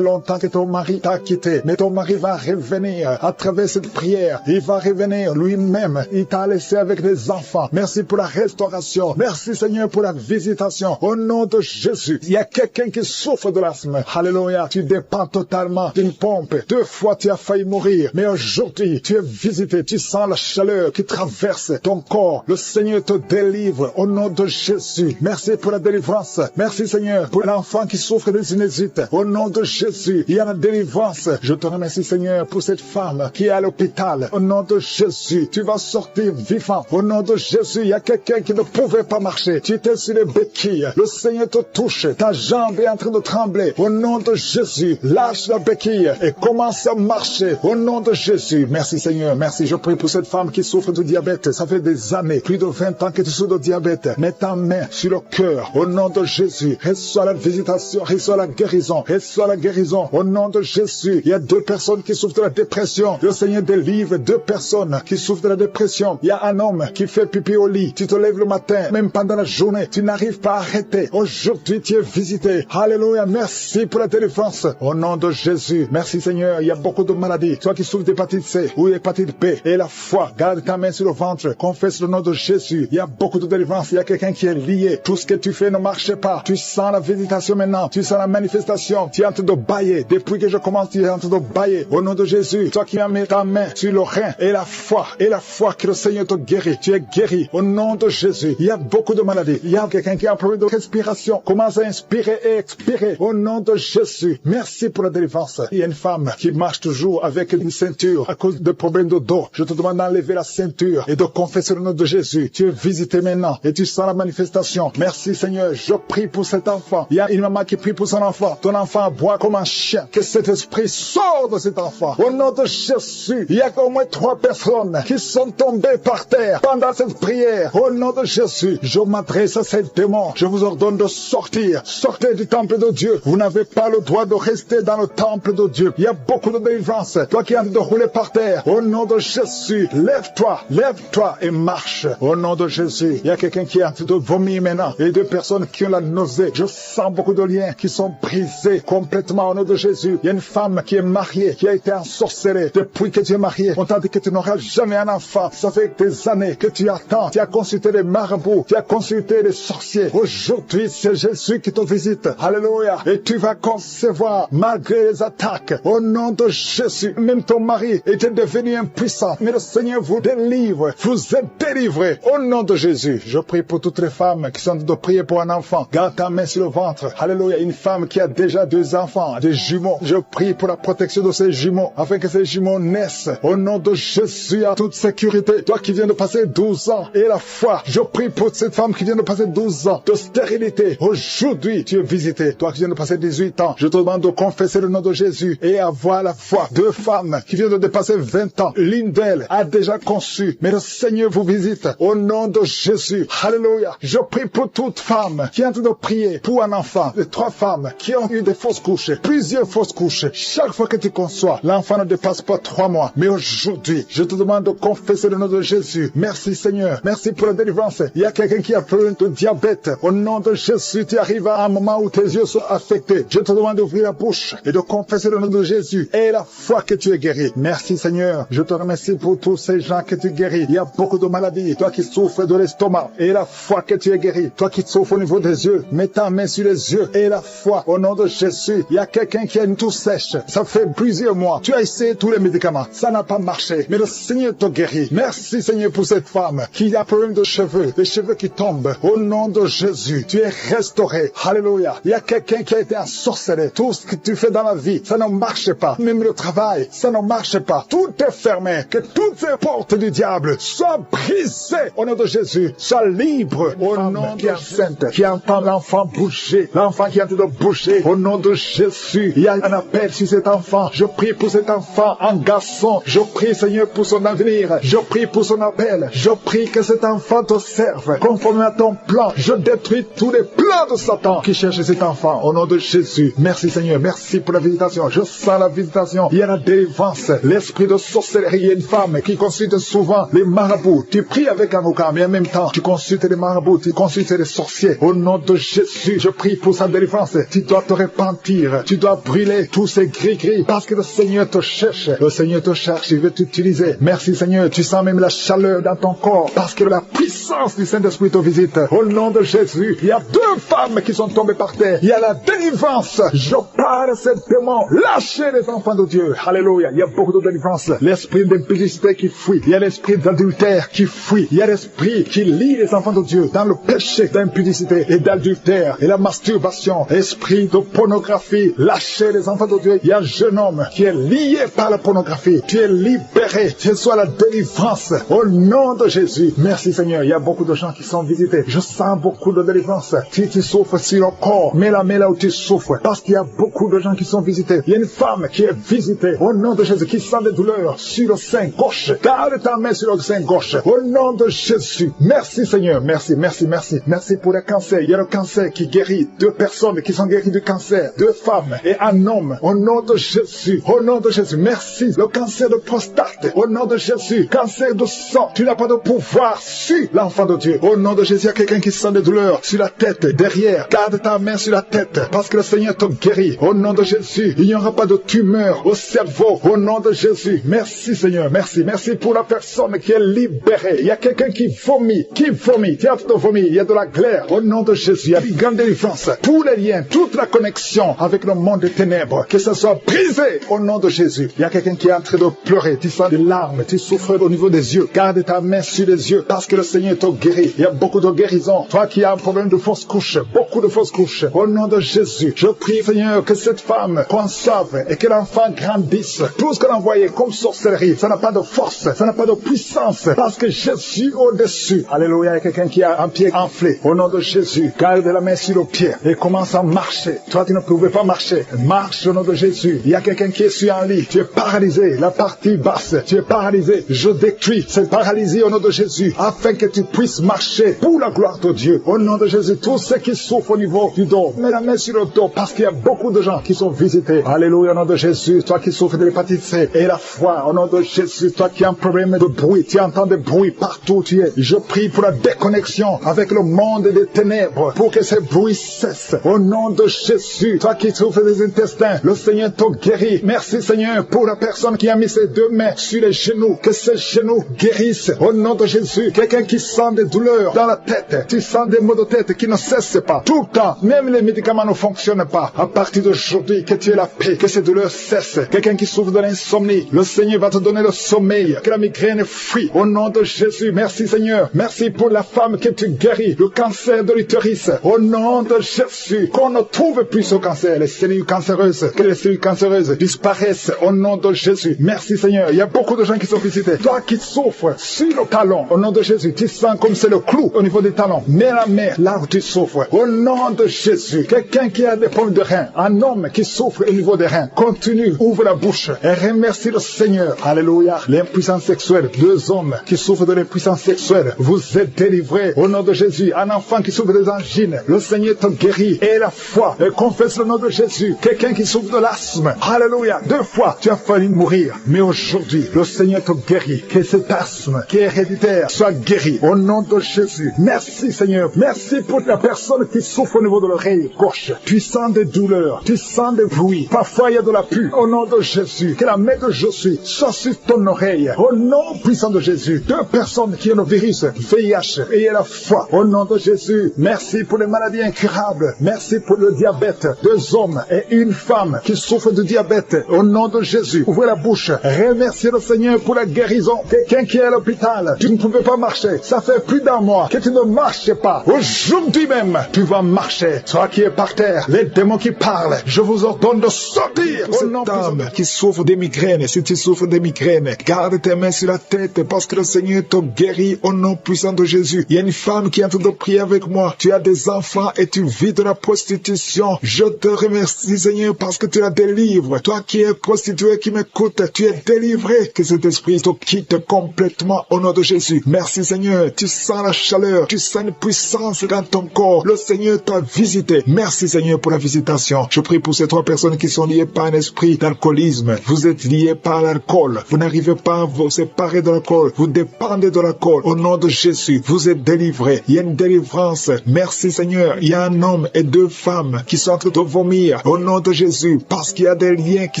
longtemps que ton mari t'a quitté. Mais ton mari va revenir à travers cette prière. Il va revenir lui-même. Il t'a laissé avec des enfants. Merci pour la restauration. Merci Seigneur pour la visitation. Au nom de Jésus, il y a quelqu'un qui souffre de l'asthme. Alléluia, tu dépends totalement d'une pompe. 2 fois tu as failli mourir. Mais aujourd'hui, tu es visité. Tu sens la chaleur qui traverse ton corps. Le Seigneur te délivre au nom de Jésus. Merci pour la délivrance. Merci Seigneur pour l'enfant qui souffre de sinusite. Au nom de Jésus, il y a la délivrance. Je te remercie Seigneur pour cette femme qui est à l'hôpital. Au nom de Jésus, tu vas sortir vivant. Au nom de Jésus, il y a quelqu'un qui ne pouvait pas marcher. Tu étais sur les béquilles. Le Seigneur te touche. Ta jambe est en train de trembler. Au nom de Jésus, lâche la béquille et commence à marcher. Au nom de Jésus. Merci Seigneur. Merci. Je prie pour cette femme qui souffre de diabète. Ça fait des années, plus de 20 ans que tu souffres de diabète. Mets ta main sur le cœur. Au nom de Jésus. Reçois la visitation. Reçois la guérison. Reçois la guérison. Au nom de Jésus. Il y a 2 personnes qui souffrent de la dépression. Le Seigneur délivre 2 personnes qui souffrent de la dépression. Il y a un homme qui fait pipi au lit. Tu te lèves le matin, même pendant la journée. Tu n'arrives pas à arrêter. Aujourd'hui, tu es visité. Alléluia. Merci pour la délivrance. Au nom de Jésus. Merci Seigneur. Il y a beaucoup de maladies. Toi qui souffres d'hépatite C ou d'hépatite B et la foi, garde ta main sur le ventre. Confesse le nom de Jésus. Il y a beaucoup de délivrance. Il y a quelqu'un qui est lié. Tout ce que tu fais ne marche pas. Tu sens la visitation maintenant. Tu sens la manifestation. Tu es en train de bailler. Depuis que je commence, tu es en train de bailler. Au nom de Jésus. Toi qui as mis ta main sur le rein et la foi que le Seigneur te guérit. Tu es guéri. Au nom de Jésus. Jésus. Il y a beaucoup de maladies. Il y a quelqu'un qui a un problème de respiration. Commence à inspirer et expirer. Au nom de Jésus. Merci pour la délivrance. Il y a une femme qui marche toujours avec une ceinture à cause de problèmes de dos. Je te demande d'enlever la ceinture et de confesser le nom de Jésus. Tu es visité maintenant et tu sens la manifestation. Merci Seigneur. Je prie pour cet enfant. Il y a une maman qui prie pour son enfant. Ton enfant aboie comme un chien. Que cet esprit sorte de cet enfant. Au nom de Jésus. Il y a au moins 3 personnes qui sont tombées par terre pendant cette prière. Au nom de Jésus. Je m'adresse à ces démons. Je vous ordonne de sortir. Sortez du temple de Dieu. Vous n'avez pas le droit de rester dans le temple de Dieu. Il y a beaucoup de délivrance. Toi qui es en train de rouler par terre. Au nom de Jésus. Lève-toi et marche. Au nom de Jésus. Il y a quelqu'un qui est en train de vomir maintenant. Et 2 personnes qui ont la nausée. Je sens beaucoup de liens qui sont brisés complètement au nom de Jésus. Il y a une femme qui est mariée, qui a été ensorcelée. Depuis que tu es mariée, on t'a dit que tu n'auras jamais un enfant. Ça fait des années que tu attends. Tu as consulté les marabouts. Tu as consulté les sorciers. Aujourd'hui, c'est Jésus qui te visite. Alléluia. Et tu vas concevoir malgré les attaques. Au nom de Jésus. Même ton mari était devenu impuissant. Mais le Seigneur vous délivre. Vous êtes délivrés. Au nom de Jésus. Je prie pour toutes les femmes qui sont de prier pour un enfant. Garde ta main sur le ventre. Alléluia. Une femme qui a déjà 2 enfants, des jumeaux. Je prie pour la protection de ces jumeaux, afin que ces jumeaux naissent. Au nom de Jésus, à toute sécurité. Toi qui viens de passer 12 ans et la foi. Je prie pour cette femme qui vient de passer 12 ans de stérilité. Aujourd'hui, tu es visité. Toi qui viens de passer 18 ans, je te demande de confesser le nom de Jésus et avoir la foi. 2 femmes qui viennent de dépasser 20 ans. L'une d'elles a déjà conçu. Mais le Seigneur vous visite. Au nom de Jésus. Alléluia. Je prie pour toute femme qui est en train de prier pour un enfant. Les 3 femmes qui ont eu des fausses couches. Plusieurs fausses couches. Chaque fois que tu conçois, l'enfant ne dépasse pas 3 mois. Mais aujourd'hui, je te demande de confesser le nom de Jésus. Merci Seigneur. Merci pour la délivrance. Il y a quelqu'un qui a problème de diabète. Au nom de Jésus, tu arrives à un moment où tes yeux sont affectés. Je te demande d'ouvrir la bouche et de confesser le nom de Jésus. Et la foi que tu es guéri. Merci Seigneur. Je te remercie pour tous ces gens que tu guéris. Il y a beaucoup de maladies. Toi qui souffres de l'estomac. Et la foi que tu es guéri. Toi qui souffres au niveau des yeux. Mets ta main sur les yeux. Et la foi. Au nom de Jésus. Il y a quelqu'un qui a une toux sèche. Ça fait plusieurs mois. Tu as essayé tous les médicaments. Ça n'a pas marché. Mais le Seigneur te guérit. Merci Seigneur pour cette femme qui a problème de cheveux. Les cheveux qui tombent. Au nom de Jésus. Tu es restauré. Alléluia. Il y a quelqu'un qui a été ensorcelé. Tout ce que tu fais dans la vie, ça ne marche pas. Même le travail, ça ne marche pas. Tout est fermé. Que toutes ces portes du diable soient brisées. Au nom de Jésus. Sois libre. Au nom de Sainte. Qui entend l'enfant bouger. L'enfant qui est en train de bouger. Au nom de Jésus. Il y a un appel sur cet enfant. Je prie pour cet enfant, un garçon. Je prie Seigneur pour son avenir. Je prie pour son appel. Je prie que cet enfant te serve. Conformément à ton plan. Je détruis tous les plans de Satan qui cherche cet enfant. Au nom de Jésus. Merci Seigneur. Merci pour la visitation. Je sens la visitation. Il y a la délivrance. L'esprit de sorcellerie. Il y a une femme qui consulte souvent les marabouts. Tu pries avec un avocat, mais en même temps, tu consultes les marabouts. Tu consultes les sorciers. Au nom de Jésus, je prie pour sa délivrance. Tu dois te repentir. Tu dois brûler tous ces gris-gris. Parce que le Seigneur te cherche. Le Seigneur te cherche. Il veut t'utiliser. Merci Seigneur. Tu sens même la chaleur dans ton corps. Parce que la puissance du Saint-Esprit te visite. Au nom de Jésus, il y a 2 femmes qui sont tombées par terre. Il y a la délivrance. Je parle de ces démons. Lâchez les enfants de Dieu. Alléluia. Il y a beaucoup de délivrance. L'esprit d'impudicité qui fuit. Il y a l'esprit d'adultère qui fuit. Il y a l'esprit qui lie les enfants de Dieu dans le péché d'impudicité et d'adultère et la masturbation. Esprit de pornographie. Lâchez les enfants de Dieu. Il y a un jeune homme qui est lié par la pornographie. Tu es libéré. Que ce soit la délivrance. Au nom de Jésus. Merci Seigneur. Il y a beaucoup de gens qui sont visités. Je sens beaucoup de délivrance. Si tu souffres sur le corps, mets la main là où tu souffres. Parce qu'il y a beaucoup de gens qui sont visités. Il y a une femme qui est visitée. Au nom de Jésus. Qui sent des douleurs sur le sein gauche. Garde ta main sur le sein gauche. Au nom de Jésus. Merci Seigneur. Merci, merci, merci. Merci pour le cancer. Il y a le cancer qui guérit. 2 personnes qui sont guéries du cancer. 2 femmes et un homme. Au nom de Jésus. Au nom de Jésus. Merci. Le cancer de prostate. Au nom de Jésus. Cancer de sang. Tu n'as pas de pouvoir sur l'enfant de Dieu. Au nom de Jésus. Il y a quelqu'un qui sent des douleurs sur la tête, derrière. Garde ta main sur la tête. Parce que le Seigneur te guérit. Au nom de Jésus. Il n'y aura pas de tumeur au cerveau. Au nom de Jésus. Merci Seigneur. Merci. Merci pour la personne qui est libérée. Il y a quelqu'un qui vomit. Qui vomit. Tu as tout vomi. Il y a de la glaire. Au nom de Jésus. Il y a une grande délivrance. Tous les liens, toute la connexion avec le monde des ténèbres. Que ça soit brisé. Au nom de Jésus. Il y a quelqu'un qui est en train de pleurer. Tu sens des larmes. Tu souffres au niveau des yeux. Garde ta main sur les yeux. Parce que le Seigneur te guérit. Il y a beaucoup de guérisons. Toi qui as un problème de fausse couche, beaucoup de fausses couches. Au nom de Jésus, je prie, Seigneur, que cette femme conçoive et que l'enfant grandisse. Tout ce qu'elle a envoyé comme sorcellerie, ça n'a pas de force, ça n'a pas de puissance, parce que Jésus est au-dessus. Alléluia, il y a quelqu'un qui a un pied enflé. Au nom de Jésus, garde la main sur le pied et commence à marcher. Toi, tu ne pouvais pas marcher. Marche au nom de Jésus. Il y a quelqu'un qui est sur un lit. Tu es paralysé. La partie basse, tu es paralysé. Je détruis cette paralysie au nom de Jésus, afin que tu puisses marcher pour la gloire de Dieu. Au nom de Jésus, tous ceux qui souffrent au niveau du dos, mets la main sur le dos, parce qu'il y a beaucoup de gens qui sont visités. Alléluia, au nom de Jésus. Toi qui souffres de l'hépatite C et la foi, au nom de Jésus. Toi qui as un problème de bruit, tu entends des bruits partout où tu es. Je prie pour la déconnexion avec le monde des ténèbres, pour que ces bruits cessent. Au nom de Jésus. Toi qui souffres des intestins, le Seigneur te guérit. Merci Seigneur pour la personne qui a mis ses deux mains sur les genoux, que ces genoux guérissent. Au nom de Jésus. Quelqu'un qui sent des douleurs dans la tête, tu sens des maux de tête qui ne cessent pas. Tout le temps, même les médicaments ne fonctionnent pas. À partir d'aujourd'hui, que tu aies la paix, que ces douleurs cessent. Quelqu'un qui souffre de l'insomnie, le Seigneur va te donner le sommeil, que la migraine fuit. Au nom de Jésus, merci Seigneur. Merci pour la femme que tu guéris, le cancer de l'utérus. Au nom de Jésus, qu'on ne trouve plus ce cancer, les cellules cancéreuses, que les cellules cancéreuses disparaissent au nom de Jésus. Merci Seigneur. Il y a beaucoup de gens qui sont visités. Toi qui souffres sur le talon, au nom de Jésus, tu sens comme c'est le clou au niveau des talons. Mets la main là où tu souffres. Au nom de Jésus, quelqu'un qui a des problèmes de reins, un homme qui souffre au niveau des reins, continue, ouvre la bouche et remercie le Seigneur. Alléluia. L'impuissance sexuelle, deux hommes qui souffrent de l'impuissance sexuelle, vous êtes délivrés au nom de Jésus. Un enfant qui souffre des angines, le Seigneur te guérit. Et la foi, et confesse le nom de Jésus. Quelqu'un qui souffre de l'asthme, alléluia, 2 fois tu as failli mourir, mais aujourd'hui le Seigneur te guérit. Que cet asthme qui est héréditaire soit guéri au nom de Jésus. Merci Seigneur. Merci pour la personne qui souffre au niveau de l'oreille gauche. Tu sens des douleurs, tu sens des bruits, parfois il y a de la pue. Au nom de Jésus, que la main de Jésus soit sur ton oreille. Au nom puissant de Jésus. 2 personnes qui ont le virus VIH, ayez la foi au nom de Jésus. Merci pour les maladies incurables. Merci pour le diabète. 2 hommes et une femme qui souffrent de diabète au nom de Jésus. Ouvrez la bouche. Remerciez le Seigneur pour la guérison. Quelqu'un qui est à l'hôpital, tu ne pouvais pas marcher. Ça fait plus d'1 mois que tu ne marches pas. Aujourd'hui même, tu vas marcher. Toi qui es par terre, les démons qui parlent, je vous ordonne de sortir. Pour cette dame qui souffre des migraines, si tu souffres des migraines, garde tes mains sur la tête parce que le Seigneur te guérit au nom puissant de Jésus. Il y a une femme qui est en train de prier avec moi. Tu as des enfants et tu vis de la prostitution. Je te remercie Seigneur parce que tu la délivres. Toi qui es prostituée, qui m'écoute, tu es délivré. Que cet esprit te quitte complètement au nom de Jésus. Merci Seigneur. Tu sens la chaleur, tu sens une puissance dans ton corps. Le Seigneur t'a visité. Merci Seigneur pour la visitation. Je prie pour ces 3 personnes qui sont liées par un esprit d'alcoolisme. Vous êtes liés par l'alcool. Vous n'arrivez pas à vous séparer de l'alcool. Vous dépendez de l'alcool. Au nom de Jésus, vous êtes délivrés. Il y a une délivrance. Merci Seigneur. Il y a un homme et 2 femmes qui sont en train de vomir. Au nom de Jésus, parce qu'il y a des liens qui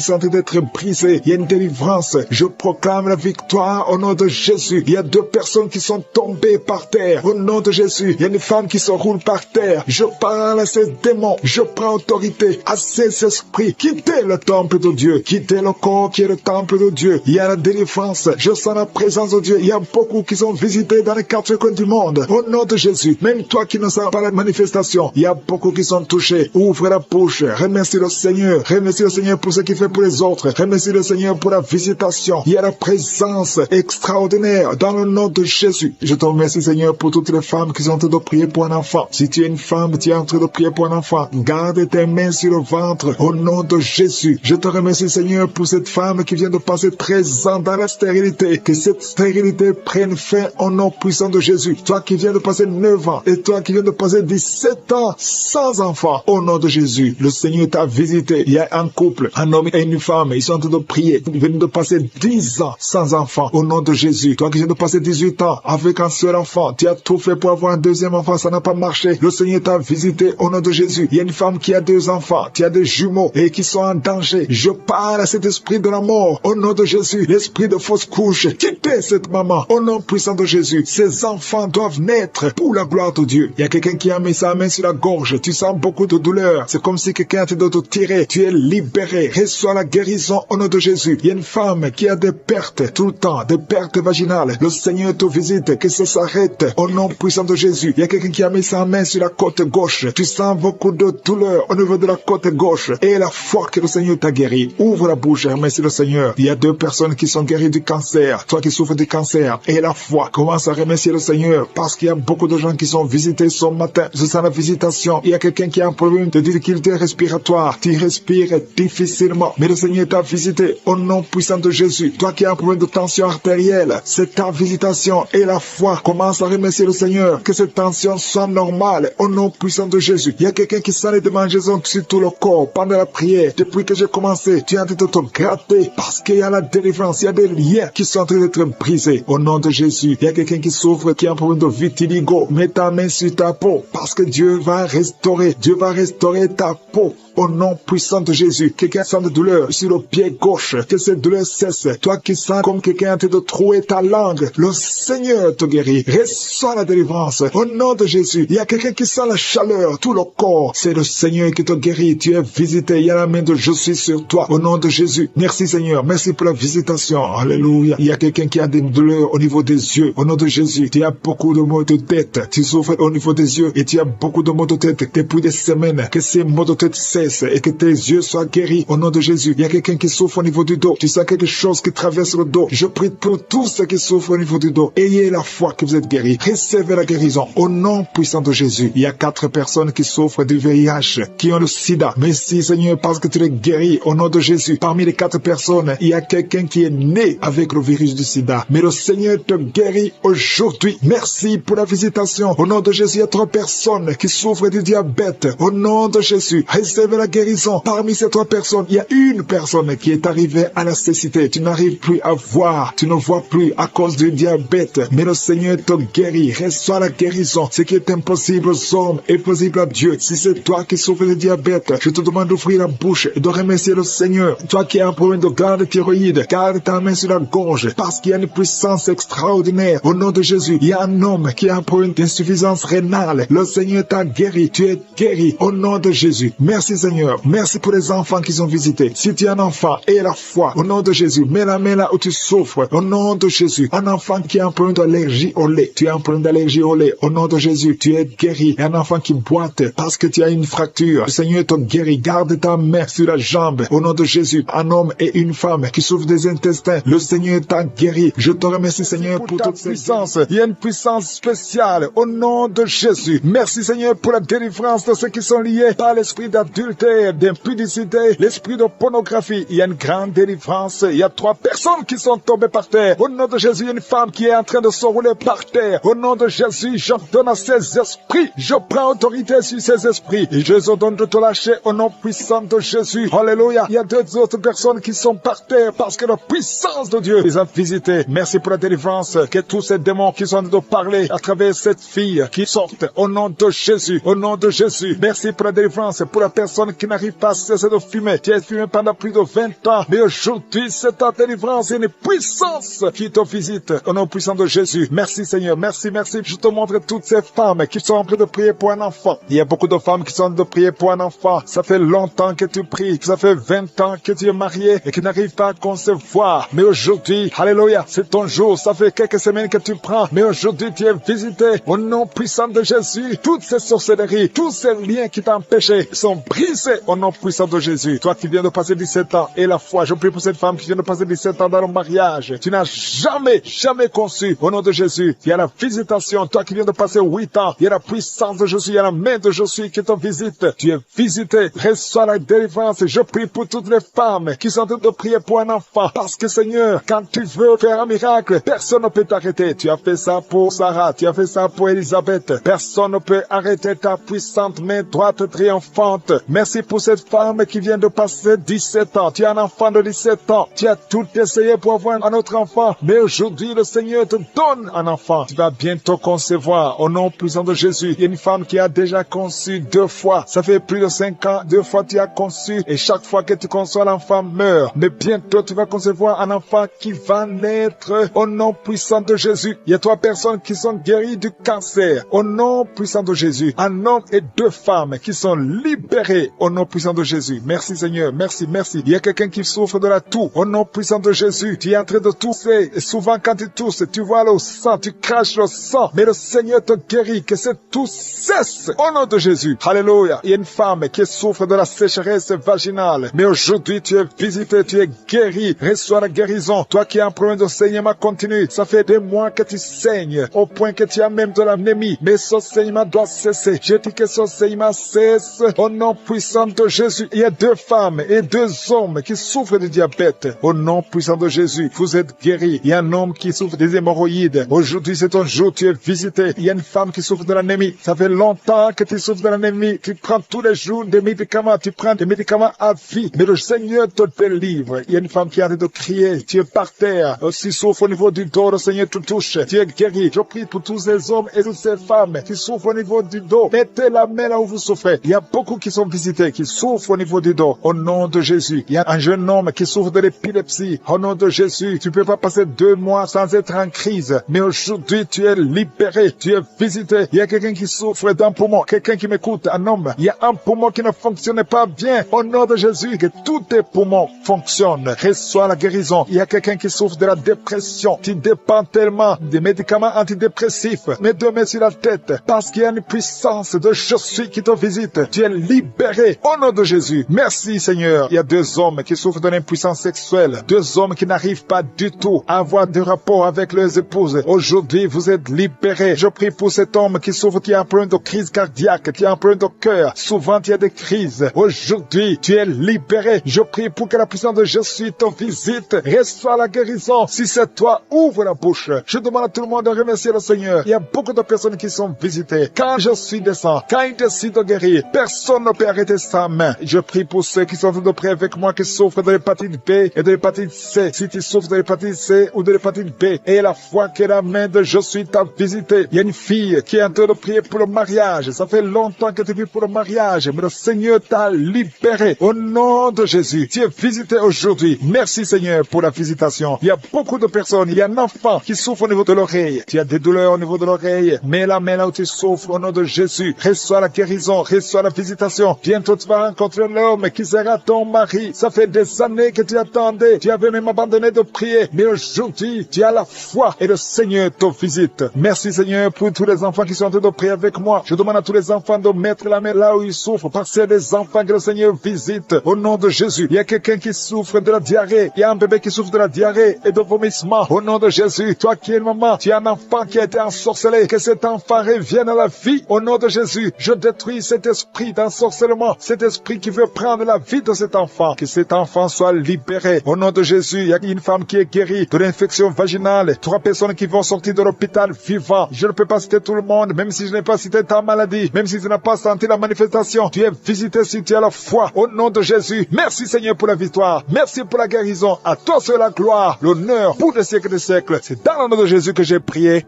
sont en train d'être brisés. Il y a une délivrance. Je proclame la victoire au nom de Jésus. Il y a 2 personnes qui sont tombées par terre. Au nom de Jésus, il y a une femme qui se roule par terre. Je parle à ces démons. Je prends autorité à ces esprits. Quittez le temple de Dieu. Quittez le corps qui est le temple de Dieu. Il y a la délivrance. Je sens la présence de Dieu. Il y a beaucoup qui sont visités dans les 4 coins du monde. Au nom de Jésus, même toi qui ne sens pas la manifestation, il y a beaucoup qui sont touchés. Ouvre la bouche. Remercie le Seigneur. Remercie le Seigneur pour ce qu'il fait pour les autres. Remercie le Seigneur pour la visitation. Il y a la présence extraordinaire dans le nom de Jésus. Je te remercie Seigneur pour toutes les femmes qui sont en train de prier pour un enfant. Si tu es une femme, tu es en train de prier pour un enfant, garde tes mains sur le ventre au nom de Jésus. Je te remercie Seigneur pour cette femme qui vient de passer 13 ans dans la stérilité. Que cette stérilité prenne fin au nom puissant de Jésus. Toi qui viens de passer 9 ans et toi qui viens de passer 17 ans sans enfant, au nom de Jésus, le Seigneur t'a visité. Il y a un couple, un homme et une femme, ils sont en train de prier. Ils viennent de passer 10 ans sans enfant, au nom de Jésus. Toi qui viens de passer 18 ans avec un seul enfant, tu as tout fait pour avoir un 2e enfant, ça n'a pas marché. Le Seigneur t'a visité au nom de Jésus. Il y a une femme qui a 2 enfants, tu as des jumeaux et qui sont en danger. Je parle à cet esprit de la mort au nom de Jésus. L'esprit de fausse couche, quittez cette maman au nom puissant de Jésus. Ces enfants doivent naître pour la gloire de Dieu. Il y a quelqu'un qui a mis sa main sur la gorge. Tu sens beaucoup de douleur. C'est comme si quelqu'un te doit te tirer. Tu es libéré. Reçois la guérison au nom de Jésus. Il y a une femme qui a des pertes tout le temps, des pertes vaginales. Le Seigneur te visite. Que ce s'arrête. Au nom puissant de Jésus, il y a quelqu'un qui a mis sa main sur la côte gauche. Tu sens beaucoup de douleur au niveau de la côte gauche. Et la foi que le Seigneur t'a guéri. Ouvre la bouche et remercie le Seigneur. Il y a 2 personnes qui sont guéries du cancer. Toi qui souffres du cancer. Et la foi, commence à remercier le Seigneur. Parce qu'il y a beaucoup de gens qui sont visités ce matin. Je sens la visitation. Il y a quelqu'un qui a un problème de difficulté respiratoire. Tu respires difficilement. Mais le Seigneur t'a visité au nom puissant de Jésus. Toi qui as un problème de tension artérielle. C'est ta visitation. Et la foi, commence à remercier le Seigneur. Que cette tension soit normale au nom puissant de Jésus. Il y a quelqu'un qui sent les démangeaisons sur tout le corps pendant la prière. Depuis que j'ai commencé, tu es en train de te gratter parce qu'il y a la délivrance, il y a des liens qui sont en train d'être brisés au nom de Jésus. Il y a quelqu'un qui souffre, qui a un problème de vitiligo. Mets ta main sur ta peau parce que Dieu va restaurer ta peau. Au nom puissant de Jésus, quelqu'un sent de douleur sur le pied gauche, que cette douleur cesse. Toi qui sens comme quelqu'un est en train de trouer ta langue, le Seigneur te guérit. Reçois la délivrance. Au nom de Jésus, il y a quelqu'un qui sent la chaleur, tout le corps. C'est le Seigneur qui te guérit. Tu es visité. Il y a la main de je suis sur toi. Au nom de Jésus. Merci Seigneur. Merci pour la visitation. Alléluia. Il y a quelqu'un qui a des douleurs au niveau des yeux. Au nom de Jésus, tu as beaucoup de maux de tête. Tu souffres au niveau des yeux et tu as beaucoup de maux de tête depuis des semaines. Que ces maux de tête cessent et que tes yeux soient guéris au nom de Jésus. Il y a quelqu'un qui souffre au niveau du dos. Tu sens quelque chose qui traverse le dos. Je prie pour tous ceux qui souffrent au niveau du dos. Ayez la foi que vous êtes guéris. Recevez la guérison au nom puissant de Jésus. Il y a 4 personnes qui souffrent du VIH, qui ont le sida. Merci Seigneur parce que tu les guéris au nom de Jésus. Parmi les 4 personnes, il y a quelqu'un qui est né avec le virus du sida. Mais le Seigneur te guérit aujourd'hui. Merci pour la visitation. Au nom de Jésus, il y a 3 personnes qui souffrent du diabète. Au nom de Jésus, recevez la guérison. Parmi ces 3 personnes, il y a une personne qui est arrivée à la cécité. Tu n'arrives plus à voir. Tu ne vois plus à cause du diabète. Mais le Seigneur te guérit. Reçois la guérison. Ce qui est impossible aux hommes est possible à Dieu. Si c'est toi qui souffres de diabète, je te demande d'ouvrir la bouche et de remercier le Seigneur. Toi qui as un problème de glande thyroïde, garde ta main sur la gorge parce qu'il y a une puissance extraordinaire. Au nom de Jésus, il y a un homme qui a un problème d'insuffisance rénale. Le Seigneur t'a guéri. Tu es guéri au nom de Jésus. Merci Seigneur. Merci pour les enfants qui sont visités. Si tu es un enfant, aie la foi. Au nom de Jésus, mets la main là où tu souffres. Au nom de Jésus. Un enfant qui a un problème d'allergie au lait. Tu as un problème d'allergie au lait. Au nom de Jésus, tu es guéri. Et un enfant qui boite parce que tu as une fracture. Le Seigneur te guérit. Garde ta main sur la jambe. Au nom de Jésus, un homme et une femme qui souffrent des intestins. Le Seigneur t'a guéri. Je te remercie Seigneur pour toute cette puissance. Il y a une puissance spéciale. Au nom de Jésus. Merci Seigneur pour la délivrance de ceux qui sont liés par l'esprit d'adultère, d'impudicité, l'esprit de pornographie. Il y a une grande délivrance. Il y a 3 personnes qui sont tombées par terre. Au nom de Jésus, il y a une femme qui est en train de se rouler par terre. Au nom de Jésus, j'ordonne à ces esprits. Je prends autorité sur ces esprits. Et je les ordonne de te lâcher au nom puissant de Jésus. Alléluia. Il y a 2 autres personnes qui sont par terre parce que la puissance de Dieu les a visités. Merci pour la délivrance. Que tous ces démons qui sont en train de parler à travers cette fille qui sortent au nom de Jésus. Au nom de Jésus. Merci pour la délivrance. Pour la personne qui n'arrive pas à cesser de fumer. Tu as fumé pendant plus de 20 ans. Mais aujourd'hui, c'est ta délivrance et une puissance qui te visite. Au nom puissant de Jésus. Merci Seigneur. Merci, merci. Je te montre toutes ces femmes qui sont en train de prier pour un enfant. Il y a beaucoup de femmes qui sont en train de prier pour un enfant. Ça fait longtemps que tu pries. Ça fait 20 ans que tu es marié et que tu n'arrives pas à concevoir. Mais aujourd'hui, alléluia, c'est ton jour. Ça fait quelques semaines que tu prends. Mais aujourd'hui, tu es visité. Au nom puissant de Jésus, toutes ces sorcelleries, tous ces liens qui t'empêchaient sont brisés au nom puissant de Jésus. Toi qui viens de passer 17 ans et la foi, je prie pour cette femme qui vient de passer 17 ans dans le mariage. Tu n'as jamais conçu. Au nom de Jésus, il y a la visitation. Toi qui viens de passer 8 ans, il y a la puissance de Jésus, il y a la main de Jésus qui te visite. Tu es visité. Reçois la délivrance. Je prie pour toutes les femmes qui sont en train de prier pour un enfant. Parce que Seigneur, quand tu veux faire un miracle, personne ne peut t'arrêter. Tu as fait ça pour Sarah. Tu as fait ça pour Elisabeth. Personne ne peut arrêter ta puissante main droite triomphante. Merci pour cette femme qui vient de passer 17 ans. Tu as un enfant de 17 ans. Tu as tout essayé pour avoir un autre enfant. Mais aujourd'hui, le Seigneur te donne un enfant. Tu vas bientôt concevoir. Au nom puissant de Jésus, il y a une femme qui a déjà conçu 2 fois. Ça fait plus de 5 ans. 2 fois tu as conçu. Et chaque fois que tu conçois, l'enfant meurt. Mais bientôt, tu vas concevoir un enfant qui va naître. Au nom puissant de Jésus. Il y a 3 personnes qui sont guéries du cancer. Au nom puissant de Jésus. Un homme et 2 femmes qui sont libérés visiter. Au nom puissant de Jésus. Merci Seigneur. Merci, merci. Il y a quelqu'un qui souffre de la toux. Au nom puissant de Jésus. Tu es en train de tousser. Et souvent quand tu tousses, tu vois le sang, tu craches le sang. Mais le Seigneur te guérit. Que cette toux cesse. Au nom de Jésus. Alléluia. Il y a une femme qui souffre de la sécheresse vaginale. Mais aujourd'hui, tu es visité, tu es guéri. Reçois la guérison. Toi qui as un problème de saignement continu. Ça fait des mois que tu saignes. Au point que tu as même de l'anémie. Mais ce saignement doit cesser. Je dis que ce saignement cesse. Au nom puissant de Jésus. Il y a 2 femmes et 2 hommes qui souffrent de diabète. Au nom puissant de Jésus, vous êtes guéris. Il y a un homme qui souffre des hémorroïdes. Aujourd'hui, c'est ton jour, tu es visité. Il y a une femme qui souffre de l'anémie. Ça fait longtemps que tu souffres de l'anémie. Tu prends tous les jours des médicaments. Tu prends des médicaments à vie. Mais le Seigneur te délivre. Il y a une femme qui a arrête de crier. Tu es par terre. Si souffre au niveau du dos, le Seigneur te touche. Tu es guéri. Je prie pour tous ces hommes et toutes ces femmes qui souffrent au niveau du dos. Mettez la main là où vous souffrez. Il y a beaucoup qui sont visités, qui souffrent au niveau du dos. Au nom de Jésus. Il y a un jeune homme qui souffre de l'épilepsie. Au nom de Jésus. Tu peux pas passer 2 mois sans être en crise. Mais aujourd'hui, tu es libéré. Tu es visité. Il y a quelqu'un qui souffre d'un poumon. Quelqu'un qui m'écoute, un homme. Il y a un poumon qui ne fonctionne pas bien. Au nom de Jésus, que tous tes poumons fonctionnent. Reçois la guérison. Il y a quelqu'un qui souffre de la dépression. Tu dépends tellement des médicaments antidépressifs. Mets 2 mains sur la tête. Parce qu'il y a une puissance de je suis qui te visite. Tu es libéré. Au nom de Jésus. Merci Seigneur. Il y a 2 hommes qui souffrent d'une impuissance sexuelle. 2 hommes qui n'arrivent pas du tout à avoir de rapport avec leurs épouses. Aujourd'hui, vous êtes libérés. Je prie pour cet homme qui souffre, qui a un problème de crise cardiaque, qui a un problème de cœur. Souvent, il y a des crises. Aujourd'hui, tu es libéré. Je prie pour que la puissance de Jésus te visite. Reçois la guérison. Si c'est toi, ouvre la bouche. Je demande à tout le monde de remercier le Seigneur. Il y a beaucoup de personnes qui sont visitées. Quand je suis descend, quand il décide de guérir, personne ne peut arrêter sa main. Je prie pour ceux qui sont en train de prier avec moi, qui souffrent de l'hépatite B et de l'hépatite C. Si tu souffres de l'hépatite C ou de l'hépatite B, et la foi que la main de Jésus t'a visité. Il y a une fille qui est en train de prier pour le mariage. Ça fait longtemps que tu pries pour le mariage, mais le Seigneur t'a libéré. Au nom de Jésus, tu es visité aujourd'hui. Merci Seigneur pour la visitation. Il y a beaucoup de personnes. Il y a un enfant qui souffre au niveau de l'oreille. Tu as des douleurs au niveau de l'oreille. Mets la main là où tu souffres au nom de Jésus. Reçois la guérison, reçois la visitation. Bientôt tu vas rencontrer l'homme qui sera ton mari. Ça fait des années que tu attendais. Tu avais même abandonné de prier. Mais aujourd'hui, tu as la foi et le Seigneur te visite. Merci Seigneur pour tous les enfants qui sont en train de prier avec moi. Je demande à tous les enfants de mettre la main là où ils souffrent. Parce que c'est des enfants que le Seigneur visite. Au nom de Jésus. Il y a quelqu'un qui souffre de la diarrhée. Il y a un bébé qui souffre de la diarrhée et de vomissement. Au nom de Jésus. Toi qui es une maman, tu as un enfant qui a été ensorcelé. Que cet enfant revienne à la vie. Au nom de Jésus. Je détruis cet esprit d'ensorcellement. Cet esprit qui veut prendre la vie de cet enfant. Que cet enfant soit libéré. Au nom de Jésus. Il y a une femme qui est guérie de l'infection vaginale. 3 personnes qui vont sortir de l'hôpital vivant. Je ne peux pas citer tout le monde, même si je n'ai pas cité ta maladie, même si tu n'as pas senti la manifestation. Tu es visité si tu as la foi. Au nom de Jésus. Merci Seigneur pour la victoire. Merci pour la guérison. À toi seul la gloire, l'honneur pour des siècles et des siècles. C'est dans le nom de Jésus que j'ai prié.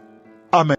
Amen.